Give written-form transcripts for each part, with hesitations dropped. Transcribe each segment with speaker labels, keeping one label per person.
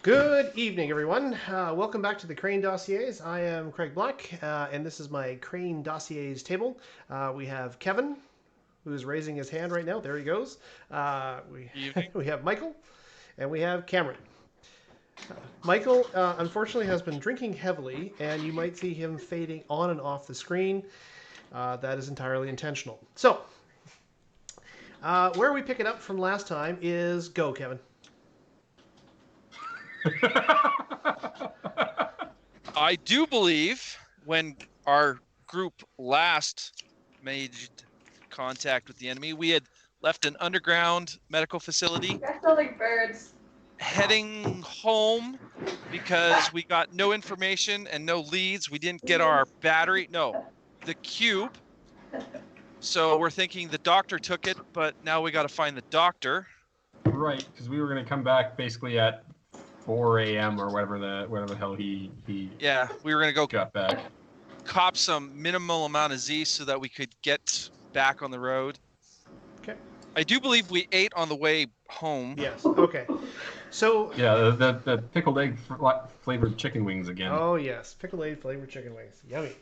Speaker 1: Good evening, everyone. Welcome back to the Crane Dossiers. I am Craig Black, and this is my Crane Dossiers table. We have Kevin, who's raising his hand right now. There he goes. We
Speaker 2: Evening.
Speaker 1: we have Michael, and we have Cameron. Michael, unfortunately, has been drinking heavily, and you might see him fading on and off the screen. That is entirely intentional. So, where we pick it up from last time is go, Kevin.
Speaker 2: I do believe when our group last made contact with the enemy, we had left an underground medical facility,
Speaker 3: That's still like birds.
Speaker 2: heading home because we got no information and no leads. We didn't get our battery. No, the cube. So we're thinking the doctor took it, but now we got to find the doctor.
Speaker 4: Right, because we were going to come back basically at 4 a.m. or whatever the hell he
Speaker 2: Yeah, we were going to go
Speaker 4: got back.
Speaker 2: cop some minimal amount of Z so that we could get back on the road.
Speaker 1: Okay.
Speaker 2: I do believe we ate on the way home.
Speaker 1: Yes. Okay. So.
Speaker 4: Yeah, the pickled egg flavored chicken wings again.
Speaker 1: Oh yes, pickled egg flavored chicken wings, yummy.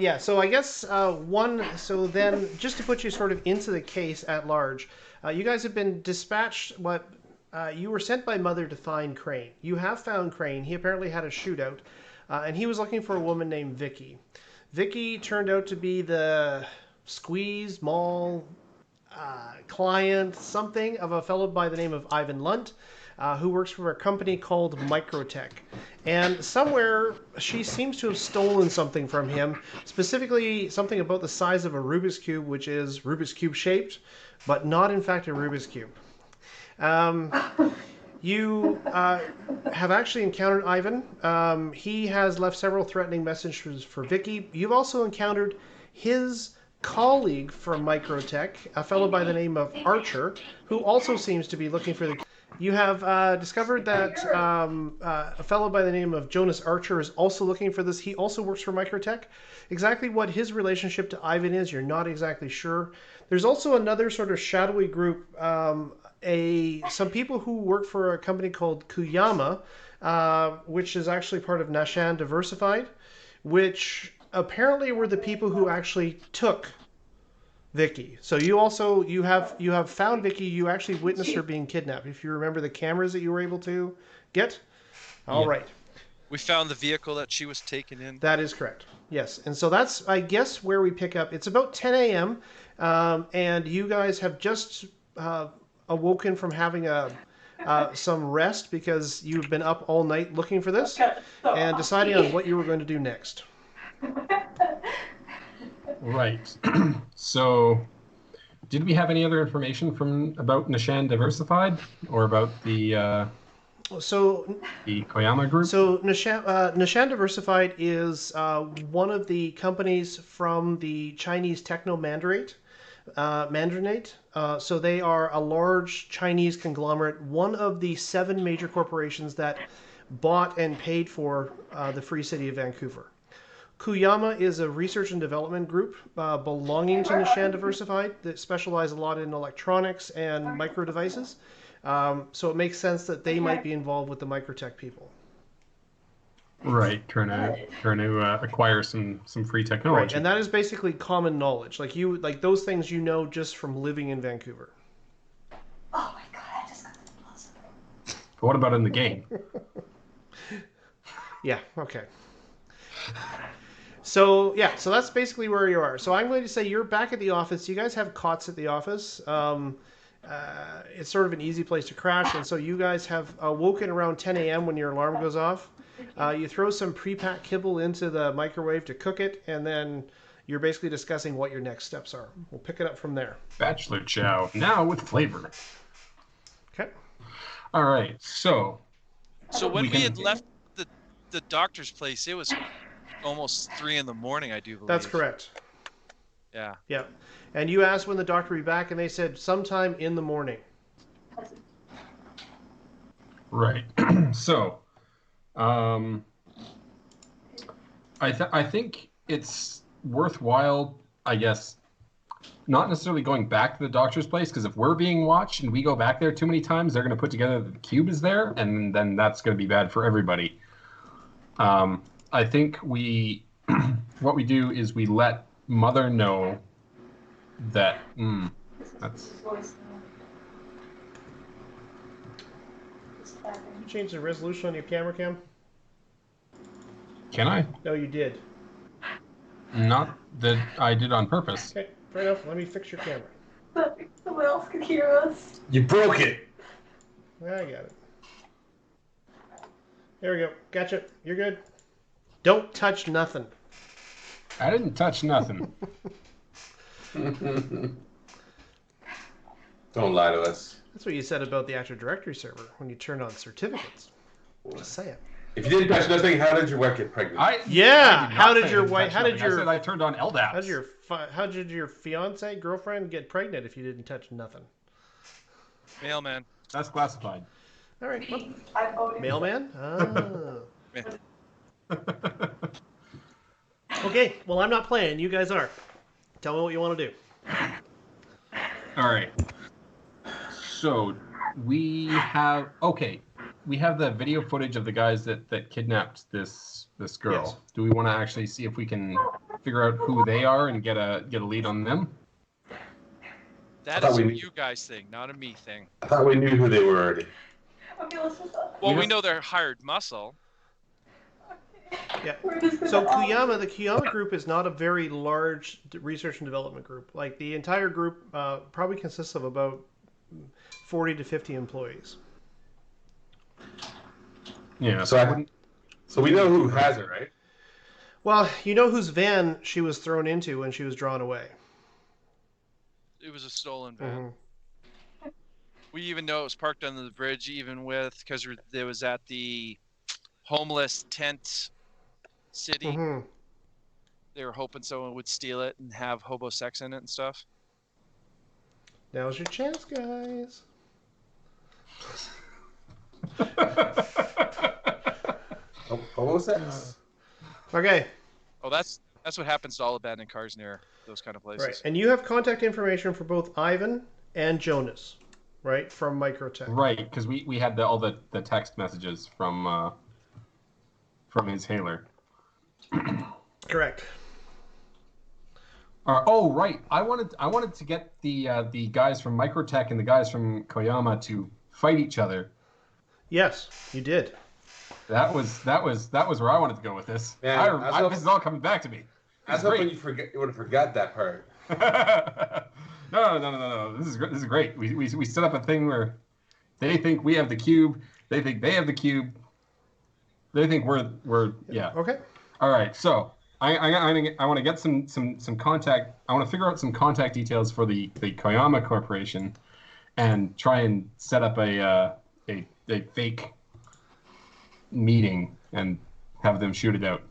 Speaker 1: Yeah. So I guess one. So then, just to put you sort of into the case at large, you guys have been dispatched. You were sent by Mother to find Crane. You have found Crane. He apparently had a shootout, and he was looking for a woman named Vikki. Vikki turned out to be the squeeze mall client, something of a fellow by the name of Ivan Lunt, who works for a company called Microtech. And somewhere she seems to have stolen something from him, specifically something about the size of a Rubik's Cube, which is Rubik's Cube shaped, but not in fact a Rubik's Cube. You have actually encountered Ivan. He has left several threatening messages for Vikki. You've also encountered his colleague from Microtech, a fellow by the name of Archer, who also seems to be looking for the... You have discovered that a fellow by the name of Jonas Archer is also looking for this. He also works for Microtech. Exactly what his relationship to Ivan is, you're not exactly sure. There's also another sort of shadowy group, some people who work for a company called Kuyama, which is actually part of Nashan Diversified, which apparently were the people who actually took Vikki. So you have found Vikki. You actually witnessed her being kidnapped. If you remember the cameras that you were able to get. All right.
Speaker 2: We found the vehicle that she was taken in.
Speaker 1: That is correct. Yes. And so that's, I guess, where we pick up. It's about 10 a.m. And you guys have just awoken from having some rest because you've been up all night looking for this and deciding on what you were going to do next.
Speaker 4: Right. So, did we have any other information about Nashan Diversified or about the Koyama group?
Speaker 1: So Nashan Diversified is one of the companies from the Chinese Techno Mandarinate. So they are a large Chinese conglomerate, one of the 7 major corporations that bought and paid for the Free City of Vancouver. Kuyama is a research and development group belonging to Nashan Diversified that specialize a lot in electronics and micro devices. So it makes sense that they might be involved with the Microtech people.
Speaker 4: Right, trying to acquire some free technology.
Speaker 1: Right, and that is basically common knowledge. Like those things you know just from living in Vancouver.
Speaker 3: Oh my god, I just got the plus.
Speaker 4: But what about in the game?
Speaker 1: Yeah, okay. So that's basically where you are. So I'm going to say you're back at the office. You guys have cots at the office. It's sort of an easy place to crash, and so you guys have woken around 10 a.m. when your alarm goes off. You throw some pre-packed kibble into the microwave to cook it, and then you're basically discussing what your next steps are. We'll pick it up from there.
Speaker 4: Bachelor chow, now with flavor.
Speaker 1: Okay.
Speaker 4: All right, so
Speaker 2: when we had left the doctor's place, it was almost 3 a.m, I do believe.
Speaker 1: That's correct.
Speaker 2: Yeah.
Speaker 1: Yeah. And you asked when the doctor would be back, and they said sometime in the morning.
Speaker 4: Right. So, I think it's worthwhile, I guess, not necessarily going back to the doctor's place, because if we're being watched and we go back there too many times, they're going to put together that the cube is there, and then that's going to be bad for everybody. I think what we do is we let Mother know that that's.
Speaker 1: You changed the resolution on your camera cam?
Speaker 4: Can I?
Speaker 1: No, you did.
Speaker 4: Not that I did on purpose.
Speaker 1: Okay, fair enough. Let me fix your camera.
Speaker 3: Someone else could hear us.
Speaker 5: You broke it.
Speaker 1: I got it. There we go. Gotcha. You're good. Don't touch nothing.
Speaker 4: I didn't touch nothing.
Speaker 5: Don't lie to us.
Speaker 1: That's what you said about the Active Directory server when you turned on certificates. Just say it.
Speaker 5: If you didn't touch nothing, how did your wife get pregnant?
Speaker 1: Yeah.
Speaker 4: I
Speaker 1: How
Speaker 4: not
Speaker 1: did
Speaker 4: say
Speaker 1: your
Speaker 4: I didn't
Speaker 1: wife?
Speaker 4: touch
Speaker 1: How did
Speaker 4: nothing. I
Speaker 1: your?
Speaker 4: said I turned on LDAPs.
Speaker 1: How did your fiance, girlfriend get pregnant if you didn't touch nothing?
Speaker 2: Mailman.
Speaker 4: That's classified.
Speaker 1: All right. Well,
Speaker 3: I voted.
Speaker 1: mailman. Oh.
Speaker 2: Yeah.
Speaker 1: Okay. Well, I'm not playing. You guys are. Tell me what you want to do.
Speaker 4: All right. So we have the video footage of the guys that kidnapped this girl.
Speaker 1: Yes.
Speaker 4: Do we want to actually see if we can figure out who they are and get a lead on them?
Speaker 2: That
Speaker 5: thought
Speaker 2: is a
Speaker 5: we-
Speaker 2: you guys thing, not a me thing.
Speaker 5: I thought we knew who they were already.
Speaker 3: Okay, let's just.
Speaker 2: Well,
Speaker 4: You
Speaker 2: we
Speaker 4: know-
Speaker 2: know they're hired muscle.
Speaker 1: Yeah.
Speaker 3: We're just gonna
Speaker 1: So
Speaker 3: all-
Speaker 1: the Kuyama group is not a very large research and development group. Like the entire group probably consists of about 40 to 50 employees.
Speaker 4: Yeah.
Speaker 5: So we know who has it, right?
Speaker 1: Well, you know whose van she was thrown into when she was drawn away.
Speaker 2: It was a stolen van.
Speaker 1: Mhm.
Speaker 2: We even know it was parked under the bridge, even because it was at the homeless tent city.
Speaker 1: Mhm.
Speaker 2: They were hoping someone would steal it and have hobo sex in it and stuff.
Speaker 1: Now's your chance, guys.
Speaker 5: Homo sex?
Speaker 1: Okay.
Speaker 2: Oh, that's what happens to all abandoned cars near those kind of places.
Speaker 1: Right. And you have contact information for both Ivan and Jonas, right? From Microtech.
Speaker 4: Right, because we had all the text messages from his hailer.
Speaker 1: Correct.
Speaker 4: Oh, right. I wanted to get the guys from Microtech and the guys from Koyama to fight each other.
Speaker 1: Yes, you did.
Speaker 4: That was where I wanted to go with this.
Speaker 5: Man,
Speaker 4: this is all coming back to me.
Speaker 5: I was hoping you would have forgot that part.
Speaker 4: No. This is great. We set up a thing where they think we have the cube. They think they have the cube. They think we're yeah.
Speaker 1: Okay.
Speaker 4: All right. So I want to get some contact. I want to figure out some contact details for the Koyama Corporation, and try and set up a fake meeting and have them shoot it out.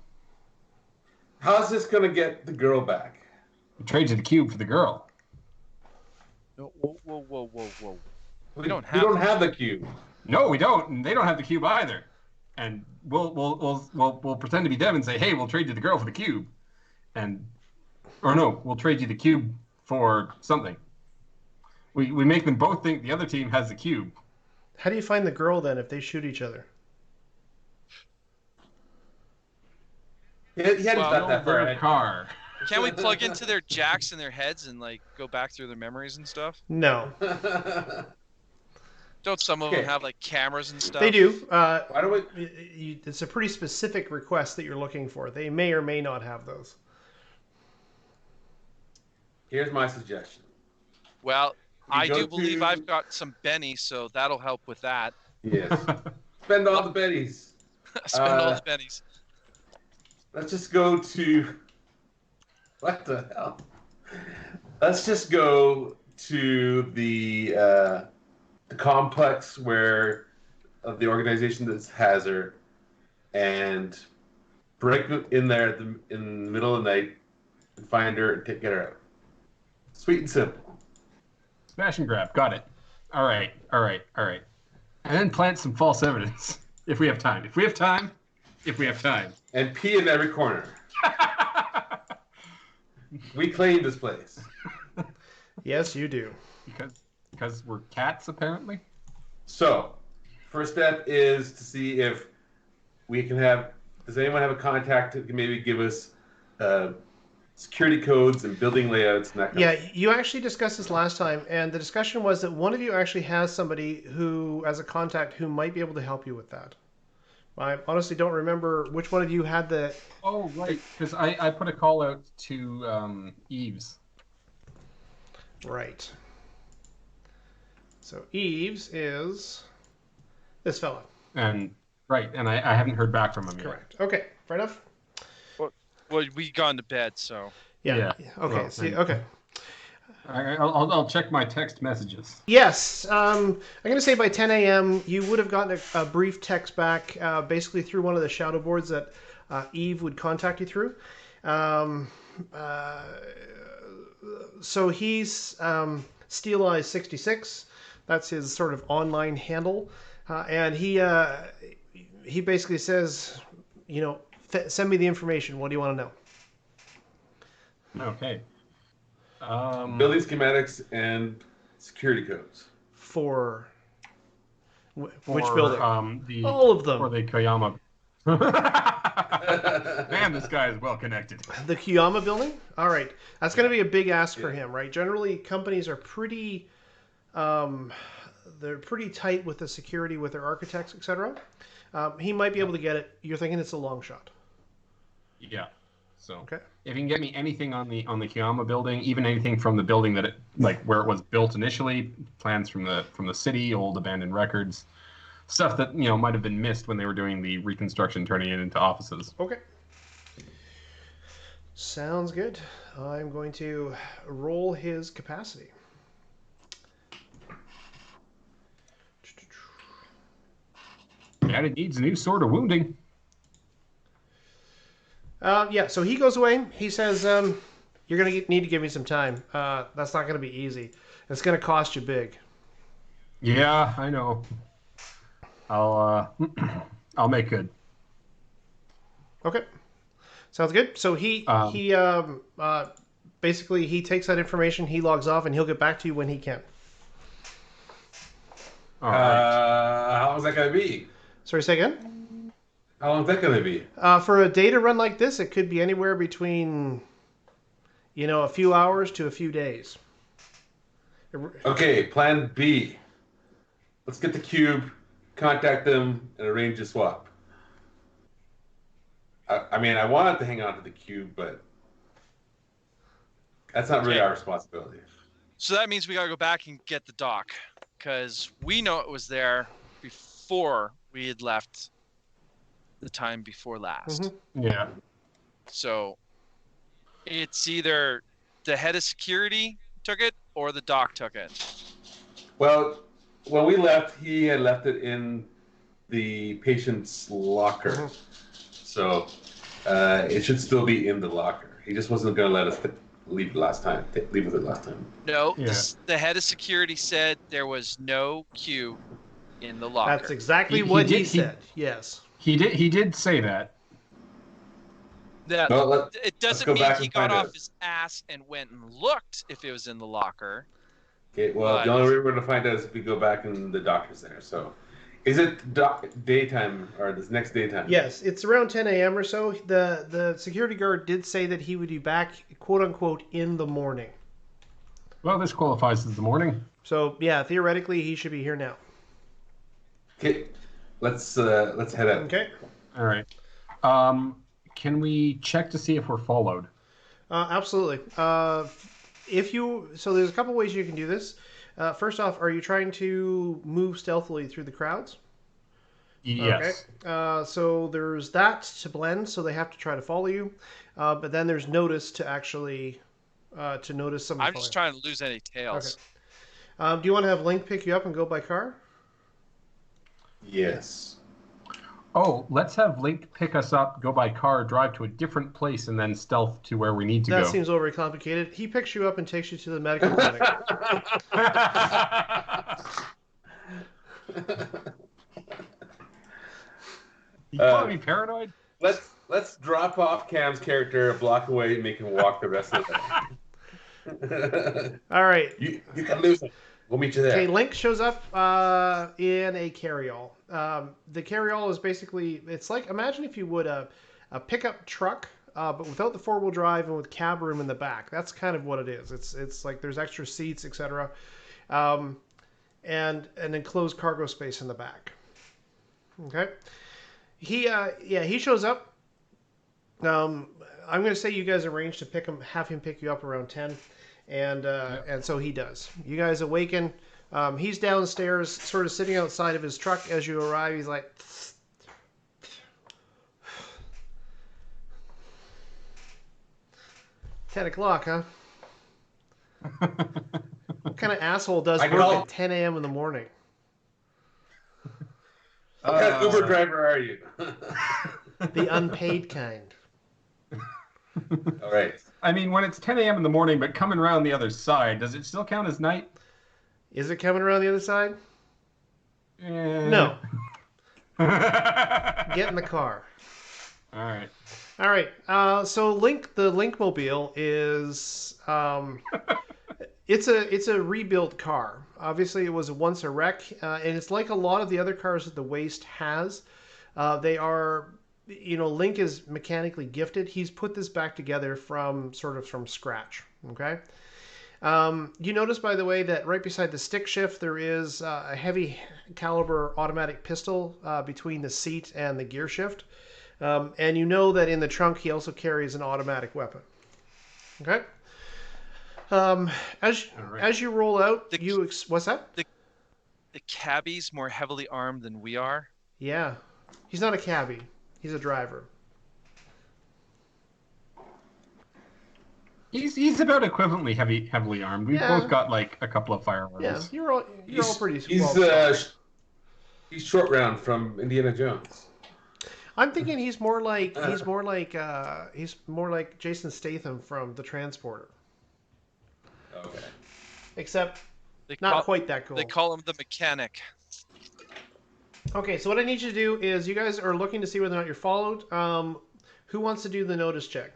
Speaker 5: How's this gonna get the girl back?
Speaker 4: Trade to the cube for the girl.
Speaker 2: Whoa.
Speaker 5: We
Speaker 2: don't
Speaker 5: don't have the cube.
Speaker 4: No, we don't, and they don't have the cube either. And we'll pretend to be them and say, "Hey, we'll trade you the girl for the cube," we'll trade you the cube for something. We make them both think the other team has the cube.
Speaker 1: How do you find the girl then if they shoot each other?
Speaker 5: He hadn't got that far
Speaker 4: Their
Speaker 5: ahead.
Speaker 4: car.
Speaker 2: Can't we plug into their jacks in their heads and like go back through their memories and stuff?
Speaker 1: No,
Speaker 2: Don't some of them
Speaker 5: Okay.
Speaker 2: have like cameras and stuff?
Speaker 1: they do.
Speaker 5: Why don't we?
Speaker 1: It's a pretty specific request that you're looking for. They may or may not have those.
Speaker 5: Here's my suggestion.
Speaker 2: Well,
Speaker 5: We
Speaker 2: I
Speaker 5: go
Speaker 2: do believe
Speaker 5: to-
Speaker 2: I've got some Benny, so that'll help with that.
Speaker 5: Yes. Spend all the betties.
Speaker 2: Spend all the Bennies.
Speaker 5: Let's just go to. What the hell? Let's just go to the complex where of the organization that has her, and break in there in the middle of the night and find her and get her out. Sweet and simple.
Speaker 4: Smash and grab. Got it. All right. And then plant some false evidence if we have time. If we have time.
Speaker 5: And pee in every corner. We cleaned this place.
Speaker 1: Yes, you do.
Speaker 4: Because we're cats, apparently.
Speaker 5: So, first step is to see if we can have. Does anyone have a contact that can maybe give us security codes and building layouts and that kind of
Speaker 1: Yeah,
Speaker 5: thing?
Speaker 1: you actually discussed this last time, and the discussion was that one of you actually has somebody who, as a contact, who might be able to help you with that. I honestly don't remember which one of you had the.
Speaker 4: Oh, right. Because I put a call out to Eves.
Speaker 1: Right. So Eves is this fella.
Speaker 4: And I haven't heard back from him yet.
Speaker 1: Correct. Okay, fair enough.
Speaker 2: Well, we gone to bed, so.
Speaker 1: Yeah.
Speaker 4: Yeah.
Speaker 1: Okay.
Speaker 4: Well,
Speaker 1: See.
Speaker 4: then-
Speaker 1: Okay.
Speaker 4: I'll check my text messages.
Speaker 1: Yes. I'm going to say by 10 a.m. you would have gotten a brief text back, basically through one of the shadow boards that Eve would contact you through. So he's Steel Eyes 66. That's his sort of online handle, and he basically says, send me the information. What do you want to know?
Speaker 4: Okay.
Speaker 5: Building schematics and security codes.
Speaker 1: For which
Speaker 4: for,
Speaker 1: building? All of them.
Speaker 4: For the Koyama. Man, this guy is well connected.
Speaker 1: The Kiyama building? All right. That's going to be a big ask for him, right? Generally, companies are pretty they're pretty tight with the security with their architects, etc. He might be able to get it. You're thinking it's a long shot.
Speaker 4: Yeah. So
Speaker 1: Okay.
Speaker 4: if you can get me anything on the Kiyama building, even anything from the building that where it was built initially, plans from the city, old abandoned records, stuff that might have been missed when they were doing the reconstruction, turning it into offices.
Speaker 1: Okay. Sounds good. I'm going to roll his capacity.
Speaker 4: And it needs a new sort of wounding.
Speaker 1: Yeah, so he goes away. He says, you're going to need to give me some time. That's not going to be easy. It's going to cost you big.
Speaker 4: Yeah, I know. I'll make good.
Speaker 1: Okay. Sounds good. So he basically he takes that information, he logs off, and he'll get back to you when he can.
Speaker 4: All right.
Speaker 5: How long is that going to be?
Speaker 1: Sorry, say again?
Speaker 5: How long is that going to be?
Speaker 1: For a data run like this, it could be anywhere between, a few hours to a few days.
Speaker 5: Okay, plan B. Let's get the cube, contact them, and arrange a swap. I mean, I wanted to hang on to the cube, but that's not really
Speaker 2: Okay.
Speaker 5: our responsibility.
Speaker 2: So that means we gotta go back and get the dock, because we know it was there before we had left the time before last.
Speaker 1: Mhm.
Speaker 4: Yeah.
Speaker 2: So it's either the head of security took it or the doc took it.
Speaker 5: Well, when we left, he had left it in the patient's locker.
Speaker 1: Mhm.
Speaker 5: So it should still be in the locker. He just wasn't going to let us leave with it last time.
Speaker 2: No,
Speaker 4: Yeah.
Speaker 2: the head of security said there was no cube in the locker.
Speaker 1: That's exactly
Speaker 4: He
Speaker 1: what he
Speaker 4: did-
Speaker 1: said. Yes.
Speaker 4: He did say that.
Speaker 2: That
Speaker 5: Well,
Speaker 2: it doesn't
Speaker 5: go
Speaker 2: mean
Speaker 5: back
Speaker 2: he
Speaker 5: and
Speaker 2: got
Speaker 5: find
Speaker 2: off
Speaker 5: out.
Speaker 2: his ass and went and looked if it was in the locker.
Speaker 5: Okay, well,
Speaker 2: But-
Speaker 5: the only way we're going to find out is if we go back and the doctor's there. So is it daytime or this next daytime?
Speaker 1: Yes, it's around 10 a.m. or so. The security guard did say that he would be back, quote unquote, in the morning.
Speaker 4: Well, this qualifies as the morning.
Speaker 1: So yeah, theoretically he should be here now.
Speaker 5: Okay, let's head out.
Speaker 1: Okay.
Speaker 4: All right. Can we check to see if we're followed?
Speaker 1: Absolutely. So there's a couple ways you can do this. First off, are you trying to move stealthily through the crowds?
Speaker 4: Yes.
Speaker 1: Okay. So there's that to blend, so they have to try to follow you. But then there's notice to actually to notice somebody.
Speaker 2: I'm just trying to lose any tails.
Speaker 1: Do you want to have Link pick you up and go by car?
Speaker 5: Yes.
Speaker 4: Oh, let's have Link pick us up, go by car, drive to a different place, and then stealth to where we need to
Speaker 1: That
Speaker 4: go.
Speaker 1: seems overly complicated. He picks you up and takes you to the medical clinic.
Speaker 4: You calling me paranoid?
Speaker 5: Let's drop off Cam's character a block away and make him walk the rest of the way.
Speaker 1: All right.
Speaker 5: You can lose it. We'll meet you
Speaker 1: Okay,
Speaker 5: there.
Speaker 1: Link shows up in a carryall. The carryall is basically, it's like, imagine if you would a pickup truck, but without the four-wheel drive and with cab room in the back. That's kind of what it is. It's like there's extra seats, etc., and an enclosed cargo space in the back. Okay. He shows up. I'm going to say you guys arrange to have him pick you up around 10. And so he does. You guys awaken. He's downstairs, sort of sitting outside of his truck as you arrive. He's like, 10 o'clock, huh? What kind of asshole does work at 10 a.m. in the morning?
Speaker 5: What kind of Uber driver are you?
Speaker 1: The unpaid kind.
Speaker 5: All right.
Speaker 4: I mean, when it's 10 a.m. in the morning, but coming around the other side, does it still count as night?
Speaker 1: Is it coming around the other side? No. Get in the car.
Speaker 4: All right.
Speaker 1: All right. So the Linkmobile is it's a rebuilt car. Obviously, it was once a wreck, and it's like a lot of the other cars that the Waste has. They are, Link is mechanically gifted. He's put this back together from scratch. Okay. You notice, by the way, that right beside the stick shift there is a heavy caliber automatic pistol between the seat and the gear shift. And you know that in the trunk he also carries an automatic weapon. Okay. As you roll out, what's that?
Speaker 2: The cabbie's more heavily armed than we are.
Speaker 1: Yeah, he's not a cabbie. He's a driver.
Speaker 4: He's about equivalently heavily armed. We've both got like a couple of firearms.
Speaker 1: Yeah, you're all pretty.
Speaker 5: He's short round from Indiana Jones.
Speaker 1: I'm thinking he's more like Jason Statham from The Transporter.
Speaker 5: Okay.
Speaker 1: Except not quite that cool.
Speaker 2: They call him the mechanic.
Speaker 1: Okay, so what I need you to do is you guys are looking to see whether or not you're followed. Who wants to do the notice check?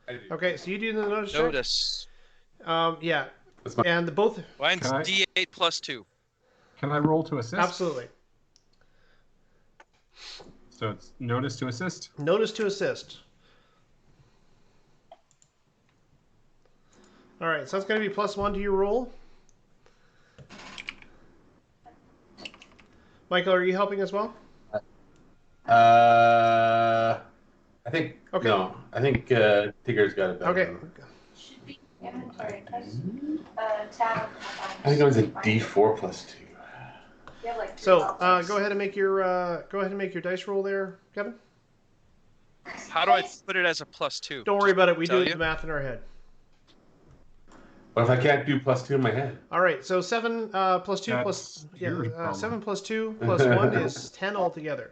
Speaker 5: I do.
Speaker 1: Okay, so you do the notice check.
Speaker 2: Notice.
Speaker 1: Yeah. And both.
Speaker 2: Mine's D8 plus 2.
Speaker 4: Can I roll to assist?
Speaker 1: Absolutely.
Speaker 4: So it's notice to assist?
Speaker 1: Notice to assist. All right, so that's going to be +1 to your roll. Michael, are you helping as well?
Speaker 5: I think.
Speaker 1: Okay.
Speaker 5: No, I think Tigger's got it better.
Speaker 1: Okay.
Speaker 3: Should be inventory. Tab.
Speaker 5: I think it was a D4 plus 2.
Speaker 3: You have like
Speaker 1: So go ahead and make your dice roll there, Kevin.
Speaker 2: How do I put it as a +2?
Speaker 1: Don't worry about it. We
Speaker 2: Tell
Speaker 1: do
Speaker 2: you?
Speaker 1: the math in our head.
Speaker 5: What if I can't do plus 2 in my head?
Speaker 1: All right, so 7 plus 2
Speaker 4: That's your problem.
Speaker 1: 7 plus 2 plus 1 is 10 altogether.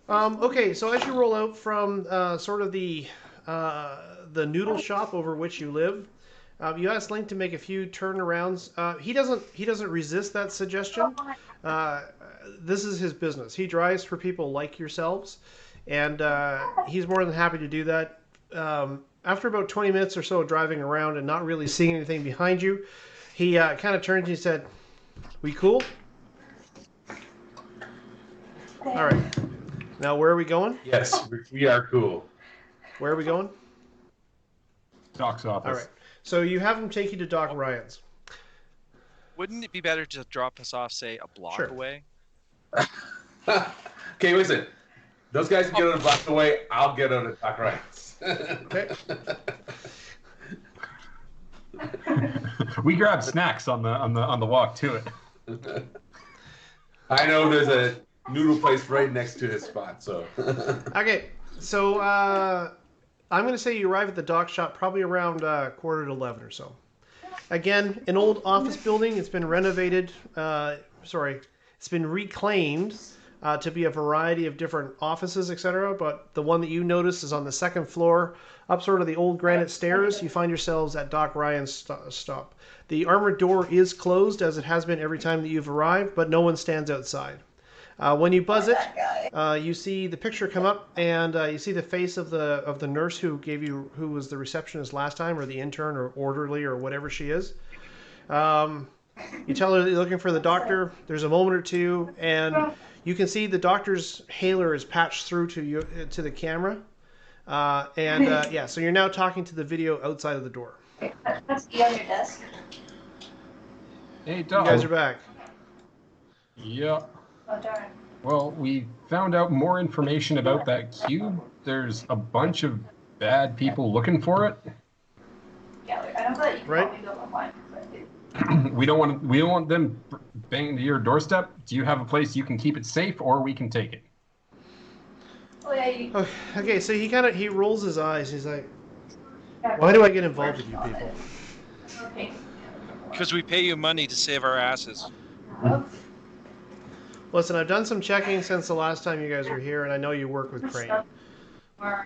Speaker 1: Okay, so as you roll out from sort of the noodle shop over which you live, you ask Link to make a few turnarounds. He doesn't resist that suggestion. This is his business. He drives for people like yourselves, and he's more than happy to do that. After about 20 minutes or so driving around and not really seeing anything behind you, he kind of turned and he said, "We cool? All right. Now, where are we going?
Speaker 5: Yes, we are cool.
Speaker 1: Where are we going?
Speaker 4: Doc's office.
Speaker 1: All right. So you have him take you to Doc Ryan's.
Speaker 2: Wouldn't it be better to drop us off, say, a block
Speaker 1: Sure.
Speaker 2: away?
Speaker 5: Okay, listen. Those guys can get on a block away. I'll get on a Doc Ryan's.
Speaker 1: Okay.
Speaker 4: We grab snacks on the walk to it.
Speaker 5: I know there's a noodle place right next to his spot, so.
Speaker 1: Okay. So I'm going to say you arrive at the Doc shop probably around 10:45 or so. Again, an old office building. It's been renovated. It's been reclaimed to be a variety of different offices, etc. But the one that you notice is on the second floor, up sort of the old granite stairs. You find yourselves at Doc Ryan's stop. The armored door is closed, as it has been every time that you've arrived, but no one stands outside. When you buzz it,
Speaker 3: That guy.
Speaker 1: you see the picture come up, and you see the face of the nurse who was the receptionist last time, or the intern, or orderly, or whatever she is. You tell her that you're looking for the doctor. There's a moment or two, and you can see the doctor's hailer is patched through to the camera. Yeah, so you're now talking to the video outside of the door.
Speaker 3: That's be on your desk.
Speaker 4: Hey,
Speaker 1: You
Speaker 4: Doc.
Speaker 1: guys are back.
Speaker 4: Yeah.
Speaker 3: Oh darn.
Speaker 4: Well, we found out more information about that cube. There's a bunch of bad people looking for it.
Speaker 3: Yeah, I don't feel like you can
Speaker 1: Right.
Speaker 3: help me go online.
Speaker 4: We don't want them banging to your doorstep. Do you have a place you can keep it safe, or we can take it?
Speaker 3: Oh yeah, you.
Speaker 1: Okay, so he rolls his eyes. He's like, "Why do I get involved with you people?"
Speaker 3: Okay.
Speaker 2: Because we pay you money to save our asses.
Speaker 1: Listen, I've done some checking since the last time you guys were here, and I know you work with Crane.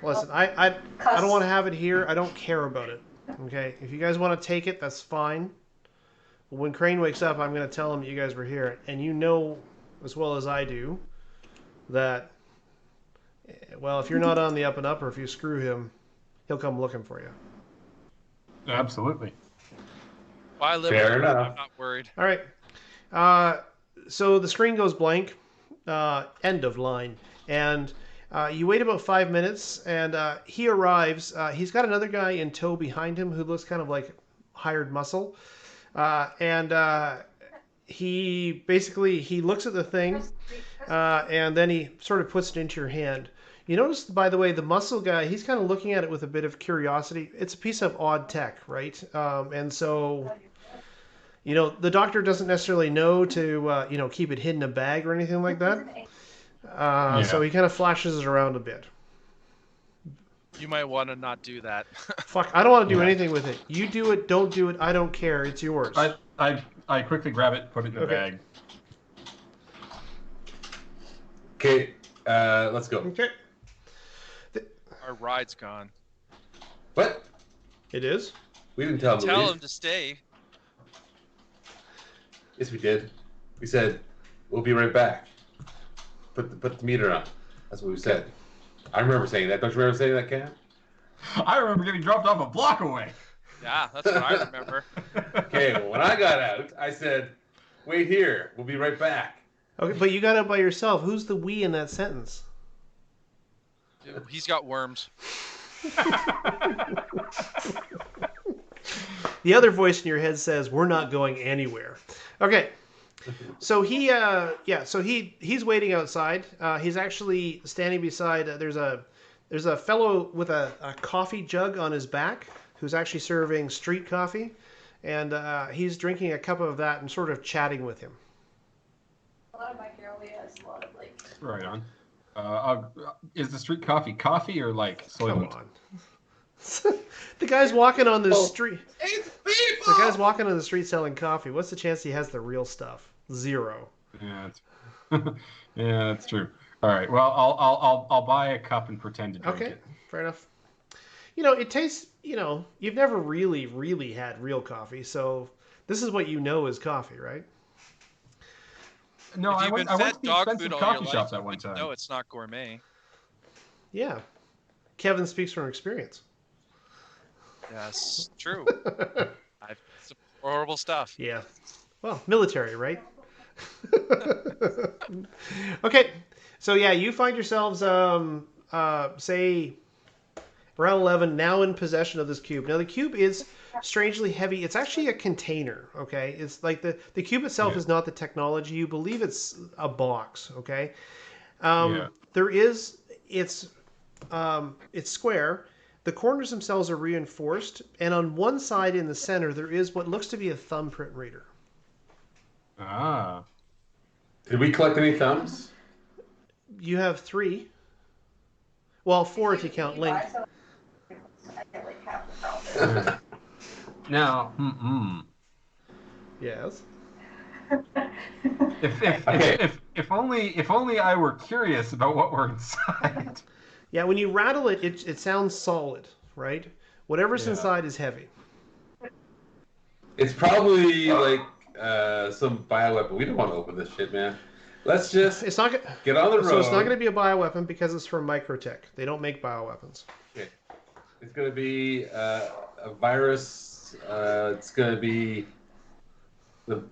Speaker 1: Listen, I don't want to have it here. I don't care about it. Okay, if you guys want to take it, that's fine. But when Crane wakes up, I'm going to tell him that you guys were here, and you know as well as I do that, well, if you're not on the up and up, or if you screw him, he'll come looking for you.
Speaker 4: Absolutely.
Speaker 2: Well, I live
Speaker 5: Fair
Speaker 2: with him.
Speaker 5: enough.
Speaker 2: I'm not worried.
Speaker 1: All right. So the screen goes blank. End of line. And you wait about 5 minutes, and he arrives. He's got another guy in tow behind him who looks kind of like hired muscle. He looks at the thing, and then he sort of puts it into your hand. You notice, by the way, the muscle guy, he's kind of looking at it with a bit of curiosity. It's a piece of odd tech, right? And so, the doctor doesn't necessarily know to, keep it hidden in a bag or anything like that. So he kind of flashes it around a bit.
Speaker 2: You might want to not do that.
Speaker 1: Fuck, I don't want to do anything with it. You do it, don't do it, I don't care. It's yours.
Speaker 4: I quickly grab it, put it in the bag.
Speaker 5: Okay, let's go.
Speaker 1: Okay.
Speaker 2: Our ride's gone.
Speaker 5: What?
Speaker 1: It is?
Speaker 5: We didn't tell him to
Speaker 2: Tell
Speaker 5: leave.
Speaker 2: him to stay.
Speaker 5: Yes, we did. We said, we'll be right back. Put the meter on. That's what we said. I remember saying that. Don't you remember saying that, Cam?
Speaker 4: I remember getting dropped off a block away.
Speaker 2: Yeah, that's what I remember.
Speaker 5: Okay, well, when I got out, I said, wait here. We'll be right back.
Speaker 1: Okay, but you got it by yourself. Who's the we in that sentence?
Speaker 2: Dude, he's got worms.
Speaker 1: The other voice in your head says, "We're not going anywhere." Okay, so he's waiting outside. He's actually standing beside. There's a fellow with a coffee jug on his back who's actually serving street coffee, and he's drinking a cup of that and sort of chatting with him.
Speaker 3: A lot of my girl has a lot of like.
Speaker 4: Right on. Is the street coffee or like soylent?
Speaker 1: Come on. The guy's walking on the street.
Speaker 5: It's
Speaker 1: The guy's walking on the street selling coffee. What's the chance he has the real stuff? Zero.
Speaker 4: Yeah, yeah, that's true. All right. Well, I'll buy a cup and pretend to drink
Speaker 1: Okay,
Speaker 4: it.
Speaker 1: fair enough. It tastes. You've never really had real coffee, so this is what you know is coffee, right?
Speaker 4: No,
Speaker 2: If
Speaker 4: I
Speaker 2: you've
Speaker 4: went
Speaker 2: been
Speaker 4: to
Speaker 2: fed
Speaker 4: the
Speaker 2: dog
Speaker 4: expensive
Speaker 2: food all
Speaker 4: coffee
Speaker 2: your
Speaker 4: shops
Speaker 2: life,
Speaker 4: at one time.
Speaker 2: no, it's not gourmet.
Speaker 1: Yeah. Kevin speaks from experience.
Speaker 2: Yes, true. It's horrible stuff.
Speaker 1: Yeah. Well, military, right? Okay. So yeah, you find yourselves, say, around 11, now in possession of this cube. Now the cube is strangely heavy. It's actually a container. Okay. It's like the cube itself is not the technology. You believe it's a box. Okay. There is. It's square. The corners themselves are reinforced, and on one side in the center there is what looks to be a thumbprint reader.
Speaker 4: Ah.
Speaker 5: Did we collect any thumbs?
Speaker 1: You have 3. Well, 4 if you count Link.
Speaker 3: I get like half the problem.
Speaker 4: Now,
Speaker 1: Yes.
Speaker 4: if only I were curious about what were inside.
Speaker 1: Yeah, when you rattle it, it sounds solid, right? Whatever's inside is heavy.
Speaker 5: It's probably like some bioweapon. We don't want to open this shit, man. Let's just
Speaker 1: It's not.
Speaker 5: get on the road.
Speaker 1: So it's not going to be a bioweapon because it's from Microtech. They don't make bioweapons.
Speaker 5: Okay. It's going to be a virus. It's going to be the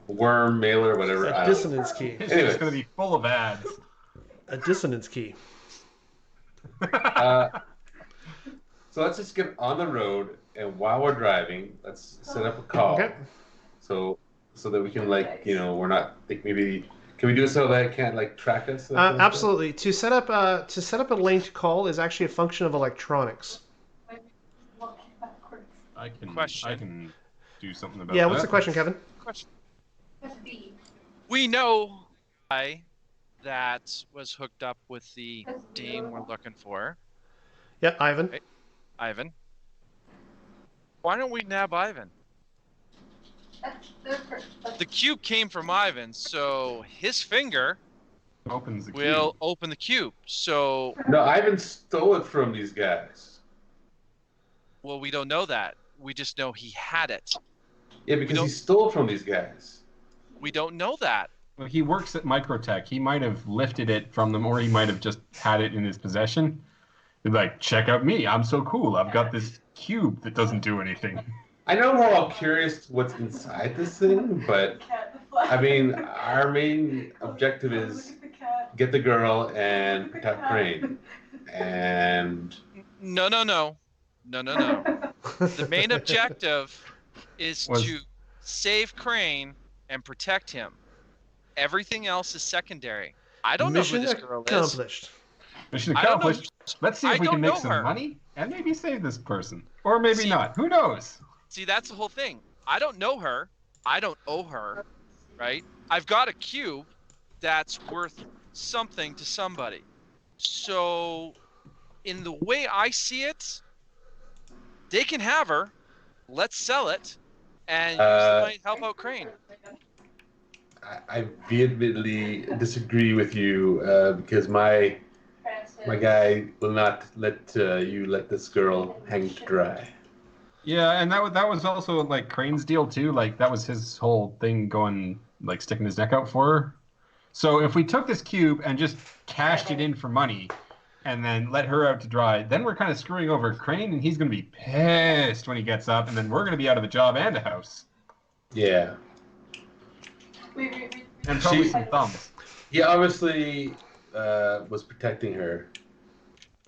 Speaker 5: worm mailer, whatever.
Speaker 1: A dissonance key.
Speaker 4: It's
Speaker 5: Anyways.
Speaker 4: just going to be full of ads.
Speaker 1: A dissonance key.
Speaker 5: So let's just get on the road, and while we're driving, let's set up a call.
Speaker 1: Okay.
Speaker 5: So that we can we're not maybe. Can we do it so that it can't track us?
Speaker 1: Absolutely. To set up a linked call is actually a function of electronics.
Speaker 4: I can do something about that.
Speaker 1: Yeah. What's the question, Kevin?
Speaker 2: Question. We know guy that was hooked up with the dame we're looking for.
Speaker 1: Yeah, Ivan.
Speaker 2: Right. Ivan. Why don't we nab Ivan? The cube came from Ivan, so his finger
Speaker 4: Opens the key.
Speaker 2: will open the cube. So,
Speaker 5: No, Ivan stole it from these guys.
Speaker 2: well, we don't know that. We just know he had it.
Speaker 5: Yeah, because he stole from these guys.
Speaker 2: We don't know that.
Speaker 4: Well, he works at Microtech. He might have lifted it from them, or he might have just had it in his possession. He's like, check out me. I'm so cool. I've got this cube that doesn't do anything.
Speaker 5: I know we're all curious what's inside this thing, but I mean, our main objective is get the girl and protect Crane. And
Speaker 2: No. The main objective is to save Crane and protect him. Everything else is secondary. I don't know who this girl is.
Speaker 1: Accomplished.
Speaker 4: Mission
Speaker 2: I don't know.
Speaker 4: accomplished. Let's see
Speaker 2: I
Speaker 4: if we
Speaker 2: don't
Speaker 4: can make
Speaker 2: know
Speaker 4: some
Speaker 2: her.
Speaker 4: money and maybe save this person. Or maybe
Speaker 2: See-
Speaker 4: not. Who knows?
Speaker 2: See, that's the whole thing. I don't know her. I don't owe her, right? I've got a cube that's worth something to somebody. So, in the way I see it, they can have her. Let's sell it and use the money to help out Crane.
Speaker 5: I vehemently disagree with you because my guy will not let you let this girl hang to dry.
Speaker 4: Yeah, and that was also like Crane's deal too. Like that was his whole thing, going like sticking his neck out for her. So if we took this cube and just cashed it in for money, and then let her out to dry, then we're kind of screwing over Crane, and he's gonna be pissed when he gets up, and then we're gonna be out of a job and a house,
Speaker 5: Yeah.
Speaker 4: and probably some thumbs.
Speaker 5: He obviously was protecting her.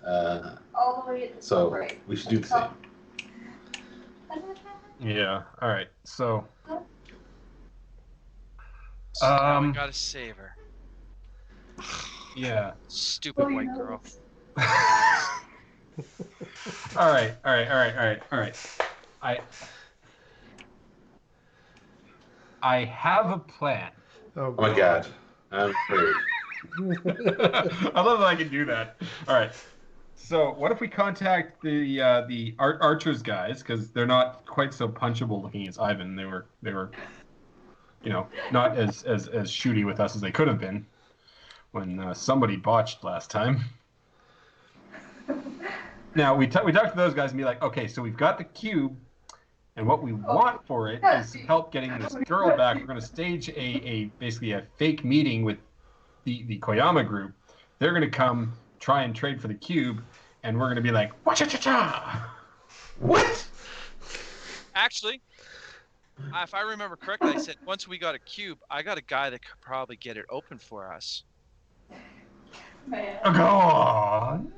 Speaker 3: All the way at the
Speaker 5: So
Speaker 3: right.
Speaker 5: we should do the same.
Speaker 4: Yeah. All right. So.
Speaker 2: So now we gotta save her.
Speaker 4: Yeah.
Speaker 2: Stupid white girl.
Speaker 4: All right. I have a plan.
Speaker 1: Oh,
Speaker 5: Oh my god. I'm afraid.
Speaker 4: I love that I can do that. All right. So, what if we contact the archers guys, because they're not quite so punchable looking as Ivan. They were, not as shooty with us as they could have been when somebody botched last time. Now we talk to those guys and be like, okay, so we've got the cube, and what we want for it is help getting this girl back. We're going to stage basically a fake meeting with the Koyama group. They're going to come try and trade for the cube, and we're going to be like, wa-cha-cha-cha!
Speaker 5: What?
Speaker 2: Actually, if I remember correctly, I said once we got a cube, I got a guy that could probably get it open for us.
Speaker 3: Man.
Speaker 4: Go on!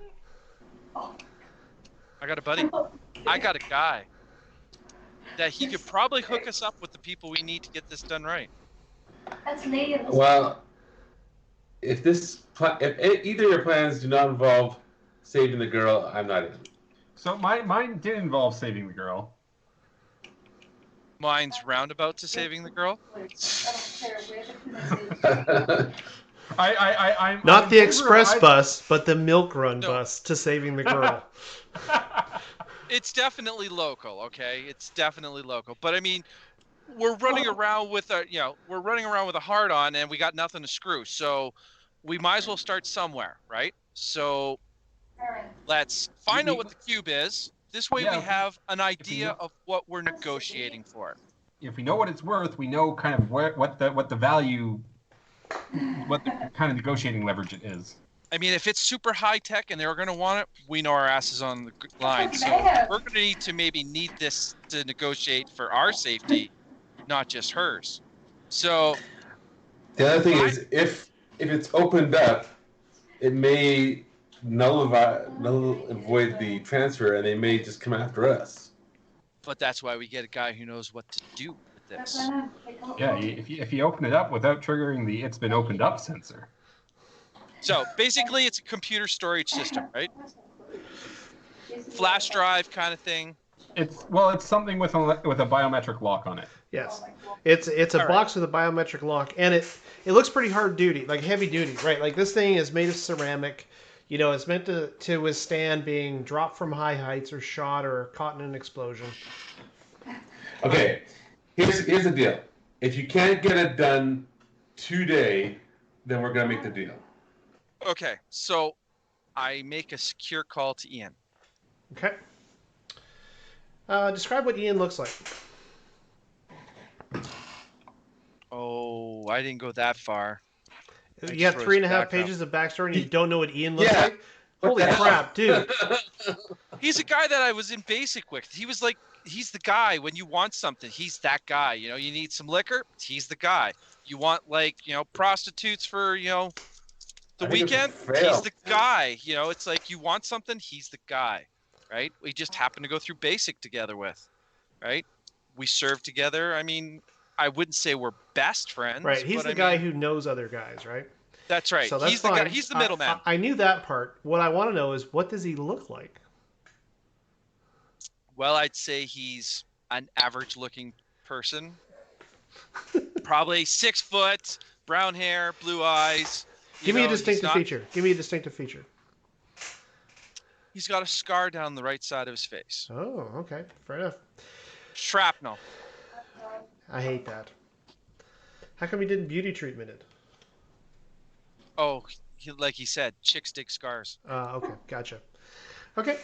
Speaker 2: I got a buddy. I got a guy that he could probably hook us up with the people we need to get this done right.
Speaker 3: That's native.
Speaker 5: Well, if either of your plans do not involve saving the girl, I'm not in.
Speaker 4: So mine did involve saving the girl.
Speaker 2: Mine's roundabout to saving the girl.
Speaker 3: I don't care. We have to
Speaker 4: I'm
Speaker 1: Not
Speaker 4: in
Speaker 1: the
Speaker 4: favor of
Speaker 1: express
Speaker 4: either.
Speaker 1: bus, but the milk run
Speaker 2: No.
Speaker 1: bus to saving the girl.
Speaker 2: It's definitely local, okay? It's definitely local. But I mean, we're running around with a hard on, and we got nothing to screw. So we might as well start somewhere, right? So let's find out what the cube is. This way
Speaker 4: Yeah.
Speaker 2: we have an
Speaker 4: you
Speaker 2: idea
Speaker 4: know-
Speaker 2: of what we're negotiating for.
Speaker 4: If we know what it's worth, we know kind of what the value what the kind of negotiating leverage it is.
Speaker 2: I mean, if it's super high tech and they're going to want it, we know our ass is on the line. So we're going to need this to negotiate for our safety, not just hers. So
Speaker 5: The other thing is, if it's opened up, it may null avoid the transfer, and they may just come after us.
Speaker 2: But that's why we get a guy who knows what to do with this.
Speaker 4: Yeah, if you open it up without triggering the "it's been opened up" sensor.
Speaker 2: So basically, it's a computer storage system, right? Flash drive kind of thing.
Speaker 4: It's something with a biometric lock on it.
Speaker 1: Yes, it's a box with a biometric lock, and it looks pretty hard duty, like heavy duty, right? Like this thing is made of ceramic. You know, it's meant to withstand being dropped from high heights or shot or caught in an explosion.
Speaker 5: Okay, here's the deal. If you can't get it done today, then we're gonna make the deal.
Speaker 2: Okay, so I make a secure call to Ian.
Speaker 1: Okay. Describe what Ian looks like.
Speaker 2: Oh, I didn't go that far.
Speaker 1: You have 3.5 pages of backstory and you don't know what Ian looks like? Holy crap, dude.
Speaker 2: He's a guy that I was in basic with. He was like, he's the guy when you want something. He's that guy. You know, you need some liquor? He's the guy. You want, like, you know, prostitutes for, you know, the weekend? He's the guy. You know, it's like you want something? He's the guy, right? We just happen to go through basic together with, right? We serve together. I mean, I wouldn't say we're best friends.
Speaker 1: Right, he's the guy who knows other guys, right?
Speaker 2: That's right.
Speaker 1: So that's
Speaker 2: he's
Speaker 1: fine.
Speaker 2: the guy. He's the middleman.
Speaker 1: I knew that part. What I want to know is, what does he look like?
Speaker 2: Well, I'd say he's an average-looking person. Probably 6 foot, brown hair, blue eyes.
Speaker 1: Give me a distinctive feature. Give me a distinctive feature.
Speaker 2: He's got a scar down the right side of his face.
Speaker 1: Oh, okay. Fair enough.
Speaker 2: Shrapnel.
Speaker 1: I hate that. How come he didn't beauty treatment it?
Speaker 2: Oh, like he said, chicks dig scars.
Speaker 1: Okay, gotcha. Okay.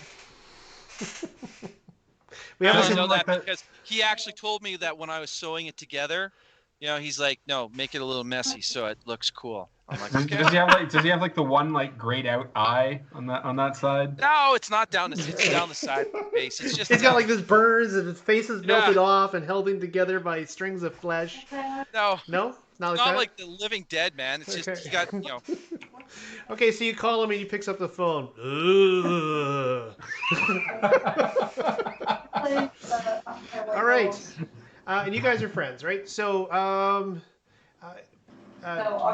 Speaker 2: I know that because he actually told me that when I was sewing it together, you know, he's like, no, make it a little messy so it looks cool. I'm like, okay.
Speaker 4: Does he have like the one like grayed out eye on that side?
Speaker 2: No, it's not down the side of the face. It's just
Speaker 1: he's got like this burns and his face is melted off and held in together by strings of flesh.
Speaker 2: No,
Speaker 1: not
Speaker 2: like the Living Dead, man. It's just he got, you know.
Speaker 1: Okay, so you call him and he picks up the phone. All right, and you guys are friends, right? So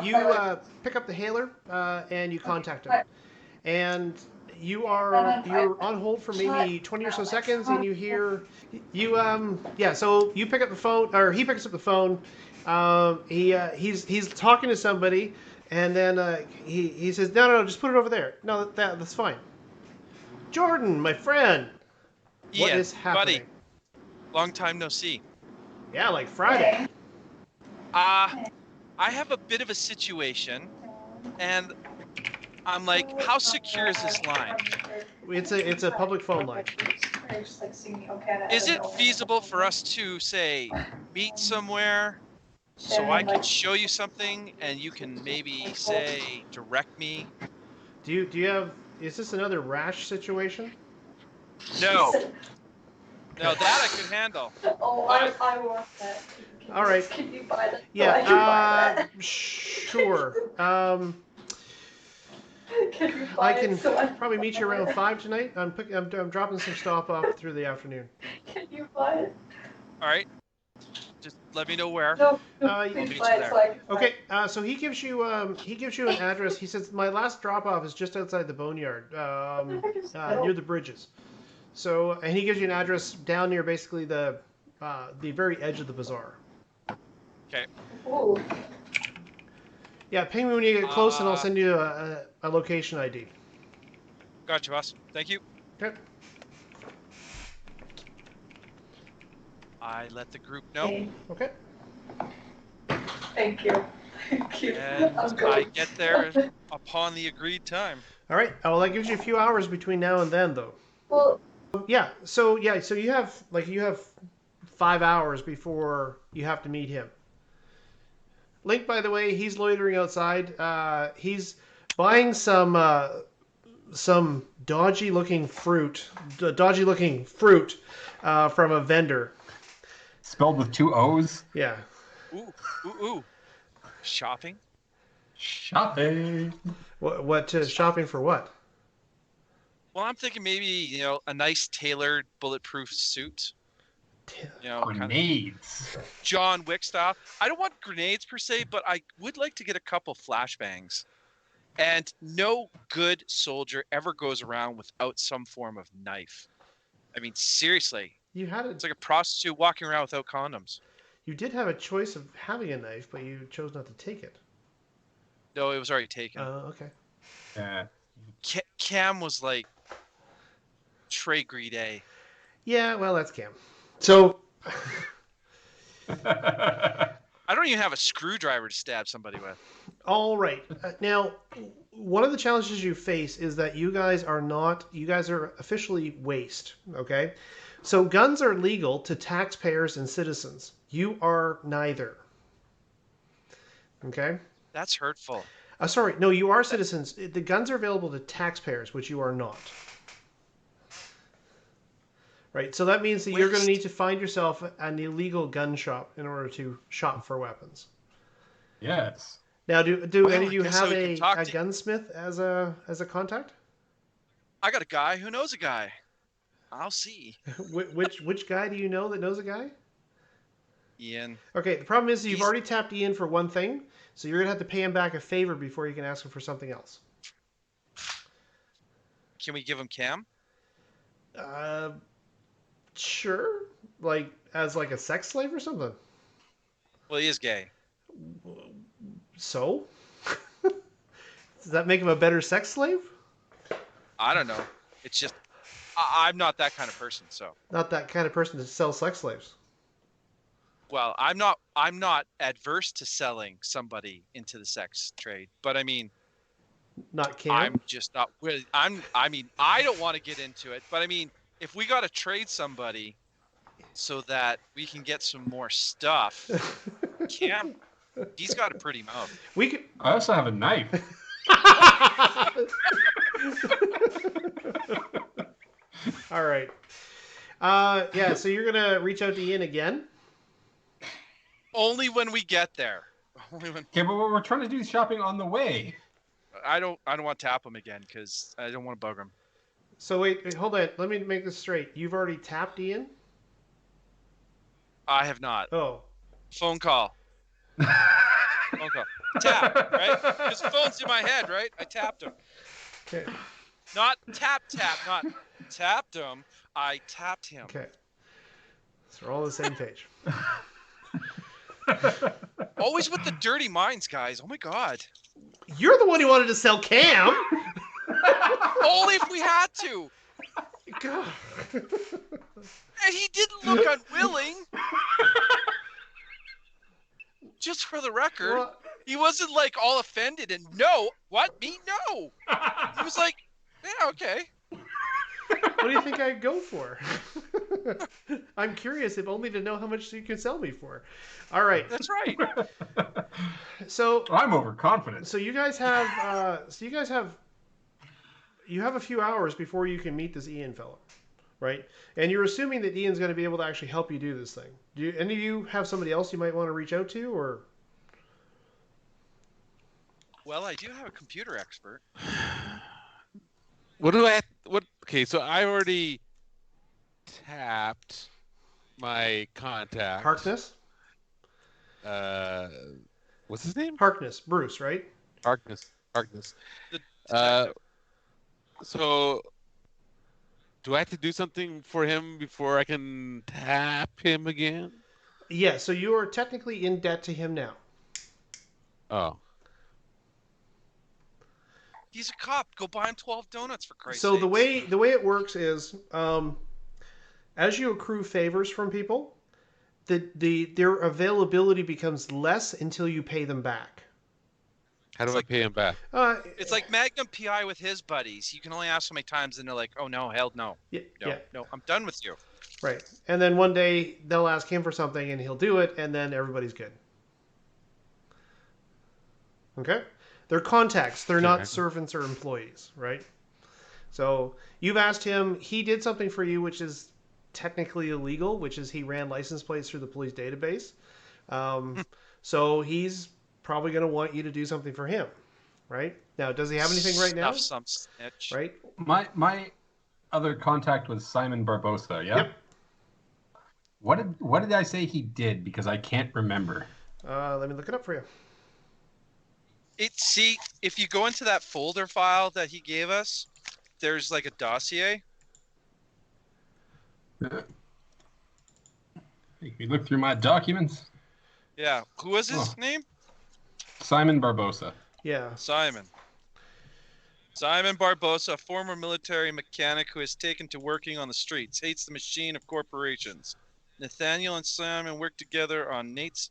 Speaker 1: you pick up the hailer and you contact him, and you're on hold for maybe 20 or so seconds, and you hear So you pick up the phone, or he picks up the phone. He's talking to somebody, and then he says, no, just put it over there. No, that's fine. Jordan, my friend, what is happening?
Speaker 2: Buddy, long time no see.
Speaker 1: Yeah, like Friday.
Speaker 2: I have a bit of a situation, and I'm like, how secure is this line?
Speaker 1: It's a public phone line.
Speaker 2: Is it feasible for us to, say, meet somewhere so I can show you something and you can maybe, say, direct me?
Speaker 1: Do you have, is this another rash situation?
Speaker 2: No. No, that I could handle.
Speaker 3: Oh, I want that.
Speaker 1: All right.
Speaker 3: Can you buy that?
Speaker 1: Yeah, sure.
Speaker 3: Can you buy
Speaker 1: I can
Speaker 3: it
Speaker 1: probably meet you around 5 tonight. I'm dropping some stuff off through the afternoon.
Speaker 3: Can you buy it?
Speaker 2: All right. Just let me know where.
Speaker 3: No,
Speaker 1: I'll
Speaker 3: can
Speaker 2: meet
Speaker 3: you
Speaker 2: you
Speaker 3: buy it
Speaker 2: there.
Speaker 3: so I can buy
Speaker 1: Okay, so he gives you an address. He says my last drop off is just outside the boneyard, near the bridges. So, and he gives you an address down near basically the very edge of the bazaar.
Speaker 2: Okay.
Speaker 3: Ooh.
Speaker 1: Yeah, ping me when you get close, and I'll send you a location ID.
Speaker 2: Gotcha, boss. Thank you.
Speaker 1: Okay.
Speaker 2: I let the group know,
Speaker 1: Okay.
Speaker 3: Thank you. Thank you.
Speaker 2: and
Speaker 3: I'm going.
Speaker 2: I get there upon the agreed time.
Speaker 1: All right. Well, that gives you a few hours between now and then, though.
Speaker 3: Well,
Speaker 1: So you have 5 hours before you have to meet him. Link, by the way, he's loitering outside. He's buying some dodgy-looking fruit from a vendor.
Speaker 4: Spelled with 2 O's.
Speaker 1: Yeah.
Speaker 2: Ooh, ooh, ooh. Shopping?
Speaker 4: Shopping.
Speaker 1: What shopping for what?
Speaker 2: Well, I'm thinking maybe, a nice tailored bulletproof suit. Kind of
Speaker 4: Grenades.
Speaker 2: John Wick style. I don't want grenades per se, but I would like to get a couple flashbangs. And no good soldier ever goes around without some form of knife. I mean, seriously.
Speaker 1: You had
Speaker 2: It's like a prostitute walking around without condoms.
Speaker 1: You did have a choice of having a knife, but you chose not to take it.
Speaker 2: No, it was already taken.
Speaker 1: Okay.
Speaker 2: Cam was like Trey Greeday.
Speaker 1: Yeah, well, that's Cam. So.
Speaker 2: I don't even have a screwdriver to stab somebody with.
Speaker 1: All right. Now, one of the challenges you face is that you guys are officially waste, okay? So guns are legal to taxpayers and citizens. You are neither. Okay?
Speaker 2: That's hurtful.
Speaker 1: Sorry, no, you are citizens. The guns are available to taxpayers, which you are not. Right, so that means that you're going to need to find yourself an illegal gun shop in order to shop for weapons.
Speaker 4: Yes.
Speaker 1: Now, do any of you have a
Speaker 2: to...
Speaker 1: gunsmith as a contact?
Speaker 2: I got a guy who knows a guy. I'll see.
Speaker 1: which guy do you know that knows a guy?
Speaker 2: Ian.
Speaker 1: Okay, the problem is you've already tapped Ian for one thing, so you're going to have to pay him back a favor before you can ask him for something else.
Speaker 2: Can we give him Cam?
Speaker 1: Sure. As a sex slave or something?
Speaker 2: Well, he is gay.
Speaker 1: So? Does that make him a better sex slave?
Speaker 2: I don't know. It's just, I'm not that kind of person, so.
Speaker 1: Not that kind of person to sell sex slaves.
Speaker 2: Well, I'm not adverse to selling somebody into the sex trade, but I mean,
Speaker 1: not Cam.
Speaker 2: I'm just not really. I don't want to get into it, but I mean, if we got to trade somebody so that we can get some more stuff, Cam, he's got a pretty mouth.
Speaker 4: I also have a knife.
Speaker 1: All right. Yeah, so you're going to reach out to Ian again?
Speaker 2: Only when we get there.
Speaker 4: Okay, but we're trying to do shopping on the way.
Speaker 2: I don't want to tap him again because I don't want to bug him.
Speaker 1: So wait, hold on. Let me make this straight. You've already tapped Ian?
Speaker 2: I have not.
Speaker 1: Oh.
Speaker 2: Phone call. Phone call. Tap, right? Because the phone's in my head, right? I tapped him.
Speaker 1: Okay.
Speaker 2: Not tap, not tapped him. I tapped him.
Speaker 1: Okay. So we're all on the same page.
Speaker 2: Always with the dirty minds, guys. Oh my God.
Speaker 1: You're the one who wanted to sell Cam.
Speaker 2: Only if we had to.
Speaker 1: God.
Speaker 2: And he didn't look unwilling. Just for the record, he wasn't like all offended and no. What? Me? No. He was like, yeah, okay.
Speaker 1: What do you think I'd go for? I'm curious, if only to know how much you can sell me for. All right.
Speaker 2: That's right.
Speaker 1: So
Speaker 4: I'm overconfident.
Speaker 1: So you guys have you have a few hours before you can meet this Ian fellow, right? And you're assuming that Ian's going to be able to actually help you do this thing. Do any of you have somebody else you might want to reach out to, or?
Speaker 2: Well, I do have a computer expert.
Speaker 6: What do I have, okay, so I already tapped my contact.
Speaker 1: Harkness?
Speaker 6: What's his name?
Speaker 1: Harkness. Bruce, right?
Speaker 6: Harkness. So do I have to do something for him before I can tap him again?
Speaker 1: Yeah, so you are technically in debt to him now.
Speaker 6: Oh.
Speaker 2: He's a cop. Go buy him 12 donuts for Christ's
Speaker 1: So
Speaker 2: sakes.
Speaker 1: the way it works is, as you accrue favors from people, their availability becomes less until you pay them back.
Speaker 6: How do I pay him back?
Speaker 2: It's like Magnum PI with his buddies. You can only ask so many times, and they're like, "Oh no, hell no, no, I'm done with you."
Speaker 1: Right, and then one day they'll ask him for something, and he'll do it, and then everybody's good. Okay? They're contacts. They're not
Speaker 6: Okay.
Speaker 1: servants or employees, right? So you've asked him. He did something for you, which is technically illegal, which is he ran license plates through the police database. So he's probably going to want you to do something for him, right? Now, does he have anything right now?
Speaker 2: Stuff some snitch.
Speaker 1: Right?
Speaker 4: My other contact was Simon Barbosa. Yeah.
Speaker 1: Yep.
Speaker 4: What did I say he did? Because I can't remember.
Speaker 1: Let me look it up for you.
Speaker 2: See, if you go into that folder file that he gave us, there's like a dossier.
Speaker 4: You look through my documents.
Speaker 2: Yeah. Who was his name?
Speaker 4: Simon Barbosa.
Speaker 1: Yeah.
Speaker 2: Simon. Simon Barbosa, a former military mechanic who has taken to working on the streets, hates the machine of corporations. Nathaniel and Simon worked together on Nate's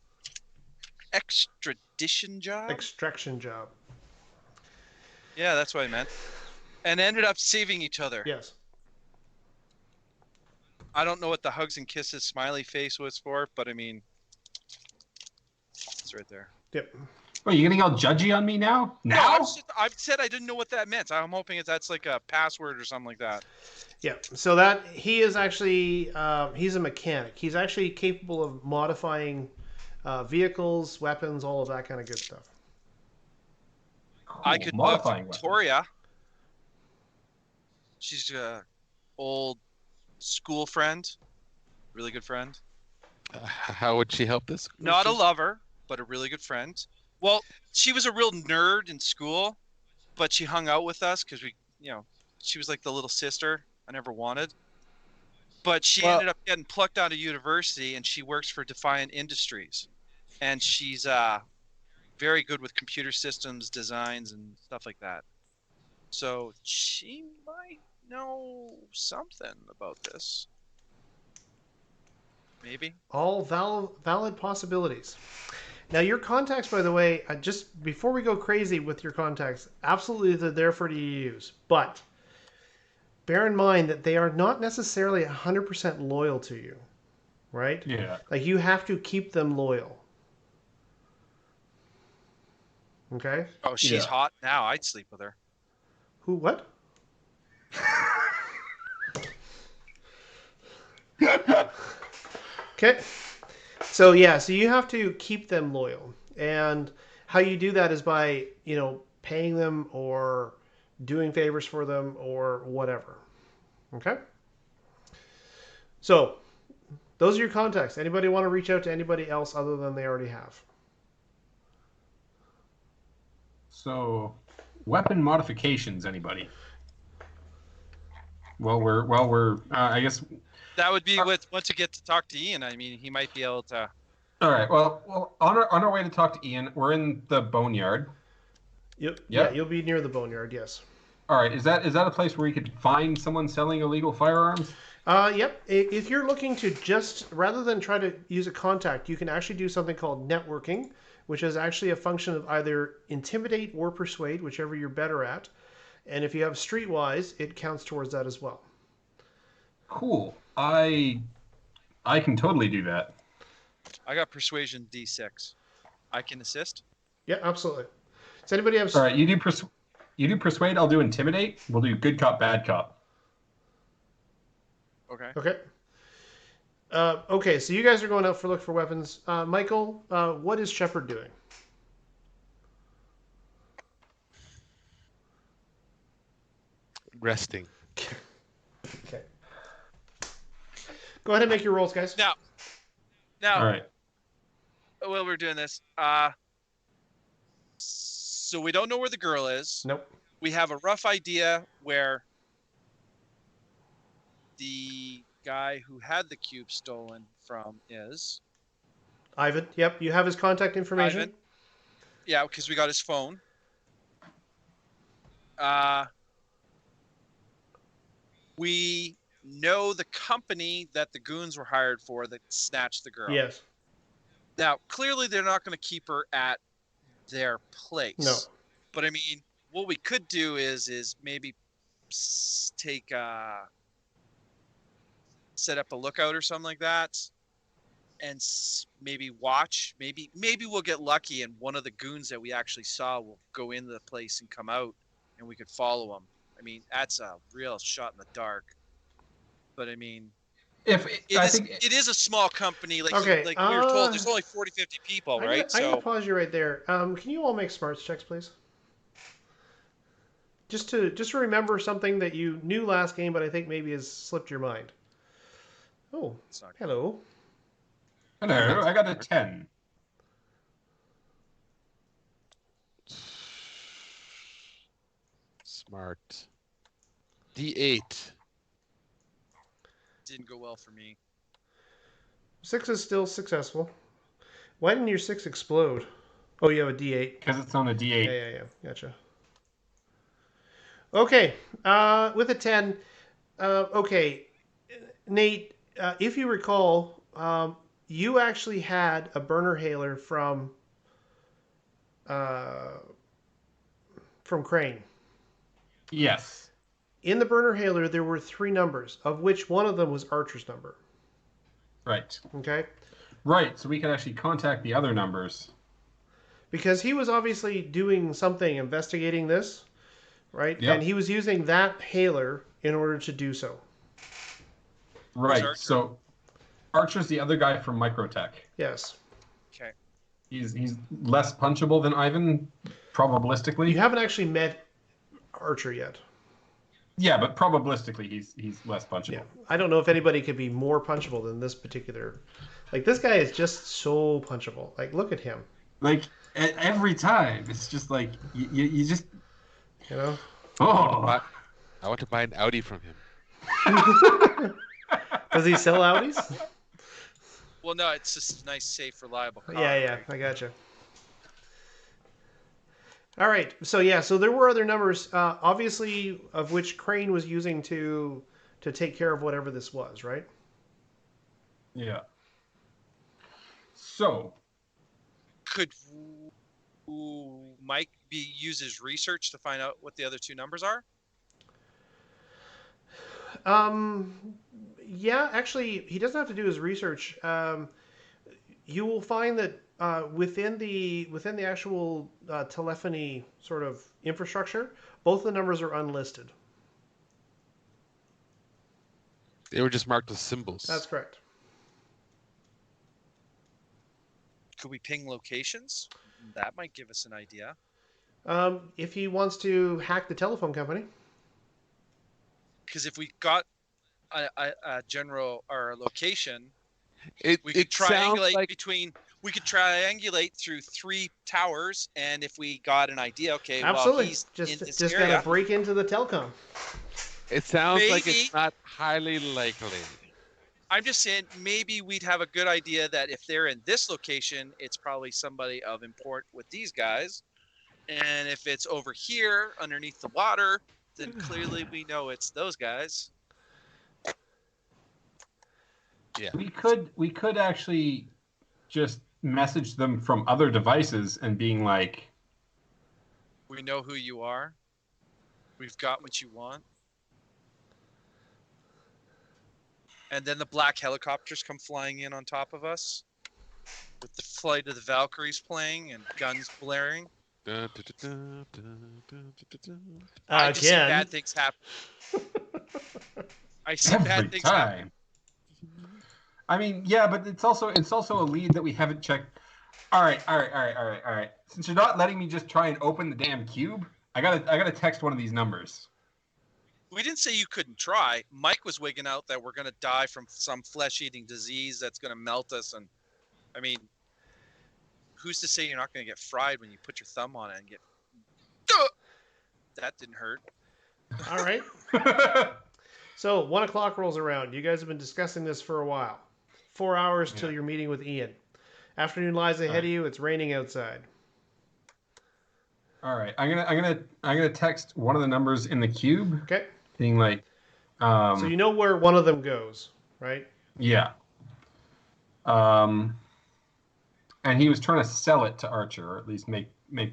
Speaker 2: extradition job.
Speaker 1: Extraction job.
Speaker 2: Yeah, that's what I meant. And ended up saving each other.
Speaker 1: Yes.
Speaker 2: I don't know what the hugs and kisses smiley face was for, but I mean, it's right there.
Speaker 1: Yep.
Speaker 4: Oh, you getting all judgy on me now? Now?
Speaker 2: No, I've said I didn't know what that meant. I'm hoping that's like a password or something like that.
Speaker 1: Yeah. So that he is actually he's a mechanic. He's actually capable of modifying vehicles, weapons, all of that kind of good stuff.
Speaker 4: Cool.
Speaker 2: I could book Victoria. She's a old school friend, really good friend.
Speaker 6: How would she help this?
Speaker 2: Not a lover, but a really good friend. Well, she was a real nerd in school, but she hung out with us because she was like the little sister I never wanted. But she ended up getting plucked out of university, and she works for Defiant Industries, and she's very good with computer systems, designs, and stuff like that. So she might know something about this. Maybe.
Speaker 1: All valid possibilities. Now, your contacts, by the way, just before we go crazy with your contacts, absolutely they're there for you to use. But bear in mind that they are not necessarily 100% loyal to you, right?
Speaker 4: Yeah.
Speaker 1: Like, you have to keep them loyal. Okay?
Speaker 2: Oh, she's hot now. I'd sleep with her.
Speaker 1: Who, what? Okay. So you have to keep them loyal. And how you do that is by, paying them or doing favors for them or whatever. Okay? So, those are your contacts. Anybody want to reach out to anybody else other than they already have?
Speaker 4: So, weapon modifications, anybody? We're I guess
Speaker 2: that would be once you get to talk to Ian. I mean, he might be able to.
Speaker 4: All right. Well, on our way to talk to Ian, we're in the boneyard.
Speaker 1: Yep. Yeah, you'll be near the boneyard. Yes.
Speaker 4: All right. Is that a place where we could find someone selling illegal firearms?
Speaker 1: Yep. If you're looking to just rather than try to use a contact, you can actually do something called networking, which is actually a function of either intimidate or persuade, whichever you're better at. And if you have streetwise, it counts towards that as well.
Speaker 4: Cool. I can totally do that.
Speaker 2: I got persuasion D6. I can assist.
Speaker 1: Yeah, absolutely. Does anybody have?
Speaker 4: All right, you do persuade. I'll do intimidate. We'll do good cop, bad cop.
Speaker 2: Okay.
Speaker 1: Okay. Okay. So you guys are going out for look for weapons. Michael, what is Shepard doing?
Speaker 6: Resting.
Speaker 1: Okay. Go ahead and make your rolls, guys.
Speaker 2: Now.
Speaker 4: All right.
Speaker 2: While we're doing this, so we don't know where the girl is.
Speaker 1: Nope.
Speaker 2: We have a rough idea where the guy who had the cube stolen from is.
Speaker 1: Ivan. Yep. You have his contact information.
Speaker 2: Ivan. Yeah, because we got his phone. We know the company that the goons were hired for that snatched the girl.
Speaker 1: Yes.
Speaker 2: Now, clearly, they're not going to keep her at their place.
Speaker 1: No.
Speaker 2: But I mean, what we could do is maybe take set up a lookout or something like that, and maybe watch. Maybe we'll get lucky, and one of the goons that we actually saw will go into the place and come out, and we could follow him. I mean, that's a real shot in the dark. But I mean,
Speaker 4: If I think
Speaker 2: it is a small company. Like
Speaker 1: Okay,
Speaker 2: like we were told, there's only 40, 50 people, right?
Speaker 1: I'm gonna
Speaker 2: So
Speaker 1: pause you right there. Can you all make smarts checks, please? Just to remember something that you knew last game, but I think maybe has slipped your mind. Oh,
Speaker 2: it's not
Speaker 1: hello.
Speaker 4: hello, I got a 10.
Speaker 6: Smart. D8.
Speaker 2: didn't go well for me.
Speaker 1: 6 is still successful. Why didn't your 6 explode? Oh, you have a D8.
Speaker 4: Because it's on a D8.
Speaker 1: Yeah. Gotcha. Okay. With a 10. Okay. Nate, if you recall, you actually had a burner hailer from Crane.
Speaker 4: Yes.
Speaker 1: In the burner hailer, there were 3 numbers, of which one of them was Archer's number.
Speaker 4: Right.
Speaker 1: Okay?
Speaker 4: Right, so we can actually contact the other numbers.
Speaker 1: Because he was obviously doing something, investigating this, right?
Speaker 4: Yep.
Speaker 1: And he was using that hailer in order to do so.
Speaker 4: Right,
Speaker 2: Archer?
Speaker 4: so Archer's the other guy from Microtech.
Speaker 1: Yes.
Speaker 2: Okay.
Speaker 4: He's less punchable than Ivan, probabilistically.
Speaker 1: You haven't actually met Archer yet.
Speaker 4: Yeah, but probabilistically, he's less punchable.
Speaker 1: Yeah. I don't know if anybody could be more punchable than this particular. Like, this guy is just so punchable. Like, look at him.
Speaker 4: Like, every time, it's just like, you just...
Speaker 1: You know?
Speaker 4: Oh!
Speaker 6: I want to buy an Audi from him.
Speaker 1: Does he sell Audis?
Speaker 2: Well, no, it's just a nice, safe, reliable car.
Speaker 1: Yeah,
Speaker 2: right?
Speaker 1: I gotcha. All right, so there were other numbers, obviously, of which Crane was using to take care of whatever this was, right?
Speaker 4: Yeah. So,
Speaker 2: Could Mike use his research to find out what the other 2 numbers are?
Speaker 1: Yeah, actually, he doesn't have to do his research. You will find that within the actual telephony sort of infrastructure, both the numbers are unlisted.
Speaker 6: They were just marked with symbols.
Speaker 1: That's correct.
Speaker 2: Could we ping locations? That might give us an idea.
Speaker 1: If he wants to hack the telephone company.
Speaker 2: Because if we got a general or a location,
Speaker 6: It
Speaker 2: we could
Speaker 6: sounds
Speaker 2: triangulate
Speaker 6: like
Speaker 2: we could triangulate through 3 towers, and if we got an idea, okay, well,
Speaker 1: Absolutely.
Speaker 2: he's
Speaker 1: Just
Speaker 2: in this
Speaker 1: gotta
Speaker 2: area.
Speaker 1: break into the telecom.
Speaker 6: it sounds like
Speaker 2: Maybe-
Speaker 6: it's not highly likely.
Speaker 2: I'm just saying maybe we'd have a good idea that if they're in this location, it's probably somebody of import with these guys. And if it's over here underneath the water, then clearly we know it's those guys.
Speaker 6: Yeah.
Speaker 4: we could actually just message them from other devices and being like,
Speaker 2: We know who you are. We've got what you want. And then the black helicopters come flying in on top of us with the Flight of the Valkyries playing and guns blaring.
Speaker 6: Dun, dun, dun, dun, dun, dun, dun.
Speaker 2: I just see
Speaker 1: Again.
Speaker 2: bad things happen. I see
Speaker 4: every
Speaker 2: bad things happen.
Speaker 4: time. I mean, yeah, but it's also a lead that we haven't checked. All right. Since you're not letting me just try and open the damn cube, I gotta text one of these numbers.
Speaker 2: We didn't say you couldn't try. Mike was wigging out that we're gonna die from some flesh-eating disease that's gonna melt us, and I mean, who's to say you're not gonna get fried when you put your thumb on it and get? Duh! That didn't hurt.
Speaker 1: All right. So 1 o'clock rolls around. You guys have been discussing this for a while. 4 hours till your meeting with Ian. Afternoon lies ahead of you. It's raining outside.
Speaker 4: All right, I'm gonna text one of the numbers in the cube,
Speaker 1: Okay.
Speaker 4: being like,
Speaker 1: So you know where one of them goes, right?
Speaker 4: yeah. And he was trying to sell it to Archer, or at least make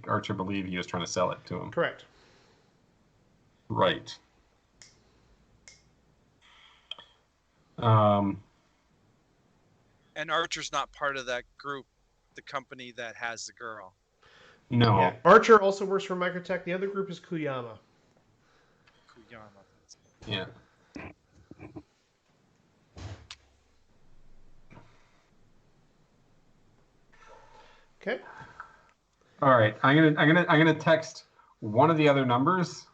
Speaker 4: Archer believe he was trying to sell it to him.
Speaker 1: Correct.
Speaker 4: Right.
Speaker 2: And Archer's not part of that group, the company that has the girl.
Speaker 4: No.
Speaker 1: Yeah. Archer also works for Microtech. The other group is Kuyama.
Speaker 2: Kuyama.
Speaker 4: Yeah.
Speaker 1: Okay.
Speaker 4: All right. I'm gonna text one of the other numbers.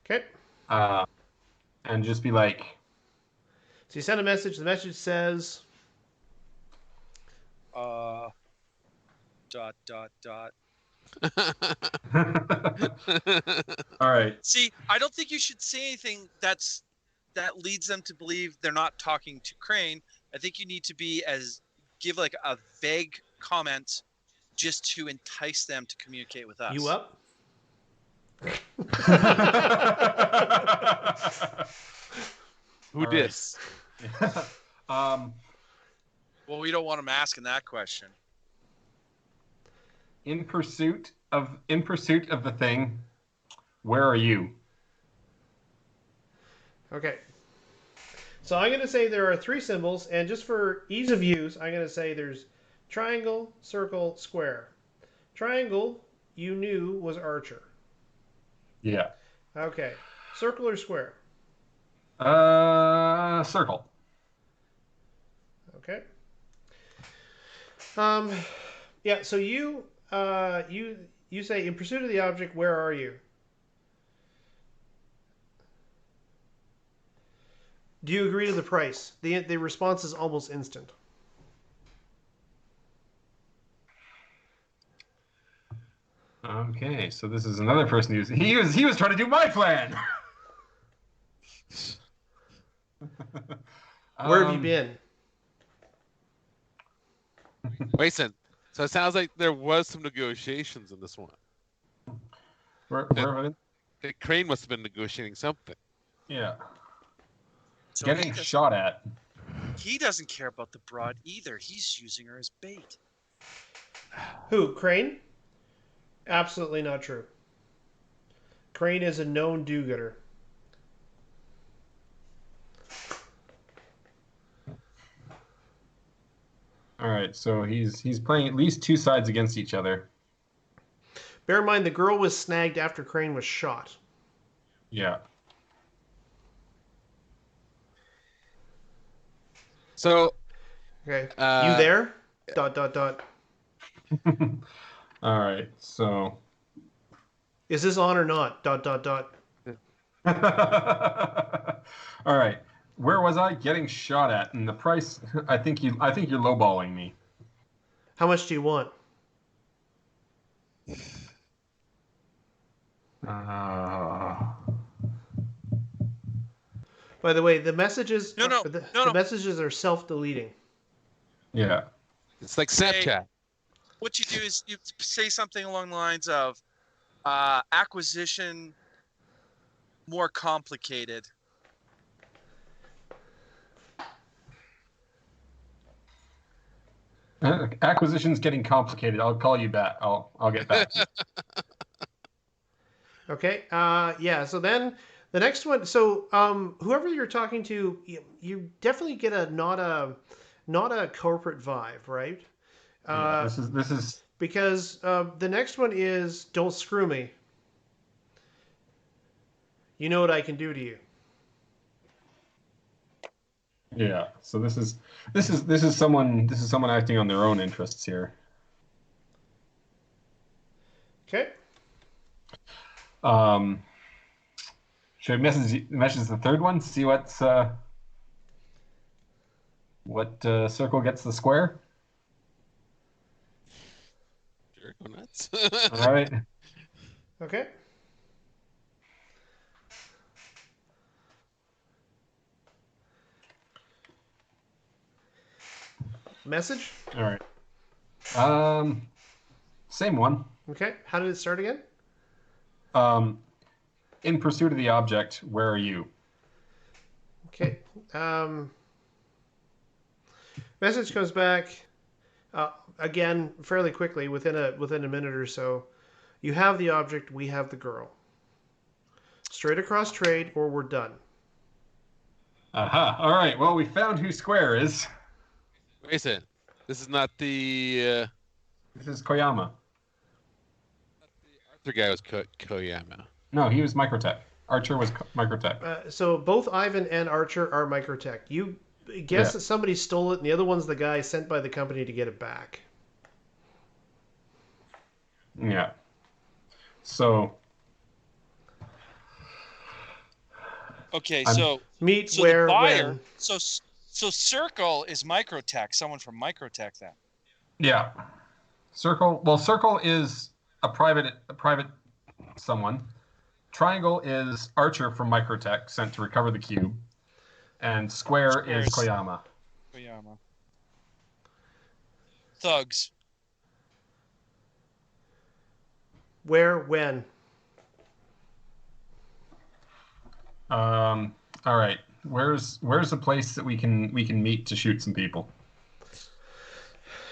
Speaker 1: Okay.
Speaker 4: And just be like,
Speaker 1: So you send a message. The message says,
Speaker 2: Dot, dot, dot.
Speaker 4: all right.
Speaker 2: See, I don't think you should say anything that leads them to believe they're not talking to Crane. I think you need to give like a vague comment just to entice them to communicate with us.
Speaker 1: "You up?"
Speaker 6: Who
Speaker 4: All right.
Speaker 6: dis?
Speaker 2: Well, we don't want them asking that question.
Speaker 4: In pursuit of the thing, where are you?
Speaker 1: Okay. So I'm going to say there are 3 symbols, and just for ease of use, I'm going to say there's triangle, circle, square. Triangle, you knew, was Archer.
Speaker 4: Yeah.
Speaker 1: Okay. Circle or square?
Speaker 4: Circle.
Speaker 1: Okay. Yeah. So you say, in pursuit of the object, where are you? Do you agree to the price? The response is almost instant.
Speaker 4: Okay, so this is another person he was trying to do my plan.
Speaker 1: Where have you been?
Speaker 6: Wait a second. So it sounds like there was some negotiations in this one.
Speaker 4: Where
Speaker 6: The Crane must have been negotiating something.
Speaker 4: yeah.
Speaker 2: So
Speaker 4: Getting shot at.
Speaker 2: He doesn't care about the broad either. He's using her as bait.
Speaker 1: Who? Crane? Absolutely not true. Crane is a known do-gooder.
Speaker 4: All right, so he's playing at least 2 sides against each other.
Speaker 1: Bear in mind, the girl was snagged after Crane was shot.
Speaker 4: Yeah.
Speaker 6: So
Speaker 1: Okay. You there? ...
Speaker 4: All right, so.
Speaker 1: Is this on or not? ...
Speaker 4: All right, where was I? Getting shot at, and the price. I think you're lowballing me.
Speaker 1: How much do you want? By the way, the messages. The messages are self-deleting.
Speaker 4: Yeah.
Speaker 6: it's like Snapchat.
Speaker 2: What you do is you say something along the lines of acquisition more complicated.
Speaker 4: Acquisition's getting complicated. I'll call you back. I'll get back to you.
Speaker 1: Okay. Yeah. So then the next one. So whoever you're talking to, you definitely get not a corporate vibe, right?
Speaker 4: Yeah, this is
Speaker 1: because the next one is "Don't screw me. You know what I can do to you."
Speaker 4: Yeah. So this is someone acting on their own interests here.
Speaker 1: Okay.
Speaker 4: Should I message the third one? See what circle gets the square?
Speaker 6: Sure, go nuts.
Speaker 4: All right.
Speaker 1: Okay. Message.
Speaker 4: All right. Same one.
Speaker 1: Okay. How did it start again?
Speaker 4: In pursuit of the object, where are you?
Speaker 1: Okay. Message comes back again fairly quickly, within a minute or so. You have the object. We have the girl. Straight across trade, or we're done.
Speaker 4: Aha. All right. Well, we found who square is.
Speaker 6: Wait a second. This is not the
Speaker 4: This is Koyama.
Speaker 6: Arthur guy was Koyama.
Speaker 4: No, he was Microtech. Archer was Microtech.
Speaker 1: So both Ivan and Archer are Microtech. You guess that somebody stole it, and the other one's the guy sent by the company to get it back.
Speaker 4: Yeah. So.
Speaker 2: Okay,
Speaker 4: I'm-
Speaker 2: so
Speaker 1: Meet
Speaker 2: so
Speaker 1: where
Speaker 2: the buyer.
Speaker 1: when.
Speaker 2: So Circle is Microtech. Someone from Microtech then.
Speaker 4: Yeah. Circle. Well, Circle is a private someone. Triangle is Archer from Microtech sent to recover the cube, and Square is Koyama.
Speaker 2: Koyama. Thugs.
Speaker 1: Where when.
Speaker 4: All right. Where's a place that we can meet to shoot some people?
Speaker 1: Do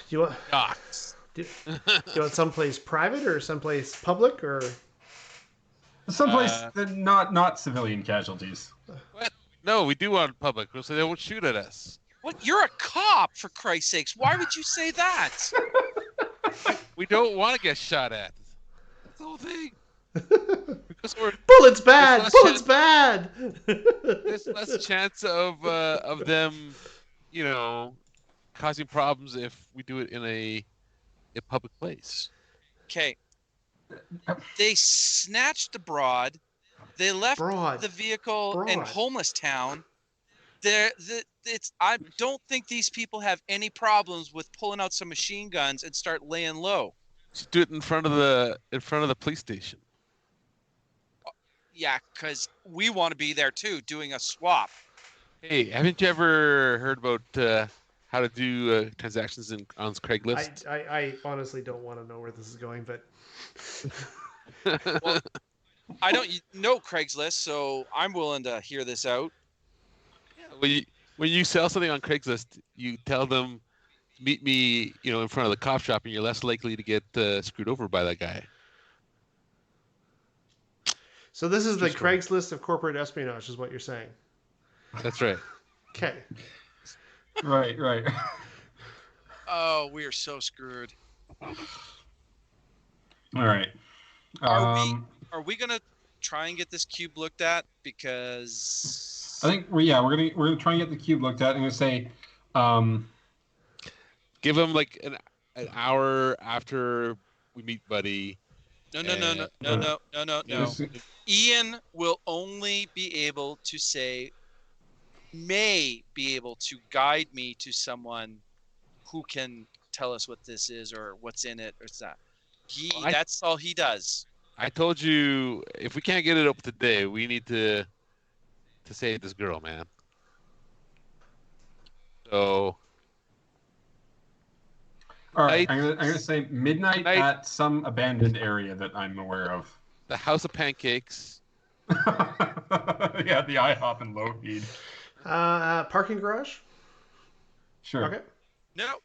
Speaker 1: you want
Speaker 6: Docks.
Speaker 1: do you want someplace private or someplace public or?
Speaker 4: Someplace that not civilian casualties.
Speaker 6: What? No, we do want public, so they won't shoot at us.
Speaker 2: What? You're a cop, for Christ's sakes. Why would you say that?
Speaker 6: We don't want to get shot at. That's the whole thing. Because
Speaker 1: Bullets bad.
Speaker 6: less
Speaker 1: Bullets
Speaker 6: chance-
Speaker 1: bad.
Speaker 6: there's less chance of them, causing problems if we do it in a public place.
Speaker 2: Okay. They snatched the broad. They left
Speaker 1: Broad.
Speaker 2: the vehicle in
Speaker 1: Broad.
Speaker 2: homeless town. I don't think these people have any problems with pulling out some machine guns and start laying low.
Speaker 6: Just do it in front of the police station.
Speaker 2: Yeah, because we want to be there too, doing a swap.
Speaker 6: Hey, haven't you ever heard about how to do transactions on Craigslist?
Speaker 1: I honestly don't want to know where this is going, but
Speaker 2: Well, I don't know Craigslist, so I'm willing to hear this out.
Speaker 6: When you sell something on Craigslist, you tell them, meet me, in front of the cop shop, and you're less likely to get screwed over by that guy.
Speaker 1: so this is the
Speaker 6: True story.
Speaker 1: Craigslist of corporate espionage, is what you're saying.
Speaker 6: That's right.
Speaker 1: Okay.
Speaker 4: Right.
Speaker 2: Oh, we are so screwed.
Speaker 4: All right.
Speaker 2: Are we gonna try and get this cube looked at? Because
Speaker 4: I think we're gonna try and get the cube looked at. I'm gonna say,
Speaker 6: Give him like an hour after we meet Buddy.
Speaker 2: no.
Speaker 4: this-
Speaker 2: Ian will only be able to may be able to guide me to someone who can tell us what this is or what's in it or that. That's all he does.
Speaker 6: I told you, if we can't get it up today, we need to save this girl, man. So,
Speaker 4: all right.
Speaker 6: Night-
Speaker 4: I'm gonna say midnight
Speaker 6: Night-
Speaker 4: at some abandoned area that I'm aware of.
Speaker 6: the House of Pancakes.
Speaker 4: Yeah, the IHOP in Lougheed.
Speaker 1: Parking garage.
Speaker 4: Sure.
Speaker 1: Okay.
Speaker 2: No.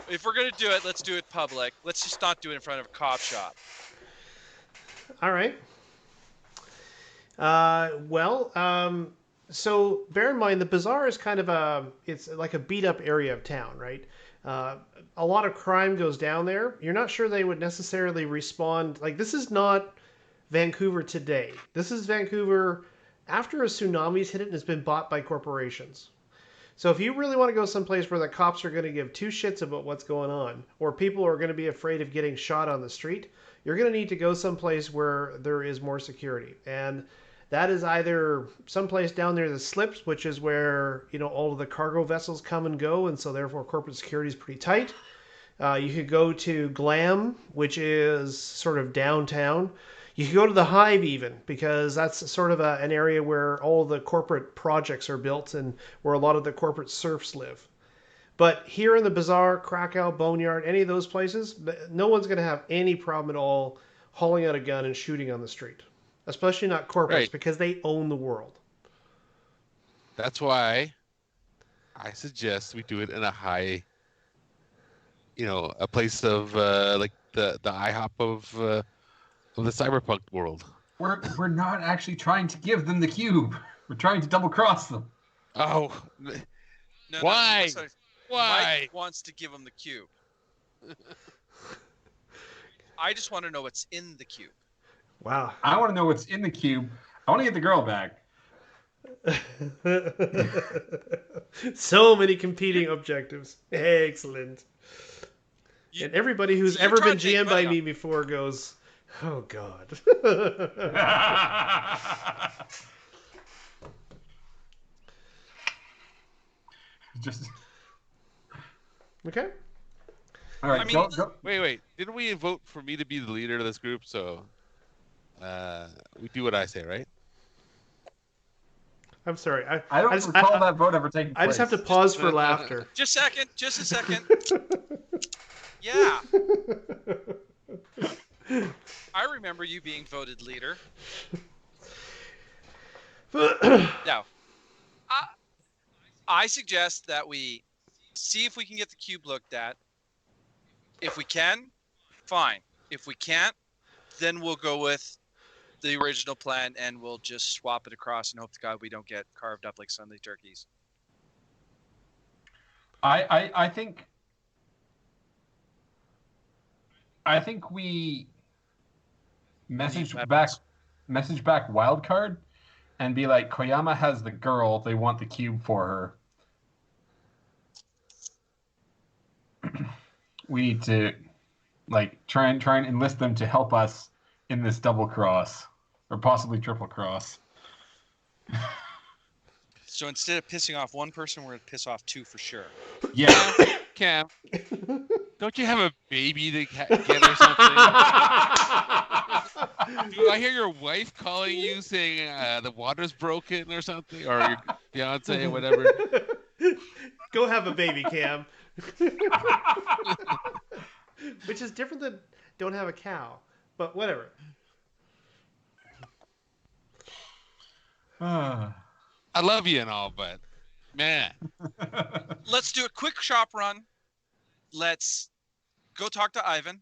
Speaker 2: If we're gonna do it, let's do it public. Let's just not do it in front of a cop shop.
Speaker 1: All right. So bear in mind the bazaar is kind of it's like a beat up area of town, right? A lot of crime goes down there. You're not sure they would necessarily respond. Like, this is not Vancouver today. This is Vancouver after a tsunami's hit it and has been bought by corporations. So if you really want to go someplace where the cops are going to give two shits about what's going on, or people are going to be afraid of getting shot on the street, you're going to need to go someplace where there is more security. And that is either someplace down near the slips, which is where, all of the cargo vessels come and go, and so therefore corporate security is pretty tight. You could go to Glam, which is sort of downtown. You could go to the Hive even, because that's sort of an area where all the corporate projects are built and where a lot of the corporate serfs live. But here in the Bazaar, Krakow, Boneyard, any of those places, no one's going to have any problem at all hauling out a gun and shooting on the street. Especially not corporates,
Speaker 6: Right.
Speaker 1: because they own the world.
Speaker 6: That's why I suggest we do it in a high, a place of like the IHOP of the cyberpunk world.
Speaker 4: We're not actually trying to give them the cube. We're trying to double cross them.
Speaker 6: Oh,
Speaker 2: No,
Speaker 6: Why?
Speaker 2: No, sorry.
Speaker 6: Why?
Speaker 2: Mike wants to give him the cube. I just want to know what's in the cube.
Speaker 1: Wow.
Speaker 4: I want to know what's in the cube. I want to get the girl back.
Speaker 1: So many competing objectives. Excellent. And everybody who's
Speaker 2: You're
Speaker 1: ever
Speaker 2: trying
Speaker 1: been
Speaker 2: to make
Speaker 1: GM'd by
Speaker 2: money
Speaker 1: me before goes, oh God.
Speaker 4: Just
Speaker 1: Okay.
Speaker 4: all right.
Speaker 2: I mean-
Speaker 4: Go.
Speaker 6: Wait. Didn't we vote for me to be the leader of this group? So we do what I say, right?
Speaker 1: I'm sorry.
Speaker 4: I don't recall that vote ever taking place.
Speaker 1: I just have to pause for laughter.
Speaker 2: Just a second. Yeah. I remember you being voted leader. Now, I suggest that we see if we can get the cube looked at. If we can, fine. If we can't, then we'll go with the original plan and we'll just swap it across and hope to God we don't get carved up like Sunday turkeys.
Speaker 4: I think we message back wildcard and be like, Koyama has the girl, they want the cube for her. We need to try and enlist them to help us in this double cross or possibly triple cross.
Speaker 2: So instead of pissing off one person, we're going to piss off two for sure.
Speaker 4: Yeah.
Speaker 6: Cam, don't you have a baby to get or something? Do I hear your wife calling you saying the water's broken or something? Or your fiance or whatever?
Speaker 1: Go have a baby, Cam. Which is different than don't have a cow. But whatever.
Speaker 6: I love you and all, but man.
Speaker 2: Let's do a quick shop run. Let's go talk to Ivan.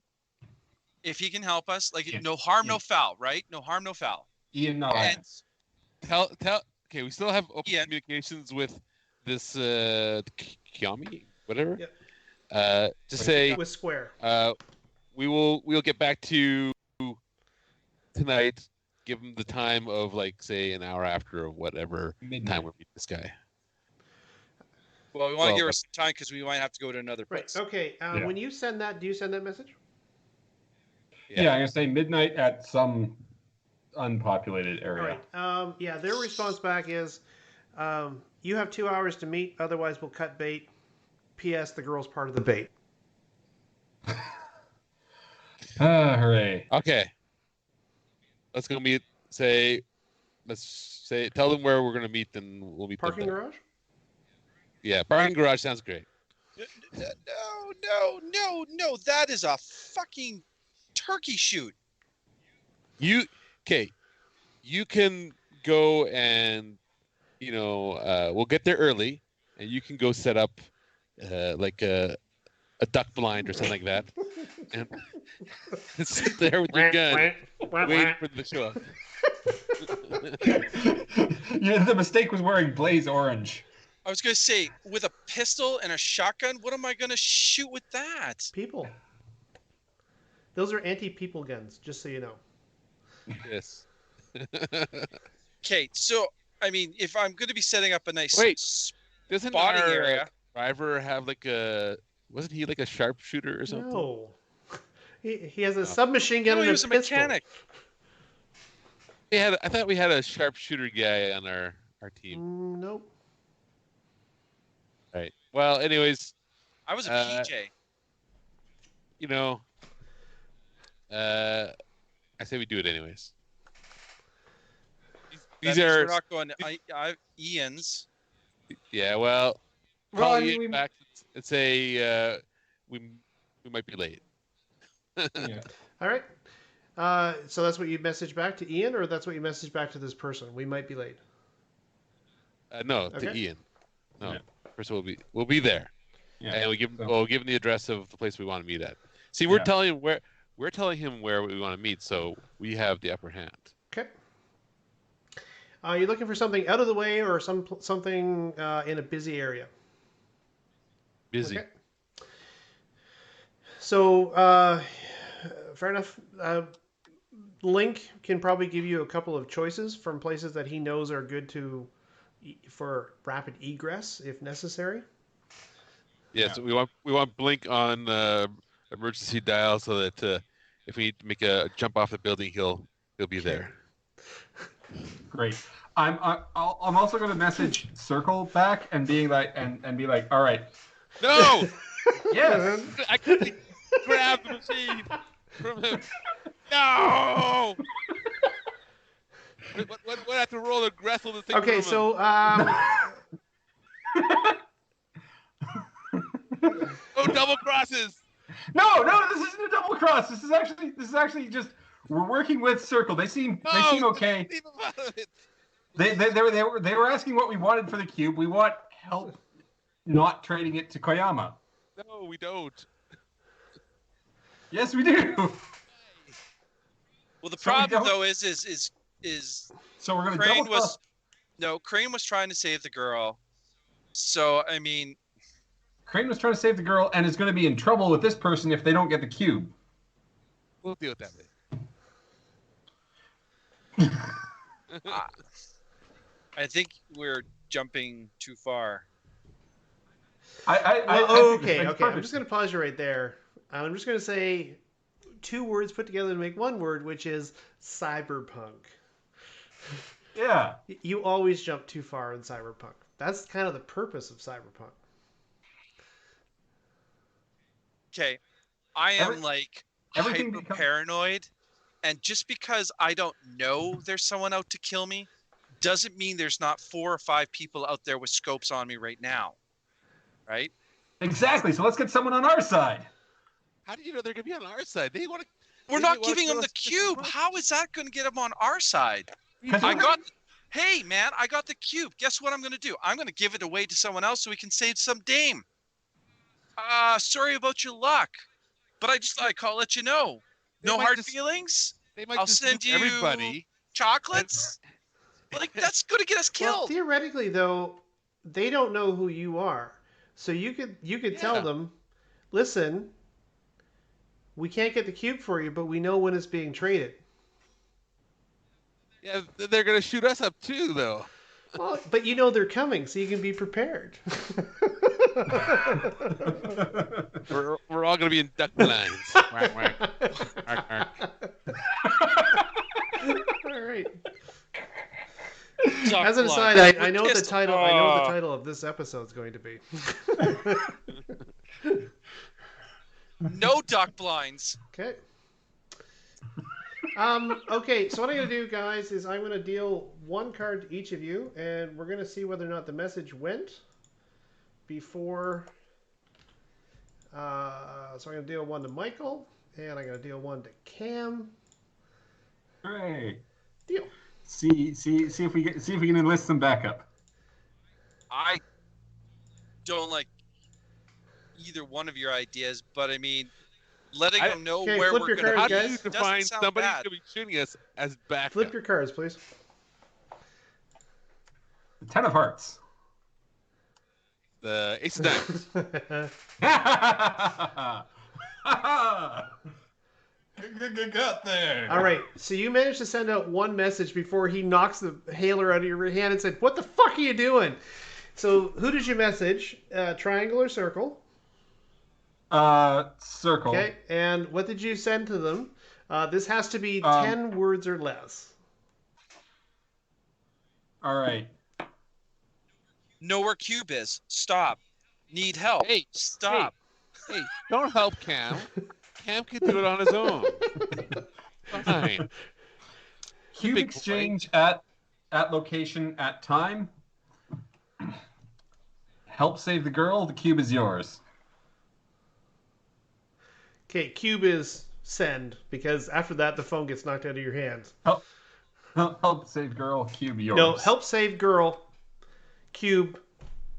Speaker 2: If he can help us. No harm, no foul, right? No harm, no foul.
Speaker 4: Ian, no.
Speaker 2: And
Speaker 6: Tell. Okay, we still have open communications with this Kiyomi, whatever.
Speaker 1: Yep.
Speaker 6: Just say
Speaker 1: with Square.
Speaker 6: We'll get back to you tonight. Give him the time of say an hour after or whatever time we meet this guy.
Speaker 2: Well, we want to give her some time because we might have to go to another place.
Speaker 1: Right. Okay. When you send that, do you send that message?
Speaker 4: Yeah, I'm gonna say midnight at some unpopulated area.
Speaker 1: All right. Yeah, their response back is, you have 2 hours to meet. Otherwise, we'll cut bait. P.S. The girl's part of the bait.
Speaker 4: Hooray!
Speaker 6: Okay. Let's go meet. Tell them where we're gonna meet, then we'll meet.
Speaker 1: Parking
Speaker 6: them
Speaker 1: garage?
Speaker 6: Yeah, parking garage sounds great.
Speaker 2: No. That is a fucking turkey shoot.
Speaker 6: You can go and we'll get there early, and you can go set up a duck blind or something like that, and sit there with your gun, waiting for the show up.
Speaker 4: The mistake was wearing blaze orange.
Speaker 2: I was going to say, with a pistol and a shotgun, what am I going to shoot with that?
Speaker 1: People. Those are anti-people guns, just so you know.
Speaker 6: Yes.
Speaker 2: Okay, so, if I'm going to be setting up a nice
Speaker 6: doesn't
Speaker 2: spotting
Speaker 6: our
Speaker 2: area...
Speaker 6: driver have wasn't he a sharpshooter or something?
Speaker 1: No. He has a submachine gun and
Speaker 2: he
Speaker 1: a
Speaker 2: was a
Speaker 1: pistol.
Speaker 2: mechanic.
Speaker 6: I thought we had a sharpshooter guy on our team.
Speaker 1: Nope.
Speaker 6: Right. Well, anyways.
Speaker 2: I was a PJ.
Speaker 6: I say we do it anyways.
Speaker 2: We're not going to Ian's.
Speaker 6: Yeah, well, call Ian back and say we might be late.
Speaker 4: Yeah.
Speaker 1: All right. So that's what you message back to Ian, or that's what you message back to this person? We might be late.
Speaker 6: No, to
Speaker 1: Okay.
Speaker 6: Ian. No,
Speaker 4: Yeah.
Speaker 6: first we'll be there,
Speaker 4: Yeah.
Speaker 6: and we'll give him the address of the place we want to meet at. See, we're telling him where we want to meet, so we have the upper hand.
Speaker 1: Okay. You're looking for something out of the way or something in a busy area?
Speaker 6: Busy.
Speaker 1: Okay. So, fair enough. Link can probably give you a couple of choices from places that he knows are good for rapid egress if necessary.
Speaker 6: Yes, we want Blink on emergency dial so that if we need to make a jump off the building, he'll be there.
Speaker 4: Great. I'm also going to message Circle back and being like and be like, all right,
Speaker 6: No,
Speaker 4: yes,
Speaker 6: I quickly grab the machine from him. No. What I have to roll to wrestle the thing
Speaker 1: Okay,
Speaker 6: from him?
Speaker 1: so
Speaker 6: Oh, double crosses.
Speaker 4: no, this isn't a double cross. This is actually just we're working with Circle. They seem okay.
Speaker 6: Leave him out of it.
Speaker 4: They were asking what we wanted for the cube. We want help not trading it to Koyama.
Speaker 6: No, we don't.
Speaker 4: Yes, we do.
Speaker 2: Well, the
Speaker 4: So we
Speaker 2: problem
Speaker 4: don't-
Speaker 2: though is
Speaker 4: So we're going to
Speaker 2: Crane
Speaker 4: double cross.
Speaker 2: Crane was trying to save the girl. So I mean,
Speaker 4: Crane was trying to save the girl and is going to be in trouble with this person if they don't get the cube.
Speaker 6: We'll deal with that later.
Speaker 2: I think we're jumping too far.
Speaker 4: I think this
Speaker 1: okay.
Speaker 4: makes
Speaker 1: I'm
Speaker 4: perfect
Speaker 1: just going to pause you right there. I'm just going to say two words put together to make one word, which is cyberpunk.
Speaker 4: Yeah.
Speaker 1: You always jump too far in cyberpunk. That's kind of the purpose of cyberpunk.
Speaker 2: Okay, I am
Speaker 4: everything
Speaker 2: hyper
Speaker 4: becomes-
Speaker 2: paranoid, and just because I don't know there's someone out to kill me, doesn't mean there's not 4 or 5 people out there with scopes on me right now. Right?
Speaker 4: Exactly. So let's get someone on our side.
Speaker 6: How do you know they're going to be on our side? They want to.
Speaker 2: We're
Speaker 6: They
Speaker 2: not
Speaker 6: wanna
Speaker 2: giving
Speaker 6: kill
Speaker 2: them the
Speaker 6: us just
Speaker 2: cube.
Speaker 6: as much.
Speaker 2: How is that going to get them on our side?
Speaker 4: Because
Speaker 2: Hey, man, I got the cube. Guess what I'm going to do? I'm going to give it away to someone else so we can save some dame. Sorry about your luck, but I just thought I'll let you know.
Speaker 6: They
Speaker 2: No
Speaker 6: might
Speaker 2: hard
Speaker 6: just-
Speaker 2: feelings.
Speaker 6: They might
Speaker 2: I'll
Speaker 6: just
Speaker 2: send
Speaker 6: nuke
Speaker 2: you
Speaker 6: everybody.
Speaker 2: chocolates. Like, that's going to get us
Speaker 1: Well,
Speaker 2: killed.
Speaker 1: theoretically, though, they don't know who you are, so you could tell
Speaker 6: Yeah.
Speaker 1: them, listen, we can't get the cube for you, but we know when it's being traded.
Speaker 6: Yeah, they're going to shoot us up too, though.
Speaker 1: Well, but you know they're coming, so you can be prepared.
Speaker 6: We're all going to be in duck blinds. Whack, whack. Whack, whack.
Speaker 1: All right.
Speaker 2: Duck
Speaker 1: As an
Speaker 2: blind.
Speaker 1: aside, I know what the
Speaker 2: Pistol.
Speaker 1: title. I know what the title of this episode is going to be.
Speaker 2: No duck blinds.
Speaker 1: Okay. Okay, so what I'm going to do, guys, is I'm going to deal one card to each of you, and we're going to see whether or not the message went before. So I'm going to deal one to Michael, and I'm going to deal one to Cam.
Speaker 4: Hooray.
Speaker 1: Deal.
Speaker 4: See if we can enlist some backup.
Speaker 2: I don't like either one of your ideas, but I mean, letting
Speaker 6: I-
Speaker 2: them know
Speaker 1: Okay,
Speaker 2: where
Speaker 1: flip
Speaker 2: we're
Speaker 1: your
Speaker 2: going to
Speaker 1: cards,
Speaker 6: How
Speaker 2: be
Speaker 6: do you
Speaker 1: guys.
Speaker 6: define
Speaker 2: doesn't sound
Speaker 6: somebody
Speaker 2: bad.
Speaker 6: going to be shooting us as backup?
Speaker 1: Flip your cards, please.
Speaker 4: The 10 of Hearts.
Speaker 6: The Ace of Diamonds.
Speaker 4: Got there.
Speaker 1: All right, so you managed to send out one message before he knocks the hailer out of your hand and said, "What the fuck are you doing?" So who did you message? Triangle or circle?
Speaker 4: Circle.
Speaker 1: Okay, and what did you send to them? This has to be 10 words or less.
Speaker 4: All right.
Speaker 2: Know where Cube is. Stop. Need help.
Speaker 6: Hey,
Speaker 2: Stop.
Speaker 6: Hey, don't help Cam. Cam can do it on his own. Fine.
Speaker 4: Cube
Speaker 6: Big
Speaker 4: exchange at location at time. Help save the girl. The cube is yours.
Speaker 1: Okay, cube is send, because after that the phone gets knocked out of your hands.
Speaker 4: Help save girl. Cube yours.
Speaker 1: No, help save girl, cube,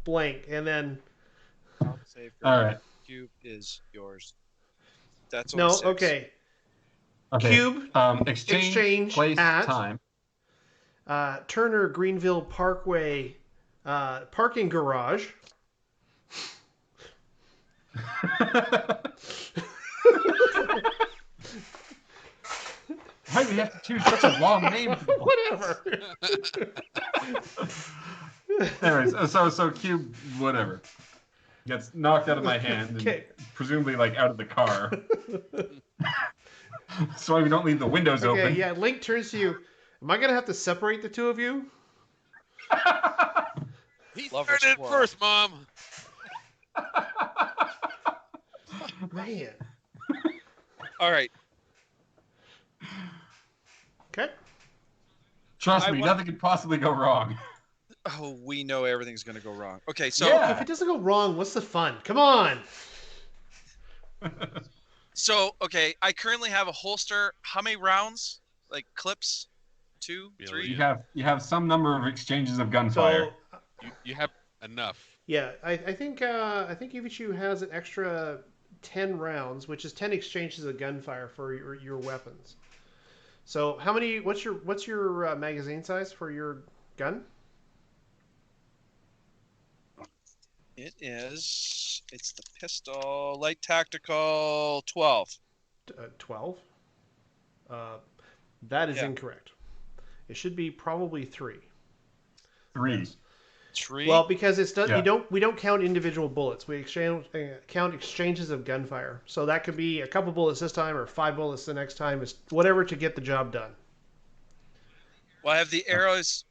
Speaker 1: blank, and then...
Speaker 2: Help save
Speaker 4: All
Speaker 2: girl.
Speaker 4: right.
Speaker 2: Cube is yours. That's
Speaker 1: No,
Speaker 2: only 6.
Speaker 1: okay.
Speaker 4: Okay.
Speaker 1: Cube,
Speaker 4: exchange place
Speaker 1: at-
Speaker 4: time.
Speaker 1: Turner Greenville Parkway parking garage.
Speaker 4: Why do we have to choose such a long name for the
Speaker 1: Whatever.
Speaker 4: Anyways, so Cube, whatever, gets knocked out of my hand
Speaker 1: Okay.
Speaker 4: and presumably like out of the car. So we don't leave the windows
Speaker 1: Okay,
Speaker 4: open.
Speaker 1: yeah, Link turns to you. Am I going to have to separate the two of you?
Speaker 6: He
Speaker 2: Lover
Speaker 6: started it
Speaker 2: squirrel.
Speaker 6: first, Mom.
Speaker 1: Man.
Speaker 2: All right.
Speaker 1: Okay.
Speaker 4: Trust
Speaker 2: I
Speaker 4: me,
Speaker 2: want-
Speaker 4: nothing could possibly go wrong.
Speaker 2: Oh, we know everything's going to go wrong. Okay, so
Speaker 4: Yeah.
Speaker 1: If it doesn't go wrong, what's the fun? Come on.
Speaker 2: okay, I currently have a holster. How many rounds? Like clips? 2,
Speaker 6: Yeah,
Speaker 2: 3?
Speaker 4: You have some number of exchanges of gunfire.
Speaker 1: So,
Speaker 6: You have enough.
Speaker 1: yeah, I think Ivichu has an extra 10 rounds, which is 10 exchanges of gunfire for your weapons. So, how many? What's your magazine size for your gun?
Speaker 2: It's the pistol, light tactical 12.
Speaker 1: 12. That is
Speaker 2: Yeah.
Speaker 1: incorrect. It should be probably 3.
Speaker 4: 3.
Speaker 2: 3?
Speaker 1: Well, because
Speaker 4: Yeah.
Speaker 1: we don't count individual bullets. We count exchanges of gunfire. So that could be a couple bullets this time or 5 bullets the next time. It's whatever to get the job done.
Speaker 2: Well, I have the arrows,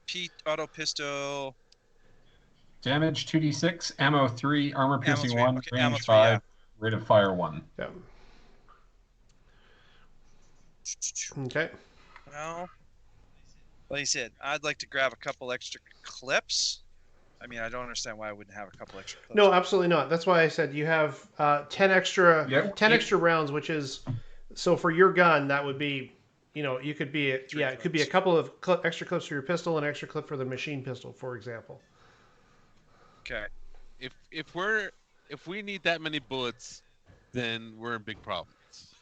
Speaker 2: auto pistol,
Speaker 4: Damage 2d6, ammo 3, armor piercing
Speaker 2: 3,
Speaker 4: 1,
Speaker 2: okay, ammo
Speaker 4: range
Speaker 2: 3,
Speaker 4: 5, rate of fire 1.
Speaker 1: Yeah. Okay.
Speaker 2: Well, like I said, I'd like to grab a couple extra clips. I mean, I don't understand why I wouldn't have a couple extra clips.
Speaker 1: No, absolutely not. That's why I said you have 10 extra
Speaker 4: Yeah,
Speaker 1: 10
Speaker 4: you-
Speaker 1: extra rounds, which is so for your gun that would be, you could be it could be a
Speaker 2: clips.
Speaker 1: couple of extra clips for your pistol and extra clip for the machine pistol, for example.
Speaker 2: Okay.
Speaker 6: If we need that many bullets, then we're in big problems.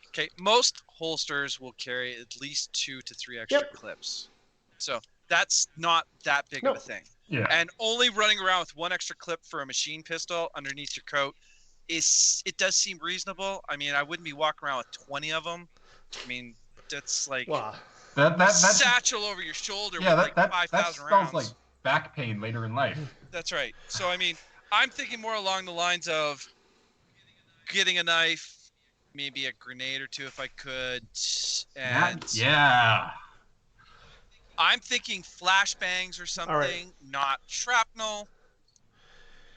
Speaker 2: Okay, most holsters will carry at least 2 to 3 extra
Speaker 1: Yep.
Speaker 2: clips. So that's not that big
Speaker 1: No.
Speaker 2: of a thing.
Speaker 4: Yeah.
Speaker 2: And only running around with 1 extra clip for a machine pistol underneath your coat it does seem reasonable. I mean, I wouldn't be walking around with 20 of them. I mean, that's like
Speaker 1: Wow.
Speaker 4: That's
Speaker 2: satchel over your shoulder
Speaker 4: yeah,
Speaker 2: with
Speaker 4: that
Speaker 2: like 5,000
Speaker 4: spells
Speaker 2: rounds.
Speaker 4: like back pain later in life.
Speaker 2: That's right. So I mean, I'm thinking more along the lines of getting a knife, maybe a grenade or 2 if I could, and
Speaker 4: Yeah.
Speaker 2: I'm thinking flashbangs or something,
Speaker 1: right.
Speaker 2: not shrapnel.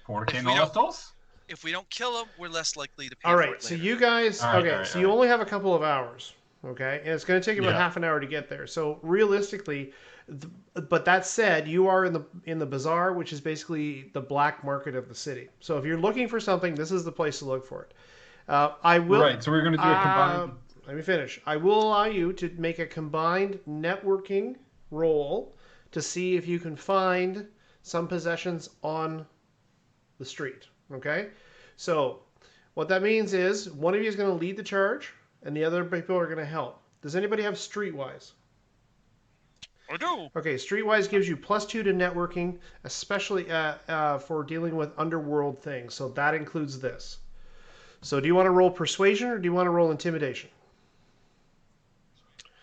Speaker 4: Porta
Speaker 2: If we don't-
Speaker 4: pistols?
Speaker 2: If we don't kill them, we're less likely to pay
Speaker 1: All
Speaker 2: for
Speaker 1: right.
Speaker 2: it
Speaker 1: So
Speaker 2: later.
Speaker 1: you guys,
Speaker 4: All right,
Speaker 1: okay.
Speaker 4: all right,
Speaker 1: So
Speaker 4: all
Speaker 1: you
Speaker 4: right.
Speaker 1: only have a couple of hours, okay, and it's going to take about
Speaker 4: Yeah.
Speaker 1: half an hour to get there. So realistically, but that said, you are in the bazaar, which is basically the black market of the city. So if you're looking for something, this is the place to look for it. I will.
Speaker 4: Right, so we're going to do a combined...
Speaker 1: Let me finish. I will allow you to make a combined networking roll to see if you can find some possessions on the street. Okay? So, what that means is one of you is going to lead the charge and the other people are going to help. Does anybody have Streetwise?
Speaker 2: I do.
Speaker 1: Okay, Streetwise gives you +2 to networking, especially for dealing with underworld things. So that includes this. So do you want to roll Persuasion or do you want to roll Intimidation?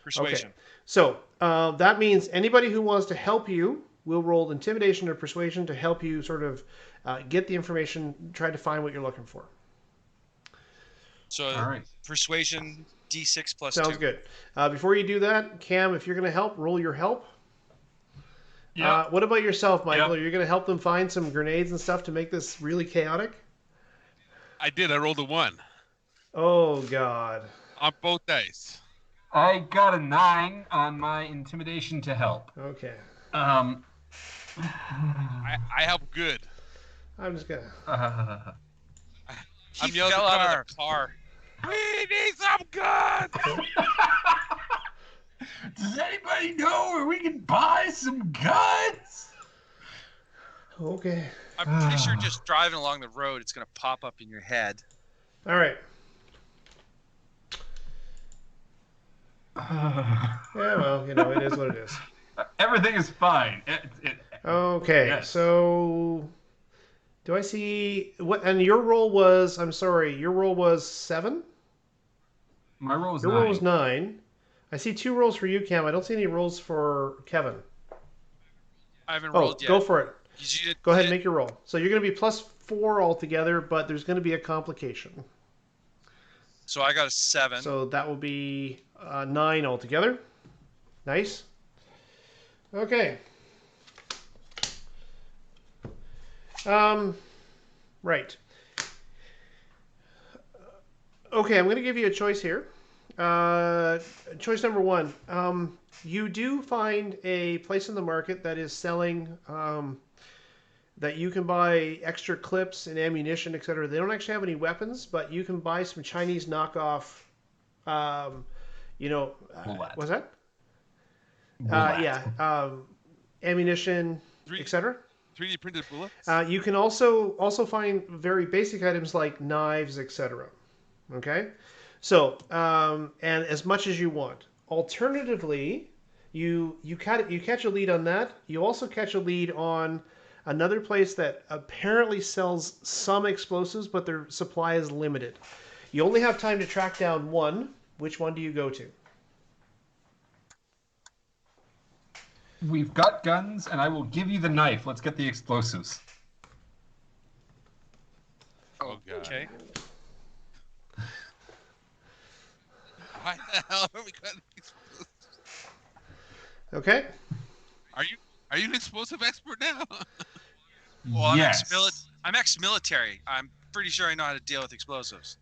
Speaker 2: Persuasion.
Speaker 1: Okay. So that means anybody who wants to help you will roll Intimidation or Persuasion to help you sort of get the information, try to find what you're looking for.
Speaker 2: So
Speaker 4: All right.
Speaker 2: persuasion D6 plus
Speaker 1: Sounds
Speaker 2: 2.
Speaker 1: good. Before you do that, Cam, if you're going to help, roll your help.
Speaker 4: Yeah.
Speaker 1: What about yourself, Michael?
Speaker 4: Yep.
Speaker 1: Are you going to help them find some grenades and stuff to make this really chaotic?
Speaker 6: I did. I rolled a 1
Speaker 1: Oh, God.
Speaker 6: on both dice.
Speaker 4: I got a 9 on my intimidation to help.
Speaker 1: Okay.
Speaker 6: I help good.
Speaker 1: I'm just going to...
Speaker 2: He
Speaker 6: I'm yelling
Speaker 2: fell out
Speaker 6: car.
Speaker 2: of the car.
Speaker 6: We need some guns.
Speaker 4: Does anybody know where we can buy some guns?
Speaker 1: Okay.
Speaker 2: I'm pretty sure just driving along the road, it's going to pop up in your head.
Speaker 1: All right. Yeah, well, it is what it is.
Speaker 4: Everything is fine.
Speaker 1: Okay,
Speaker 4: Yes.
Speaker 1: so Do I see what? And your roll was? I'm sorry. Your roll was 7.
Speaker 4: My roll is
Speaker 1: Your
Speaker 4: 9.
Speaker 1: roll was 9. I see 2 rolls for you, Cam. I don't see any rolls for Kevin.
Speaker 2: I haven't
Speaker 1: Oh,
Speaker 2: rolled yet.
Speaker 1: go for it.
Speaker 2: 'Cause you
Speaker 1: Go ahead and
Speaker 2: did-
Speaker 1: make your roll. So you're going to be +4 altogether, but there's going to be a complication.
Speaker 2: So I got a 7.
Speaker 1: So that will be 9 altogether. Nice. Okay. Right. Okay, I'm going to give you a choice here. Choice number 1. You do find a place in the market that is selling that you can buy extra clips and ammunition, etc. They don't actually have any weapons, but you can buy some Chinese knockoff.
Speaker 4: Bullet.
Speaker 1: What's that?
Speaker 4: Bullet.
Speaker 1: Ammunition,
Speaker 2: Three-
Speaker 1: etc.
Speaker 2: 3D printed bullets.
Speaker 1: You can also find very basic items like knives, etc. Okay, so and as much as you want. Alternatively, you catch a lead on that. You also catch a lead on another place that apparently sells some explosives, but their supply is limited. You only have time to track down one. Which one do you go to?
Speaker 4: We've got guns, and I will give you the knife. Let's get the explosives.
Speaker 6: Oh god.
Speaker 2: Okay.
Speaker 6: Why the hell are we going?
Speaker 1: Okay.
Speaker 6: Are you an explosive expert now?
Speaker 2: Well, I'm
Speaker 4: Yes.
Speaker 2: ex-military. I'm pretty sure I know how to deal with explosives.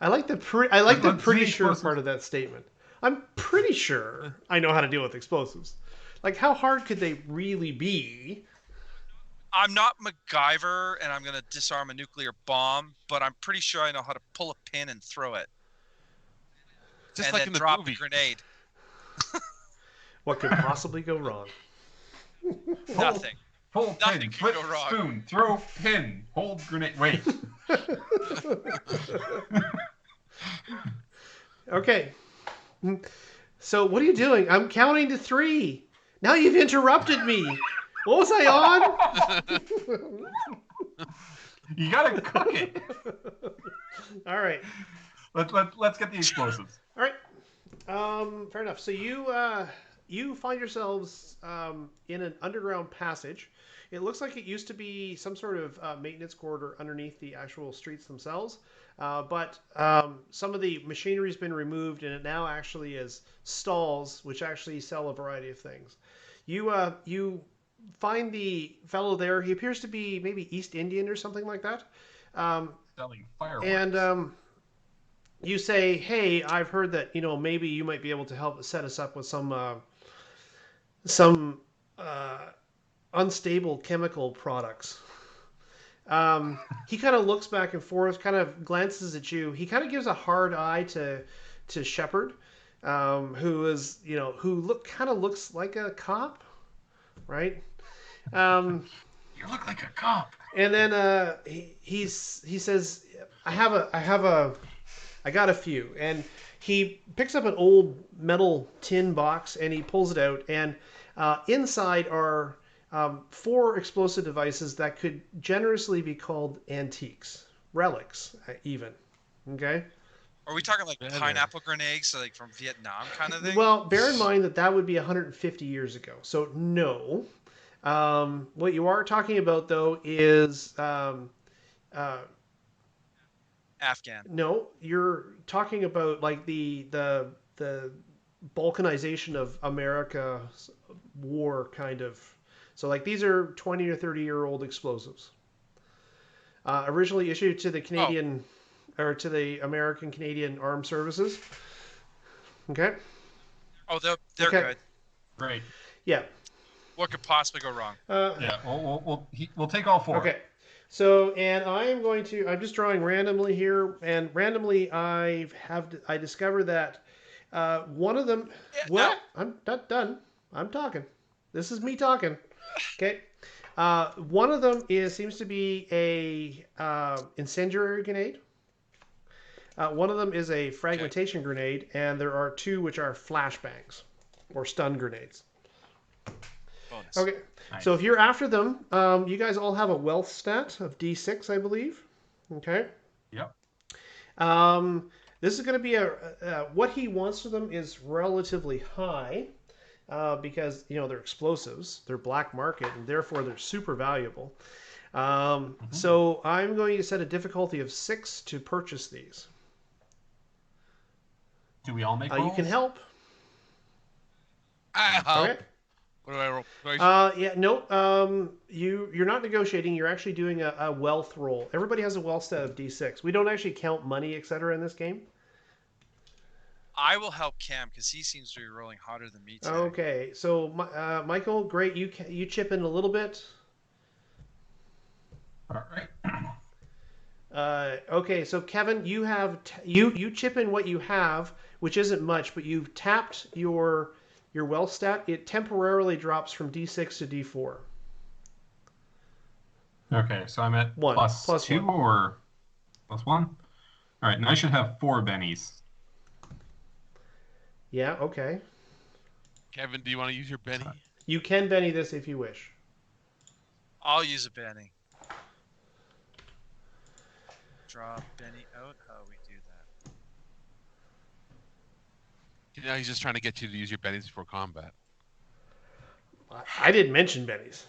Speaker 1: I like the
Speaker 4: Let's
Speaker 1: pretty
Speaker 4: see
Speaker 1: sure
Speaker 4: explosives.
Speaker 1: part of that statement. I'm pretty sure I know how to deal with explosives. Like, how hard could they really be?
Speaker 2: I'm not MacGyver, and I'm gonna disarm a nuclear bomb, but I'm pretty sure I know how to pull a pin and throw it,
Speaker 6: Just
Speaker 2: and
Speaker 6: like
Speaker 2: then
Speaker 6: in the
Speaker 2: drop
Speaker 6: movie.
Speaker 2: the grenade.
Speaker 1: What could possibly go wrong?
Speaker 2: Nothing.
Speaker 4: Hold
Speaker 2: Nothing
Speaker 4: pin,
Speaker 2: can
Speaker 4: flip
Speaker 2: go wrong.
Speaker 4: spoon, throw pin, hold grenade. Wait.
Speaker 1: Okay. So what are you doing? I'm counting to 3. Now you've interrupted me. What was I on?
Speaker 4: You gotta cook it.
Speaker 1: All right.
Speaker 4: Let's get the explosives.
Speaker 1: All right. Fair enough. So you find yourselves in an underground passage. It looks like it used to be some sort of maintenance corridor underneath the actual streets themselves, but some of the machinery's been removed, and it now actually is stalls, which actually sell a variety of things. You find the fellow there. He appears to be maybe East Indian or something like that.
Speaker 4: Selling fireworks.
Speaker 1: And you say, "Hey, I've heard that maybe you might be able to help set us up with some unstable chemical products." He kind of looks back and forth, kind of glances at you. He kind of gives a hard eye to Shepard, who is who looks like a cop, right?
Speaker 4: You look like a cop.
Speaker 1: And then he says, I got a few. And he picks up an old metal tin box and he pulls it out. And inside are 4 explosive devices that could generously be called antiques, relics, even. Okay.
Speaker 2: Are we talking like
Speaker 6: Better.
Speaker 2: pineapple grenades, so like from Vietnam kind of thing?
Speaker 1: Well, bear in mind that would be 150 years ago. So no. What you are talking about though is
Speaker 2: Afghan.
Speaker 1: no, you're talking about like the balkanization of America's war kind of. So like these are 20 or 30-year-old explosives. Originally issued to the Canadian or to the American Canadian Armed Services. Okay.
Speaker 2: Oh, they're
Speaker 1: Okay.
Speaker 2: good.
Speaker 4: Great.
Speaker 1: Yeah.
Speaker 2: What could possibly go wrong?
Speaker 4: Yeah. We'll take all 4.
Speaker 1: Okay. So, and I'm just drawing randomly here, and randomly I discovered that one of them.
Speaker 2: Yeah,
Speaker 1: What? I'm not done. I'm talking. This is me talking. Okay. One of them seems to be a incendiary grenade. One of them is a fragmentation grenade, and there are 2 which are flashbangs or stun grenades.
Speaker 2: bonus.
Speaker 1: Okay.
Speaker 4: Nice.
Speaker 1: So if you're after them, you guys all have a wealth stat of D6, I believe. Okay.
Speaker 4: Yep.
Speaker 1: This is going to be what he wants for them is relatively high because they're explosives, they're black market, and therefore they're super valuable. So I'm going to set a difficulty of 6 to purchase these.
Speaker 4: Do we all make rolls?
Speaker 1: You can help.
Speaker 6: I help.
Speaker 1: Okay.
Speaker 6: What do I roll? Do I-
Speaker 1: Yeah, no. You're not negotiating. You're actually doing a wealth roll. Everybody has a wealth stat of D6. We don't actually count money, etc. in this game.
Speaker 2: I will help Cam because he seems to be rolling hotter than me today.
Speaker 1: Okay, so Michael, great. You chip in a little bit.
Speaker 4: All right.
Speaker 1: Okay, so Kevin, you have you chip in what you have, which isn't much, but you've tapped your wealth stat. It temporarily drops from D6 to D4.
Speaker 4: Okay, so I'm at
Speaker 1: One. Plus
Speaker 4: 2
Speaker 1: one.
Speaker 4: or plus 1? All right, and I should have 4 bennies.
Speaker 1: Yeah. Okay.
Speaker 6: Kevin, do you want to use your Benny?
Speaker 1: You can Benny this if you wish.
Speaker 2: I'll use a Benny. Draw Benny out. How we do that?
Speaker 6: You know, he's just trying to get you to use your Bennies before combat.
Speaker 1: I didn't mention Benny's.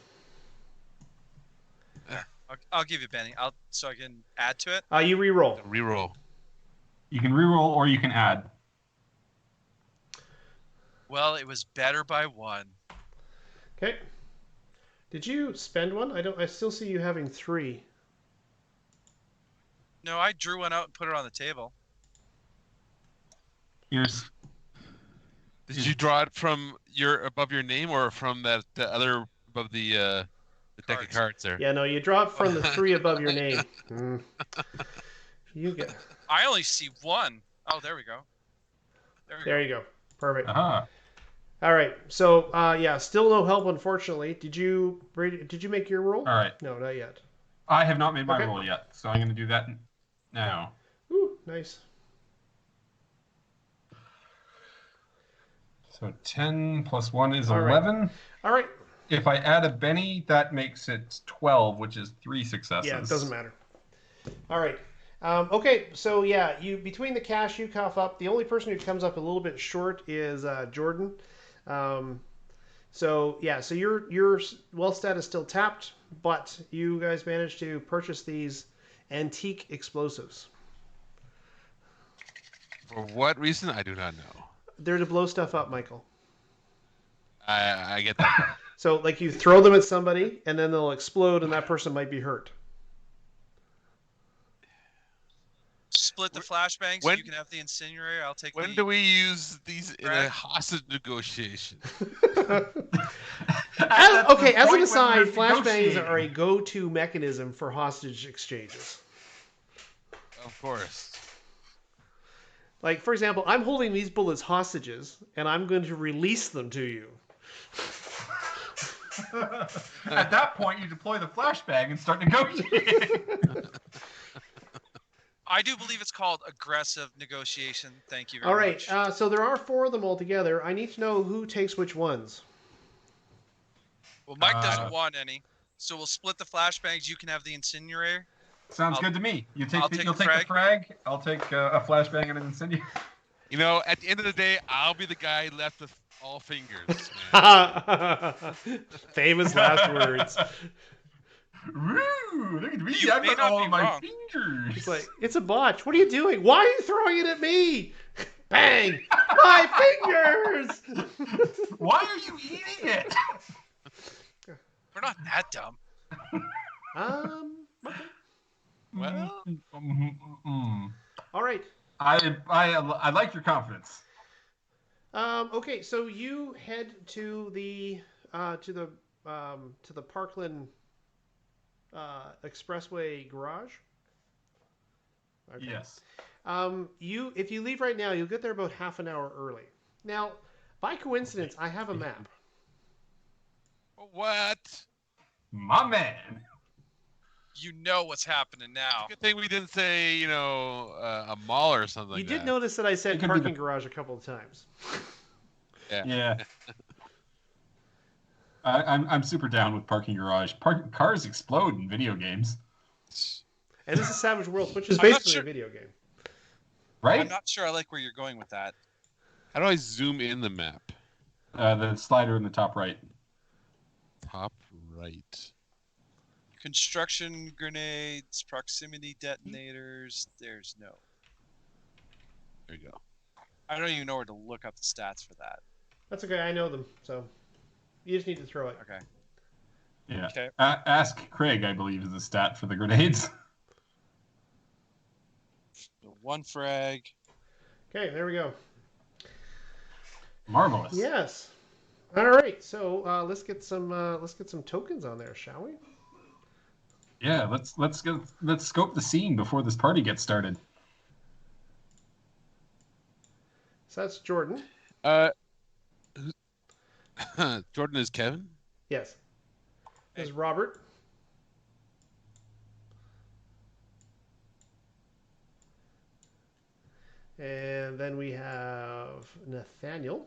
Speaker 2: I'll give you Benny. So I can add to it.
Speaker 1: You re-roll.
Speaker 6: Reroll.
Speaker 4: You can reroll or you can add.
Speaker 2: Well, it was better by 1.
Speaker 1: Okay. Did you spend one? I still see you having 3.
Speaker 2: No, I drew one out and put it on the table.
Speaker 4: Here's.
Speaker 6: Did you draw it from above your name or from the other above the deck of cards there?
Speaker 1: Yeah, no, you drop from the 3 above your name. You get.
Speaker 2: I only see 1. Oh, there we go.
Speaker 1: There you go. Perfect.
Speaker 4: Uh-huh.
Speaker 1: All right. So yeah, still no help, unfortunately. Did you make your roll?
Speaker 4: All right.
Speaker 1: No, not yet.
Speaker 4: I have not made my
Speaker 1: Okay.
Speaker 4: roll yet, so I'm going to do that now.
Speaker 1: Ooh, nice.
Speaker 4: So 10 plus 1 is
Speaker 1: All right.
Speaker 4: 11.
Speaker 1: All right.
Speaker 4: If I add a Benny, that makes it 12, which is 3 successes.
Speaker 1: Yeah, it doesn't matter. All right. Okay, so yeah, between the cash you cough up, the only person who comes up a little bit short is Jordan. So yeah, so your wealth stat is still tapped, but you guys managed to purchase these antique explosives.
Speaker 6: For what reason? I do not know.
Speaker 1: They're to blow stuff up, Michael.
Speaker 6: I get that.
Speaker 1: So like you throw them at somebody, and then they'll explode, and that person might be hurt.
Speaker 2: Split the flashbangs.
Speaker 6: When-
Speaker 2: You can have the incendiary. I'll take
Speaker 6: When
Speaker 2: the...
Speaker 6: do we use these in a
Speaker 2: Brad?
Speaker 6: hostage negotiation?
Speaker 1: Okay, as an
Speaker 4: point when
Speaker 1: aside,
Speaker 4: they're
Speaker 1: flashbangs
Speaker 4: negotiating.
Speaker 1: are a go-to mechanism for hostage exchanges.
Speaker 6: Of course.
Speaker 1: Like, for example, I'm holding these bullets hostages, and I'm going to release them to you.
Speaker 4: At that point, you deploy the flashbang and start negotiating.
Speaker 2: I do believe it's called aggressive negotiation. Thank you very
Speaker 1: All right,
Speaker 2: much.
Speaker 1: so there are 4 of them altogether. I need to know who takes which ones.
Speaker 2: Well, Mike doesn't want any, so we'll split the flashbangs. You can have the incendiary.
Speaker 4: Sounds
Speaker 2: I'll-
Speaker 4: good to me. You'll
Speaker 2: I'll
Speaker 4: take
Speaker 2: take
Speaker 4: the
Speaker 2: a
Speaker 4: frag. I'll take a flashbang and an incendiary.
Speaker 6: You know, at the end of the day, I'll be the guy left with all fingers. Man.
Speaker 1: Famous last words.
Speaker 4: Woo! Look at me.
Speaker 2: You
Speaker 4: I've
Speaker 2: may
Speaker 4: got
Speaker 2: not
Speaker 4: all
Speaker 2: be
Speaker 4: of my
Speaker 2: wrong.
Speaker 4: fingers.
Speaker 1: It's like, it's a botch. What are you doing? Why are you throwing it at me? Bang! My fingers!
Speaker 4: Why are you eating it?
Speaker 2: We're not that dumb.
Speaker 1: Okay.
Speaker 6: Well,
Speaker 1: All right.
Speaker 4: I like your confidence.
Speaker 1: Okay, so you head to the Parkland Expressway garage. Okay.
Speaker 4: Yes.
Speaker 1: If you leave right now, you'll get there about half an hour early. Now, by coincidence, I have a map.
Speaker 6: what?
Speaker 4: My man.
Speaker 2: You know what's happening now.
Speaker 6: Good thing we didn't say, a mall or something.
Speaker 1: You
Speaker 6: like
Speaker 1: did
Speaker 6: that.
Speaker 1: notice that I said
Speaker 4: It could be
Speaker 1: parking garage a couple of times.
Speaker 6: Yeah.
Speaker 4: Yeah. I'm super down with parking garage. Cars explode in video games,
Speaker 1: And this is Savage Worlds, which is
Speaker 2: I'm not
Speaker 1: basically
Speaker 2: sure-
Speaker 1: a video game.
Speaker 4: right?
Speaker 2: I'm not sure I like where you're going with that.
Speaker 6: How do I zoom in the map?
Speaker 4: The slider in the top right.
Speaker 6: Top right.
Speaker 2: Construction grenades, proximity detonators. There's no.
Speaker 6: There you go.
Speaker 2: I don't even know where to look up the stats for that.
Speaker 1: That's okay. I know them, so you just need to throw it.
Speaker 2: Okay.
Speaker 4: Yeah.
Speaker 2: Okay.
Speaker 4: Ask Craig, I believe, is the stat for the grenades.
Speaker 2: So 1 frag.
Speaker 1: Okay, there we go.
Speaker 4: Marvelous.
Speaker 1: Yes. All right. So let's get some tokens on there, shall we?
Speaker 4: Yeah. Let's scope the scene before this party gets started.
Speaker 1: So that's Jordan.
Speaker 6: Jordan is Kevin.
Speaker 1: Yes. This is Robert. And then we have Nathaniel.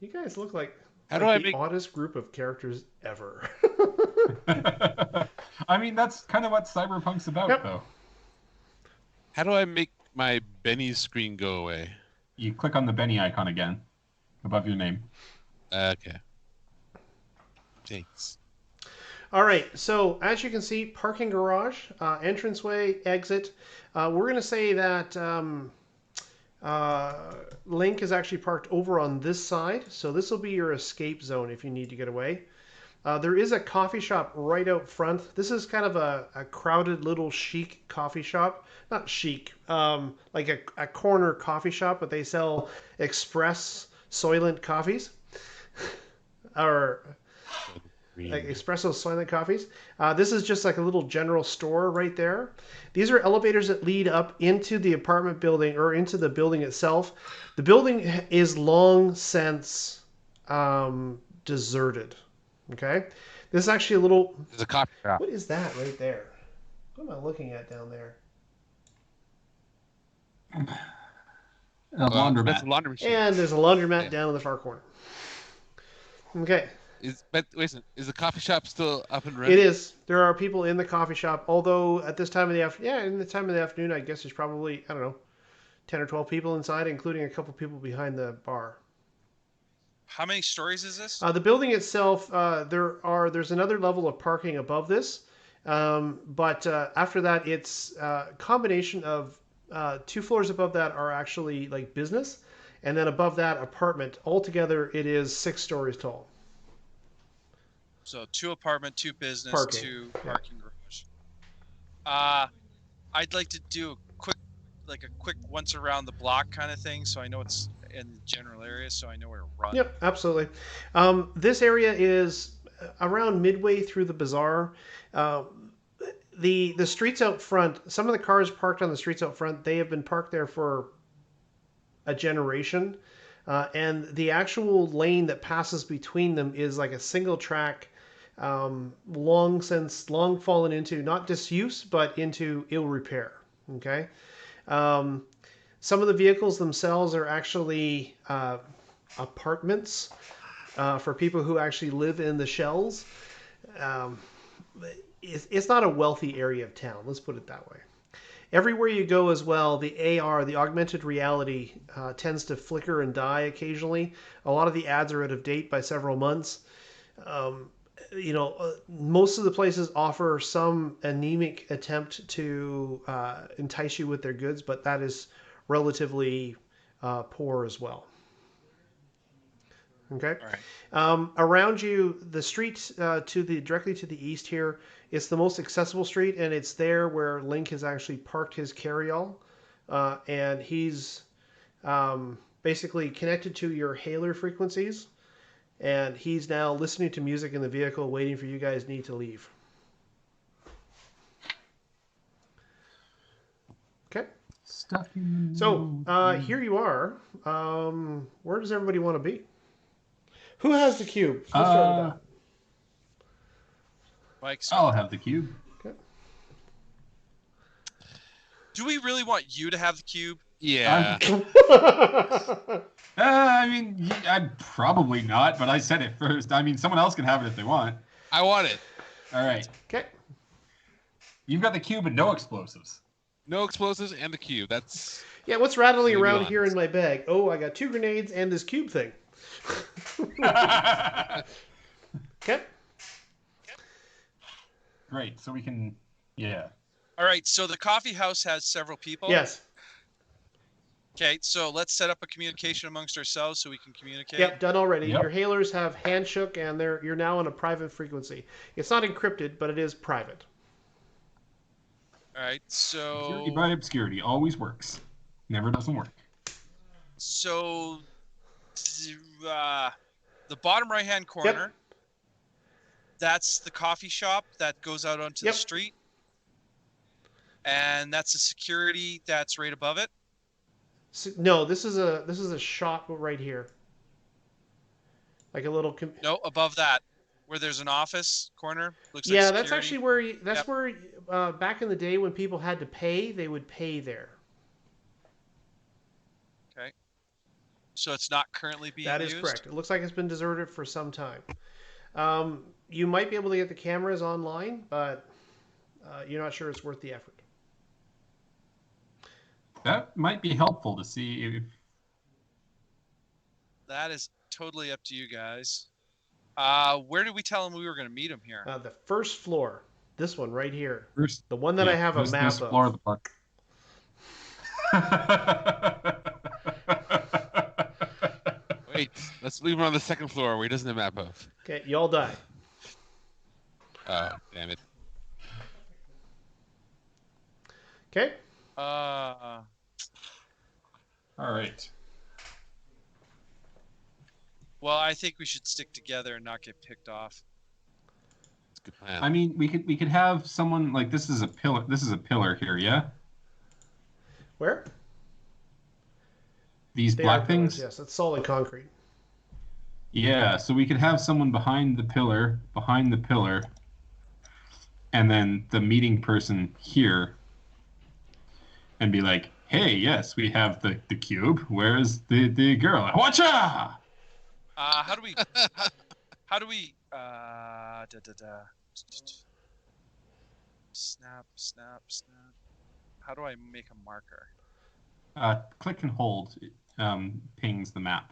Speaker 1: You guys look like,
Speaker 6: How do I
Speaker 1: the
Speaker 6: make?
Speaker 1: oddest group of characters ever.
Speaker 4: I mean, that's kind of what Cyberpunk's about,
Speaker 1: Yep.
Speaker 4: though.
Speaker 6: How do I make my Benny screen go away?
Speaker 4: You click on the Benny icon again, above your name.
Speaker 6: Okay. Thanks.
Speaker 1: All right, so as you can see, parking garage, entranceway, exit. We're going to say that Link is actually parked over on this side, so this will be your escape zone if you need to get away. There is a coffee shop right out front. This is kind of a crowded little chic coffee shop. Not chic, like a corner coffee shop, but they sell express Soylent coffees. Or like espresso Soylent coffees. This is just like a little general store right there. These are elevators that lead up into the apartment building or into the building itself. The building is long since deserted. Okay, this is actually a little.
Speaker 6: There's a coffee shop.
Speaker 1: What is that right there? What am I looking at down there?
Speaker 4: A laundromat.
Speaker 6: That's a laundry machine.
Speaker 1: And there's a laundromat
Speaker 6: Yeah.
Speaker 1: down in the far corner. Okay.
Speaker 6: But wait a second, is the coffee shop still up and running?
Speaker 1: It is. There are people in the coffee shop, although at this time of the in the time of the afternoon, I guess there's probably, I don't know, 10 or 12 people inside, including a couple people behind the bar.
Speaker 2: How many stories is this?
Speaker 1: The building itself, there's another level of parking above this, but after that, it's a combination of 2 floors above that are actually like business, and then above that, apartment. Altogether, it is 6 stories tall.
Speaker 2: So 2 apartment, 2 business,
Speaker 1: Parking.
Speaker 2: 2 parking garage. I'd like to do a quick once around the block kind of thing, so I know it's in the general area, so I know where to run.
Speaker 1: Yep, absolutely. This area is around midway through the bazaar. The streets out front, some of the cars parked on the streets out front, they have been parked there for a generation. And the actual lane that passes between them is like a single track, long fallen into not disuse, but into ill repair. Okay. Some of the vehicles themselves are actually apartments for people who actually live in the shells. It's not a wealthy area of town, let's put it that way. Everywhere you go as well, the AR, the augmented reality, tends to flicker and die occasionally. A lot of the ads are out of date by several months. Most of the places offer some anemic attempt to entice you with their goods, but that is relatively poor as well. Okay.
Speaker 2: All right.
Speaker 1: Around you, the street directly to the east here, it's the most accessible street, and it's there where Link has actually parked his carryall, and he's basically connected to your hailer frequencies, and he's now listening to music in the vehicle, waiting for you guys need to leave. Okay. So here you are. Where does everybody want to be? Who has the cube? Let's start with that.
Speaker 2: Mike's.
Speaker 4: I'll have the cube.
Speaker 1: Okay.
Speaker 2: Do we really want you to have the cube?
Speaker 6: Yeah.
Speaker 4: I mean, I'm probably not, but I said it first. I mean, someone else can have it if they want.
Speaker 6: I want it.
Speaker 4: All right.
Speaker 1: Okay.
Speaker 4: You've got the cube and no explosives.
Speaker 6: No explosives and the cube. That's
Speaker 1: Yeah, what's rattling
Speaker 6: Maybe
Speaker 1: around
Speaker 6: lines.
Speaker 1: here in my bag? Oh, I got 2 grenades and this cube thing. Okay.
Speaker 4: Great. So we can, yeah.
Speaker 2: All right, so the coffee house has several people.
Speaker 1: Yes.
Speaker 2: Okay, so let's set up a communication amongst ourselves so we can communicate.
Speaker 1: Yep, done already.
Speaker 4: Yep.
Speaker 1: Your hailers have handshook, and you're now on a private frequency. It's not encrypted, but it is private.
Speaker 2: All right,
Speaker 4: Security
Speaker 2: so
Speaker 4: by obscurity always works. Never doesn't work.
Speaker 2: so the bottom right-hand corner. That's the coffee shop that goes out onto
Speaker 1: Yep.
Speaker 2: the street, and that's the security that's right above it.
Speaker 1: No, this is a shop right here. Like a little.
Speaker 2: No, above that, where there's an office corner. Looks
Speaker 1: Yeah,
Speaker 2: like
Speaker 1: that's
Speaker 2: security.
Speaker 1: actually where
Speaker 2: Yep.
Speaker 1: where back in the day when people had to pay, they would pay there.
Speaker 2: Okay. So it's not currently being
Speaker 1: That is
Speaker 2: used.
Speaker 1: correct. It looks like it's been deserted for some time. You might be able to get the cameras online, but you're not sure it's worth the effort.
Speaker 4: That might be helpful to see if.
Speaker 2: That is totally up to you guys. Where did we tell him we were going to meet him here?
Speaker 1: The first floor, this one right here,
Speaker 4: First,
Speaker 1: the one that I have a map
Speaker 4: this
Speaker 1: of.
Speaker 4: floor of the park.
Speaker 6: wait. Let's leave him on the second floor where he doesn't have map of.
Speaker 1: Okay, you all die.
Speaker 6: Oh, damn it.
Speaker 1: Okay.
Speaker 2: Uh,
Speaker 4: All right.
Speaker 2: well, I think we should stick together and not get picked off.
Speaker 6: That's a good plan.
Speaker 4: I mean, we could have someone like this is a pillar. This is a pillar here, yeah.
Speaker 1: Where?
Speaker 4: These
Speaker 1: They
Speaker 4: black
Speaker 1: are pillars,
Speaker 4: things.
Speaker 1: yes, it's solid concrete.
Speaker 4: Yeah, so we could have someone behind the pillar, and then the meeting person here, and be like, "Hey, yes, we have the cube. Where's the girl? Watcha!"
Speaker 2: How do we? How do we? Snap, snap, snap. How do I make a marker?
Speaker 4: Click and hold pings the map.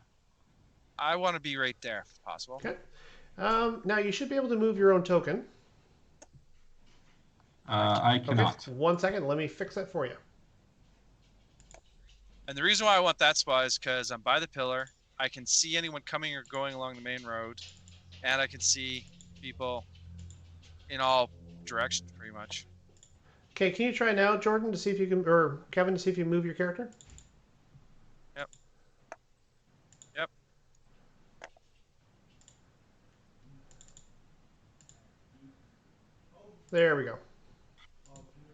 Speaker 2: I want to be right there, if possible.
Speaker 1: Okay. Now you should be able to move your own token.
Speaker 4: I cannot.
Speaker 1: Okay. 1 second. Let me fix that for you.
Speaker 2: And the reason why I want that spot is because I'm by the pillar. I can see anyone coming or going along the main road, and I can see people in all directions, pretty much.
Speaker 1: Okay, can you try now, Jordan, to see if you can, or Kevin, to see if you move your character?
Speaker 2: Yep. Yep.
Speaker 1: There we go.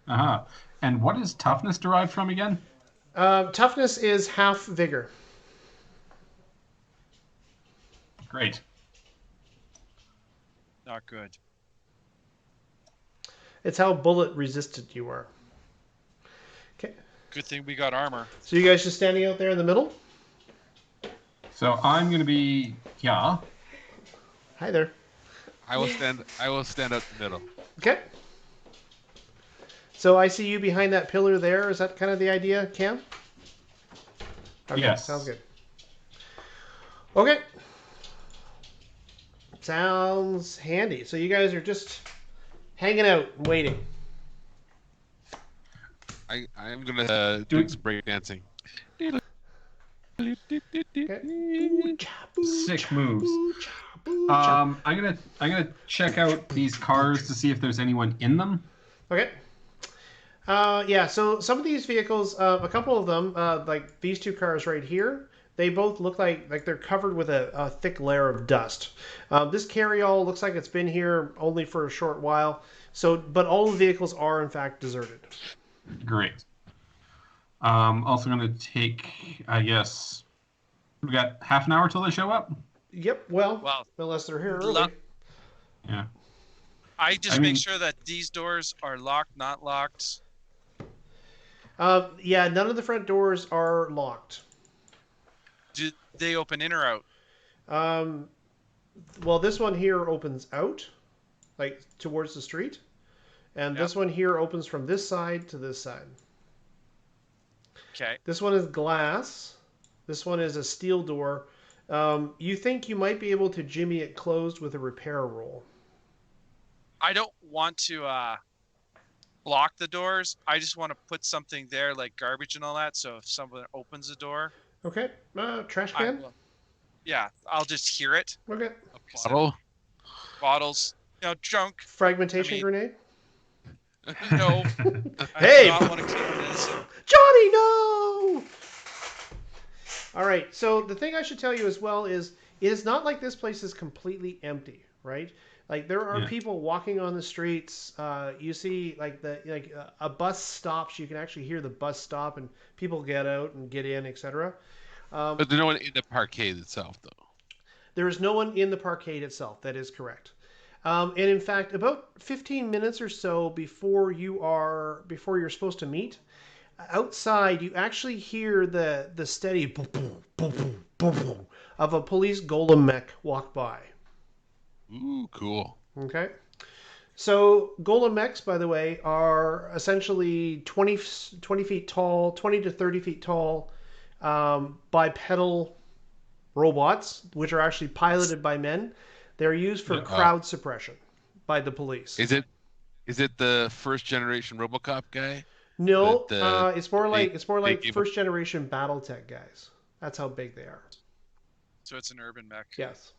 Speaker 4: Uh-huh. And what is toughness derived from again?
Speaker 1: Toughness is half vigor.
Speaker 4: Great.
Speaker 2: Not good.
Speaker 1: It's how bullet resistant you are. Okay.
Speaker 2: Good thing we got armor.
Speaker 1: So you guys just standing out there in the middle?
Speaker 4: So I'm going to be, yeah.
Speaker 1: Hi there.
Speaker 6: I will stand out the middle.
Speaker 1: Okay. So I see you behind that pillar there. Is that kind of the idea, Cam? Okay,
Speaker 4: Yes.
Speaker 1: sounds good. Okay. Sounds handy. So you guys are just hanging out and waiting.
Speaker 6: I am gonna do some breakdancing.
Speaker 1: Okay.
Speaker 4: Sick moves. I'm gonna check out these cars to see if there's anyone in them.
Speaker 1: Okay. Yeah, so some of these vehicles, a couple of them, like these 2 cars right here, they both look like they're covered with a thick layer of dust. This carryall looks like it's been here only for a short while. So, but all the vehicles are in fact deserted.
Speaker 4: Great. Also gonna take, I guess, we got half an hour till they show up.
Speaker 1: Yep. Well,
Speaker 2: Well,
Speaker 1: unless they're here early.
Speaker 2: Luck-
Speaker 4: Yeah.
Speaker 2: I just
Speaker 4: I
Speaker 2: make
Speaker 4: mean-
Speaker 2: sure that these doors are locked, not locked.
Speaker 1: Yeah, none of the front doors are locked.
Speaker 2: Do they open in or out?
Speaker 1: Um, well, this one here opens out, like towards the street, and
Speaker 2: Yep.
Speaker 1: this one here opens from this side to this side.
Speaker 2: Okay.
Speaker 1: This one is glass. This one is a steel door. You think you might be able to jimmy it closed with a repair roll.
Speaker 2: I don't want to block the doors. I just want to put something there like garbage and all that. So if someone opens the door,
Speaker 1: Okay. Trash
Speaker 2: I
Speaker 1: can?
Speaker 2: will. Yeah, I'll just hear it.
Speaker 1: Okay.
Speaker 6: A bottle.
Speaker 2: Bottles, junk.
Speaker 1: Fragmentation
Speaker 2: I mean-
Speaker 1: grenade?
Speaker 2: No, I
Speaker 1: Hey!
Speaker 2: do not want to kill an innocent.
Speaker 1: Johnny, no! All right. So the thing I should tell you as well is it is not like this place is completely empty, right? Like there are
Speaker 4: Yeah.
Speaker 1: people walking on the streets. You see, a bus stops. You can actually hear the bus stop, and people get out and get in, etc.
Speaker 6: But there's no one in the parkade itself, though.
Speaker 1: There is no one in the parkade itself. That is correct. And in fact, about 15 minutes or so before you're supposed to meet, outside you actually hear the steady boom, boom, boom, boom, boom, boom of a police golem mech walk by.
Speaker 6: Ooh, cool.
Speaker 1: Okay. So golem mechs, by the way, are essentially 20 feet tall, 20 to 30 feet tall, bipedal robots, which are actually piloted by men. They're used for
Speaker 4: Yeah.
Speaker 1: crowd suppression by the police.
Speaker 6: Is it the first generation RoboCop guy?
Speaker 1: No,
Speaker 6: the
Speaker 1: it's more like
Speaker 6: big-
Speaker 1: first generation BattleTech guys. That's how big they are.
Speaker 2: So it's an urban mech.
Speaker 1: Yes.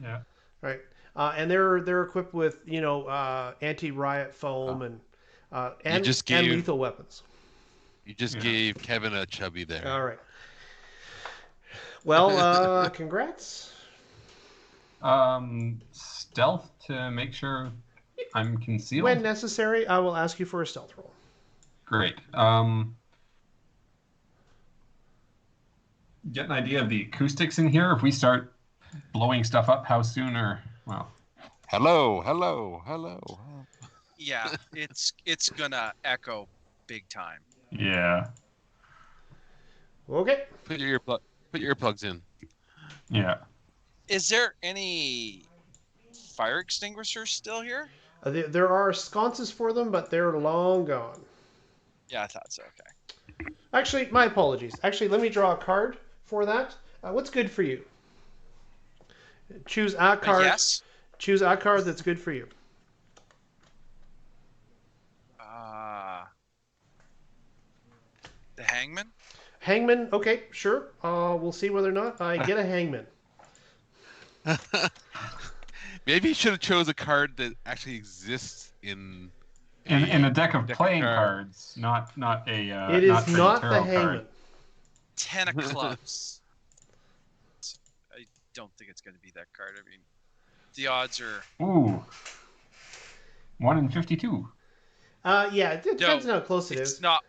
Speaker 4: Yeah.
Speaker 1: Right. And they're equipped with anti-riot foam and
Speaker 6: just gave-
Speaker 1: lethal weapons.
Speaker 6: You just
Speaker 4: Yeah.
Speaker 6: gave Kevin a chubby there.
Speaker 1: All right. Well, congrats.
Speaker 4: Stealth to make sure I'm concealed.
Speaker 1: When necessary, I will ask you for a stealth roll.
Speaker 4: Great. Get an idea of the acoustics in here. If we start blowing stuff up, how soon or well?
Speaker 6: Hello, hello, hello.
Speaker 2: Yeah, it's gonna echo big time.
Speaker 4: Yeah.
Speaker 1: Okay.
Speaker 6: Put your earplugs in.
Speaker 4: Yeah.
Speaker 2: Is there any fire extinguishers still here?
Speaker 1: There are sconces for them, but they're long gone.
Speaker 2: Yeah, I thought so. Okay.
Speaker 1: Actually, my apologies. Actually, let me draw a card for that. What's good for you? Choose a card.
Speaker 2: Yes.
Speaker 1: Choose a card that's good for you.
Speaker 2: The hangman.
Speaker 1: Hangman. Okay, sure. We'll see whether or not I get a hangman.
Speaker 6: Maybe you should have chose a card that actually exists in
Speaker 4: In a deck of
Speaker 6: deck of
Speaker 4: playing
Speaker 6: cards.
Speaker 4: cards, not a.
Speaker 1: It is
Speaker 4: a
Speaker 1: not
Speaker 4: tarot
Speaker 1: the
Speaker 4: card.
Speaker 1: hangman.
Speaker 2: 10 of clubs. I don't think it's going to be that card. I mean, the odds are.
Speaker 4: Ooh. 1 in 52.
Speaker 1: Yeah, it depends on how close it
Speaker 2: It's
Speaker 1: is.
Speaker 2: not.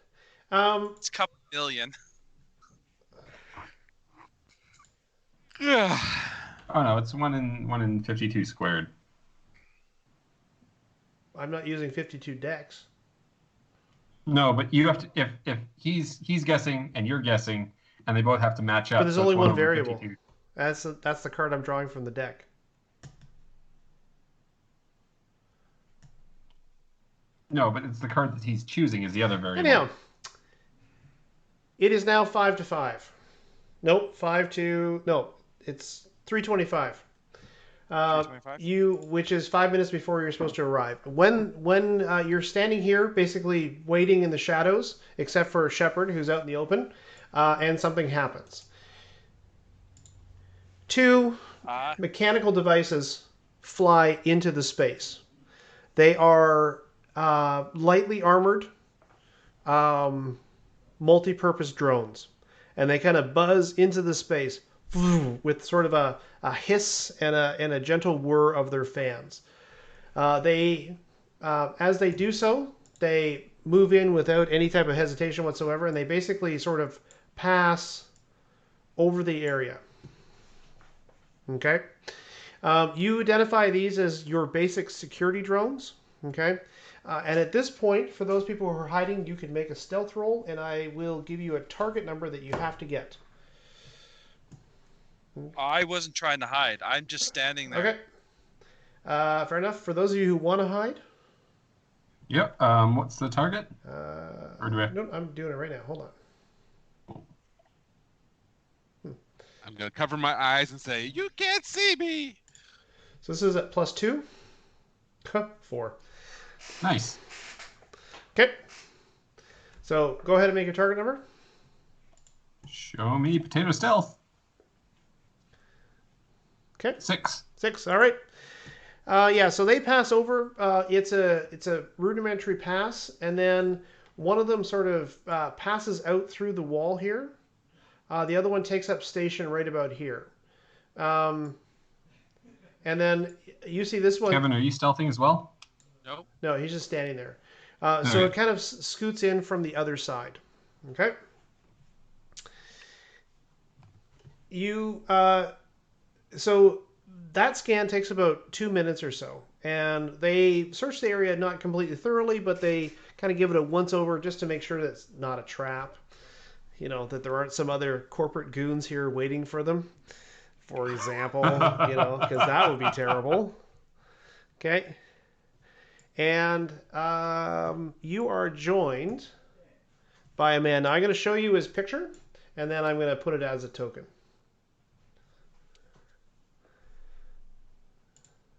Speaker 1: Um,
Speaker 2: It's a couple million.
Speaker 4: Oh no, it's 1 in 52 squared.
Speaker 1: I'm not using 52 decks.
Speaker 4: No, but you have to if he's guessing and you're guessing, and they both have to match up.
Speaker 1: But there's
Speaker 4: so it's
Speaker 1: only one
Speaker 4: over
Speaker 1: variable.
Speaker 4: 52.
Speaker 1: That's the card I'm drawing from the deck.
Speaker 4: No, but it's the card that he's choosing is the other variable.
Speaker 1: Anyhow, it is now 5-5. Nope, 5-2. No, it's 3:25.
Speaker 2: 3:25?
Speaker 1: Which is 5 minutes before you're supposed to arrive. When you're standing here, basically waiting in the shadows, except for Shepard, who's out in the open, and something happens. 2 mechanical devices fly into the space. They are lightly armored, multi-purpose drones, and they kind of buzz into the space with sort of a hiss and a gentle whir of their fans. As they do so, they move in without any type of hesitation whatsoever, and they basically sort of pass over the area. Okay? You identify these as your basic security drones. Okay? And at this point, for those people who are hiding, you can make a stealth roll, and I will give you a target number that you have to get.
Speaker 2: I wasn't trying to hide. I'm just standing there.
Speaker 1: Okay. Fair enough. For those of you who want to hide.
Speaker 4: Yep. What's the target? Or do I...
Speaker 1: No, I'm doing it right now. Hold on.
Speaker 6: I'm gonna cover my eyes and say, "You can't see me."
Speaker 1: So this is at +2. 4.
Speaker 4: Nice.
Speaker 1: Okay. So go ahead and make your target number.
Speaker 4: Show me potato stealth.
Speaker 1: Okay.
Speaker 4: 6.
Speaker 1: 6. All right. Yeah. So they pass over. It's a rudimentary pass, and then one of them sort of passes out through the wall here. The other one takes up station right about here. And then you see this one.
Speaker 4: Kevin, are you stealthing as well?
Speaker 2: Nope.
Speaker 1: No, he's just standing there. So it kind of scoots in from the other side. Okay. So that scan takes about 2 minutes or so, and they search the area not completely thoroughly, but they kind of give it a once over just to make sure that it's not a trap. You know, that there aren't some other corporate goons here waiting for them, for example, because that would be terrible. Okay. And you are joined by a man. Now, I'm going to show you his picture, and then I'm going to put it as a token.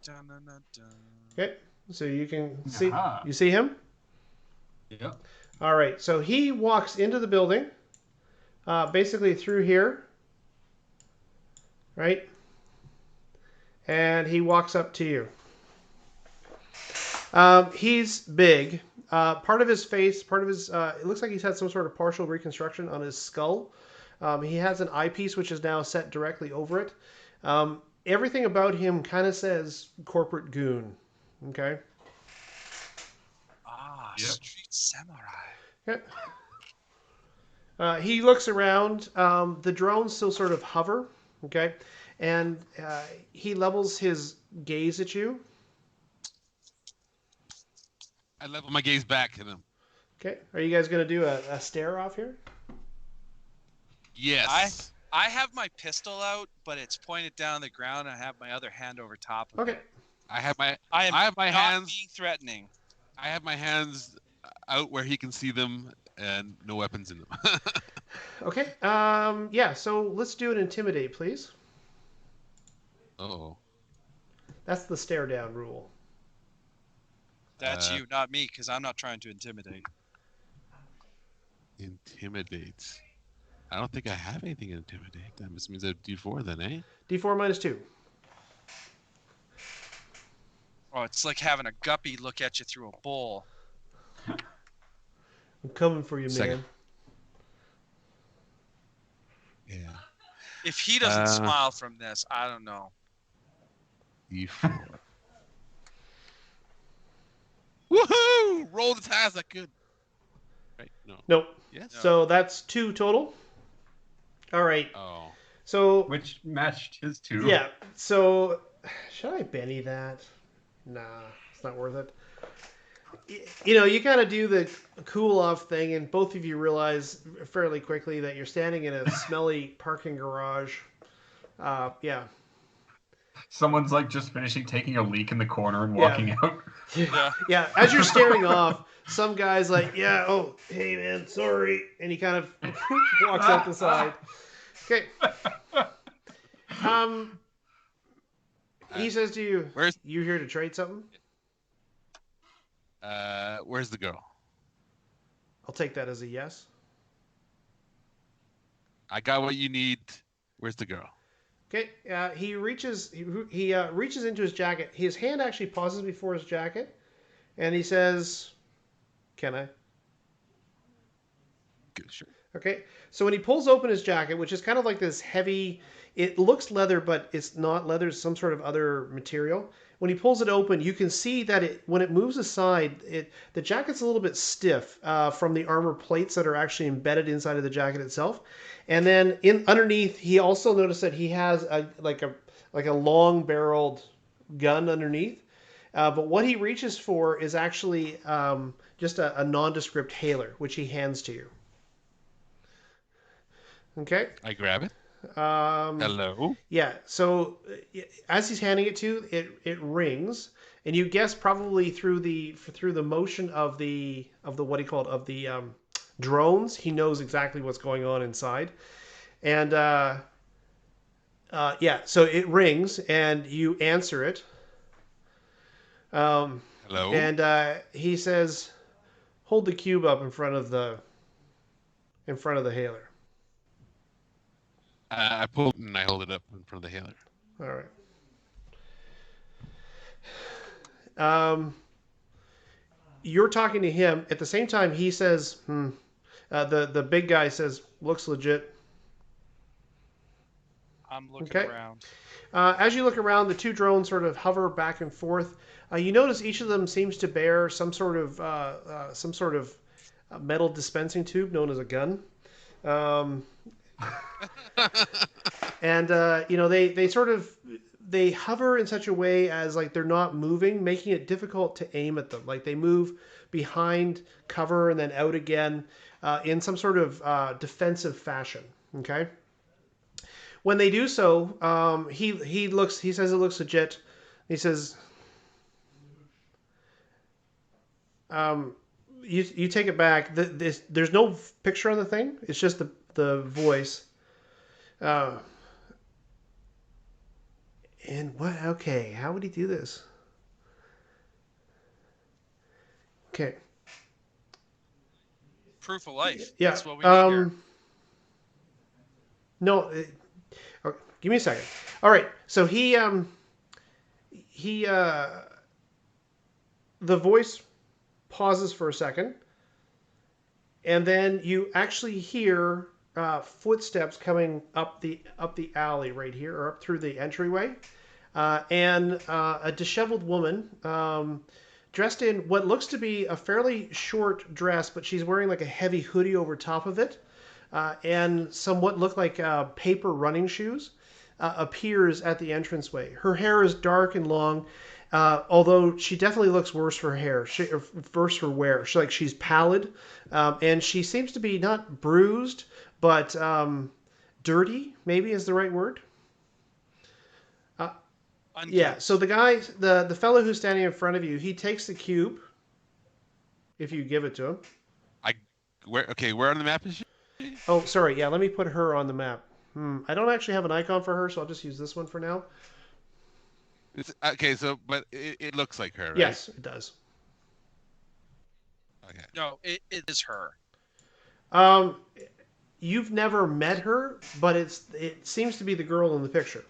Speaker 2: Dun, dun, dun, dun.
Speaker 1: Okay. So you can see.
Speaker 4: Aha.
Speaker 1: You see him?
Speaker 4: Yep.
Speaker 1: All right. So he walks into the building, basically through here, right? And he walks up to you. He's big. Part of his face, it looks like he's had some sort of partial reconstruction on his skull. He has an eyepiece which is now set directly over it. Everything about him kind of says corporate goon. Okay?
Speaker 2: Ah,
Speaker 4: Yep.
Speaker 2: street samurai.
Speaker 1: Okay. He looks around. The drones still sort of hover. Okay? And he levels his gaze at you.
Speaker 6: I level my gaze back at him.
Speaker 1: Okay. Are you guys going to do a stare off here?
Speaker 6: Yes.
Speaker 2: I have my pistol out, but it's pointed down the ground, and I have my other hand over top of
Speaker 1: Okay.
Speaker 2: it.
Speaker 6: I have my
Speaker 2: I am
Speaker 6: have my
Speaker 2: not
Speaker 6: hands
Speaker 2: being threatening.
Speaker 6: I have my hands out where he can see them and no weapons in them.
Speaker 1: Okay. Yeah, so let's do an intimidate, please.
Speaker 6: Oh.
Speaker 1: That's the stare down rule.
Speaker 2: That's you, not me, because I'm not trying to intimidate.
Speaker 6: Intimidate. I don't think I have anything to intimidate. That must means I have D4 then, eh?
Speaker 1: D4 minus 2.
Speaker 2: Oh, it's like having a guppy look at you through a bowl.
Speaker 1: I'm coming for you,
Speaker 6: Second.
Speaker 1: man.
Speaker 6: Yeah.
Speaker 2: If he doesn't smile from this, I don't know.
Speaker 6: D4. Woohoo! Rolled as high as I could. Right? No.
Speaker 1: Nope.
Speaker 6: Yes.
Speaker 1: So that's 2 total. All right.
Speaker 6: Oh.
Speaker 1: So
Speaker 4: Which matched his 2.
Speaker 1: yeah. So should I Benny that? Nah, it's not worth it. You kind of do the cool off thing, and both of you realize fairly quickly that you're standing in a smelly parking garage. Yeah.
Speaker 4: Someone's like just finishing taking a leak in the corner and walking out.
Speaker 1: Yeah. As you're staring off, some guy's like, "Yeah, oh, hey man, sorry," and he kind of walks out the side. Okay. He says to you,
Speaker 6: Where's
Speaker 1: "You here to trade something?"
Speaker 6: where's the girl?
Speaker 1: I'll take that as a yes.
Speaker 6: I got what you need. Where's the girl?
Speaker 1: Okay. He reaches into his jacket. His hand actually pauses before his jacket, and he says, "Can I?"
Speaker 6: Good, sure.
Speaker 1: Okay. So when he pulls open his jacket, which is kind of like this heavy, it looks leather, but it's not leather. It's some sort of other material. When he pulls it open, you can see that when it moves aside, the jacket's a little bit stiff from the armor plates that are actually embedded inside of the jacket itself. And then underneath, he also noticed that he has a long-barreled gun underneath. But what he reaches for is actually just a nondescript hailer, which he hands to you. Okay.
Speaker 6: I grab it.
Speaker 1: Um,
Speaker 6: Hello.
Speaker 1: yeah. So as he's handing it to you, it rings, and you guess probably through the motion of the what he called of the drones, he knows exactly what's going on inside, and yeah. So it rings, and you answer it.
Speaker 6: Hello.
Speaker 1: And he says, "Hold the cube up in front of the hailer."
Speaker 6: I pull it and I hold it up in front of the hailer.
Speaker 1: All right. You're talking to him at the same time. He says, the big guy says, "Looks legit."
Speaker 2: I'm looking
Speaker 1: Okay.
Speaker 2: around.
Speaker 1: As you look around, the two drones sort of hover back and forth. You notice each of them seems to bear some sort of metal dispensing tube known as a gun. And they sort of they hover in such a way as like they're not moving, making it difficult to aim at them. Like they move behind cover and then out again in some sort of defensive fashion. Okay. When they do so, he says it looks legit. He says, you take it back. There's no picture on the thing. It's just the voice. And what? Okay, how would he do this? Okay.
Speaker 2: Proof of life.
Speaker 1: Yeah.
Speaker 2: That's what we need here.
Speaker 1: No. Okay, give me a second. All right. So the voice pauses for a second, and then you actually hear footsteps coming up the alley right here, or up through the entryway, and a disheveled woman dressed in what looks to be a fairly short dress, but she's wearing like a heavy hoodie over top of it, and somewhat look like paper running shoes, appears at the entranceway. Her hair is dark and long. Although she definitely looks worse for hair, worse for wear. She's pallid, and she seems to be not bruised, but dirty. Maybe is the right word. Yeah. So the guy, the fellow who's standing in front of you, he takes the cube. If you give it to him.
Speaker 6: Where on the map is she?
Speaker 1: Oh, sorry. Yeah, let me put her on the map. I don't actually have an icon for her, so I'll just use this one for now.
Speaker 6: Okay, so but it looks like her, right?
Speaker 1: Yes, it does.
Speaker 2: Okay. No, it is her.
Speaker 1: You've never met her, but it seems to be the girl in the picture.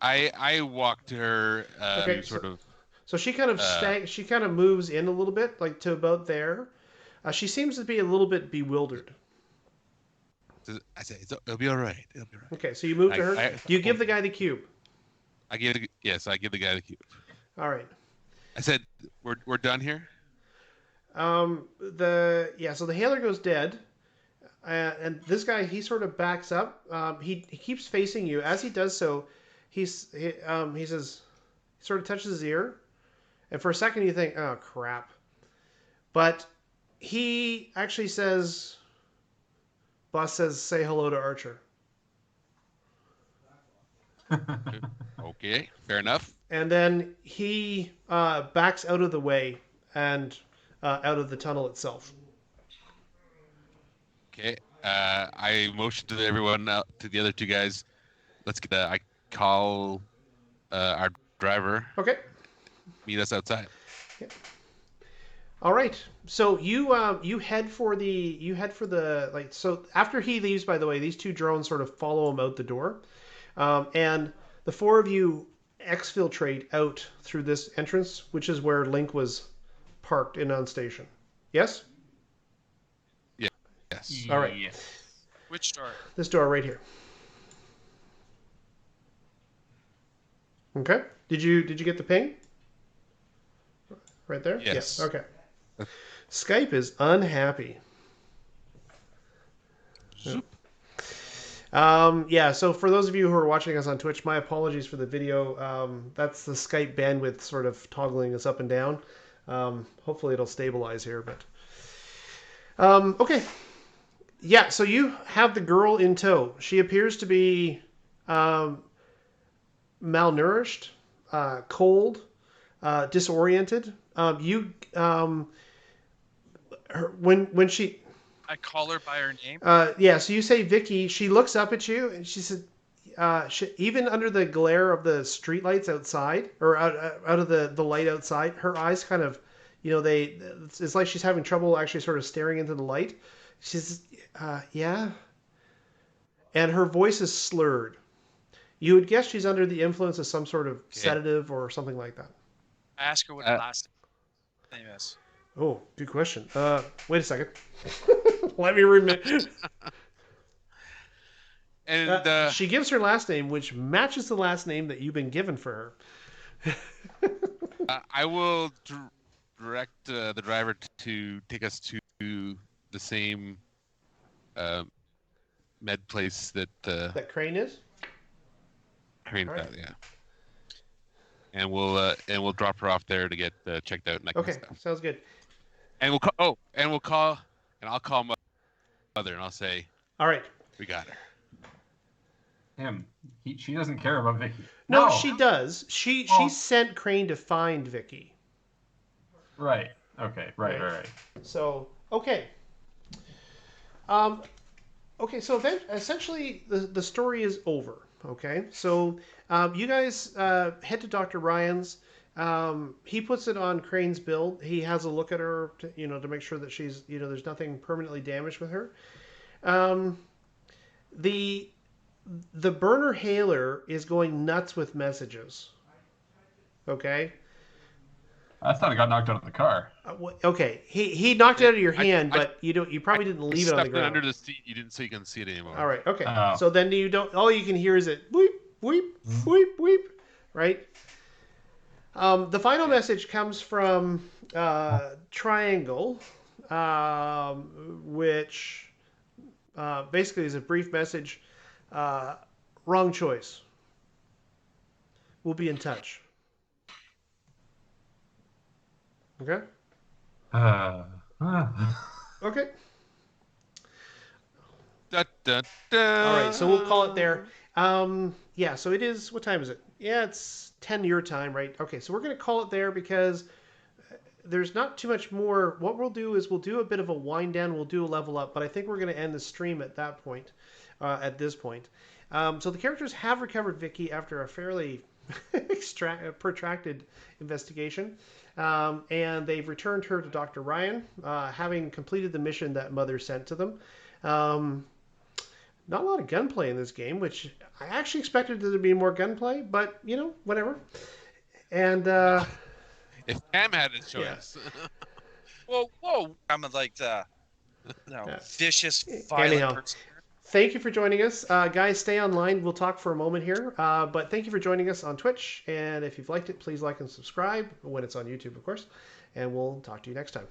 Speaker 6: I walk to her,
Speaker 1: Okay,
Speaker 6: sort of.
Speaker 1: So she kind of she kind of moves in a little bit, like to about there. She seems to be a little bit bewildered.
Speaker 6: I say it'll be all right. It'll be all right.
Speaker 1: Okay, so you move to her. Do you give the guy the cube?
Speaker 6: I give the guy the cube.
Speaker 1: All right.
Speaker 6: I said we're done here.
Speaker 1: So the hailer goes dead, and this guy he sort of backs up. He keeps facing you. As he does so, he says, he sort of touches his ear, and for a second you think, oh crap, but he actually says, "Boss says say hello to Archer."
Speaker 6: Okay, fair enough.
Speaker 1: And then he backs out of the way and out of the tunnel itself.
Speaker 6: Okay, I motion to everyone, to the other two guys. Let's get I call our driver.
Speaker 1: Okay.
Speaker 6: Meet us outside.
Speaker 1: Yeah. All right. So you head for the like. So after he leaves, by the way, these two drones sort of follow him out the door, and the four of you exfiltrate out through this entrance, which is where Link was parked in on station. Yes?
Speaker 6: Yeah. Yes.
Speaker 1: All right.
Speaker 4: Yes.
Speaker 2: Which door?
Speaker 1: This door right here. Okay. Did you get the ping? Right there?
Speaker 6: Yes.
Speaker 1: Okay. Skype is unhappy.
Speaker 6: Zoop.
Speaker 1: Yeah, so for those of you who are watching us on Twitch, my apologies for the video. That's the Skype bandwidth sort of toggling us up and down. Hopefully it'll stabilize here, but okay. Yeah, so you have the girl in tow. She appears to be malnourished, cold, disoriented. When she
Speaker 2: I call her by her name.
Speaker 1: yeah, so you say Vikki. She looks up at you and she said, even under the glare of the streetlights outside, or out of the light outside, her eyes kind of, it's like she's having trouble actually sort of staring into the light. She says, yeah. And her voice is slurred. You would guess she's under the influence of some sort of sedative or something like that.
Speaker 2: I ask her what her last name is.
Speaker 1: Oh, good question. Wait a second. Let me remember.
Speaker 2: And
Speaker 1: she gives her last name, which matches the last name that you've been given for her.
Speaker 6: I will direct the driver to take us to the same med place that
Speaker 1: that Crane is.
Speaker 6: Crane,
Speaker 1: Right.
Speaker 6: yeah. And we'll drop her off there to get checked out. And that kind of stuff.
Speaker 1: Sounds good.
Speaker 6: And we'll call. I'll call mother, and I'll say,
Speaker 1: all right,
Speaker 6: we got her.
Speaker 4: Him. She doesn't care about Vikki.
Speaker 1: No, she does. She sent Crane to find Vikki.
Speaker 4: Right. Okay. Right.
Speaker 1: So okay. Okay. So then, essentially, the story is over. Okay. So you guys head to Dr. Ryan's. He puts it on Crane's bill. He has a look at her, to make sure that she's, there's nothing permanently damaged with her. The burner hailer is going nuts with messages. Okay.
Speaker 4: I thought it got knocked out of the car.
Speaker 1: Okay. He knocked it out of your hand, but you probably didn't leave it on the ground.
Speaker 6: Under the seat, so you can see it anymore.
Speaker 1: All right. Okay. So then you don't. All you can hear is it weep weep weep weep. Right. The final message comes from Triangle, which basically is a brief message. Wrong choice. We'll be in touch. Okay? Okay.
Speaker 6: Da, da, da.
Speaker 1: All right, so we'll call it there. Yeah, so it is, what time is it? Yeah, it's 10 your time, right? Okay, so we're going to call it there because there's not too much more. What we'll do is we'll do a bit of a wind down. We'll do a level up, but I think we're going to end the stream at that point, at this point. So the characters have recovered Vikki after a fairly protracted investigation, and they've returned her to Dr. Ryan, having completed the mission that Mother sent to them. Not a lot of gunplay in this game, which I actually expected there to be more gunplay, but, whatever. And
Speaker 6: if Cam had a choice.
Speaker 2: Yeah. Whoa. I'm like the vicious, violent person.
Speaker 1: Thank you for joining us. Guys, stay online. We'll talk for a moment here. But thank you for joining us on Twitch. And if you've liked it, please like and subscribe when it's on YouTube, of course. And we'll talk to you next time.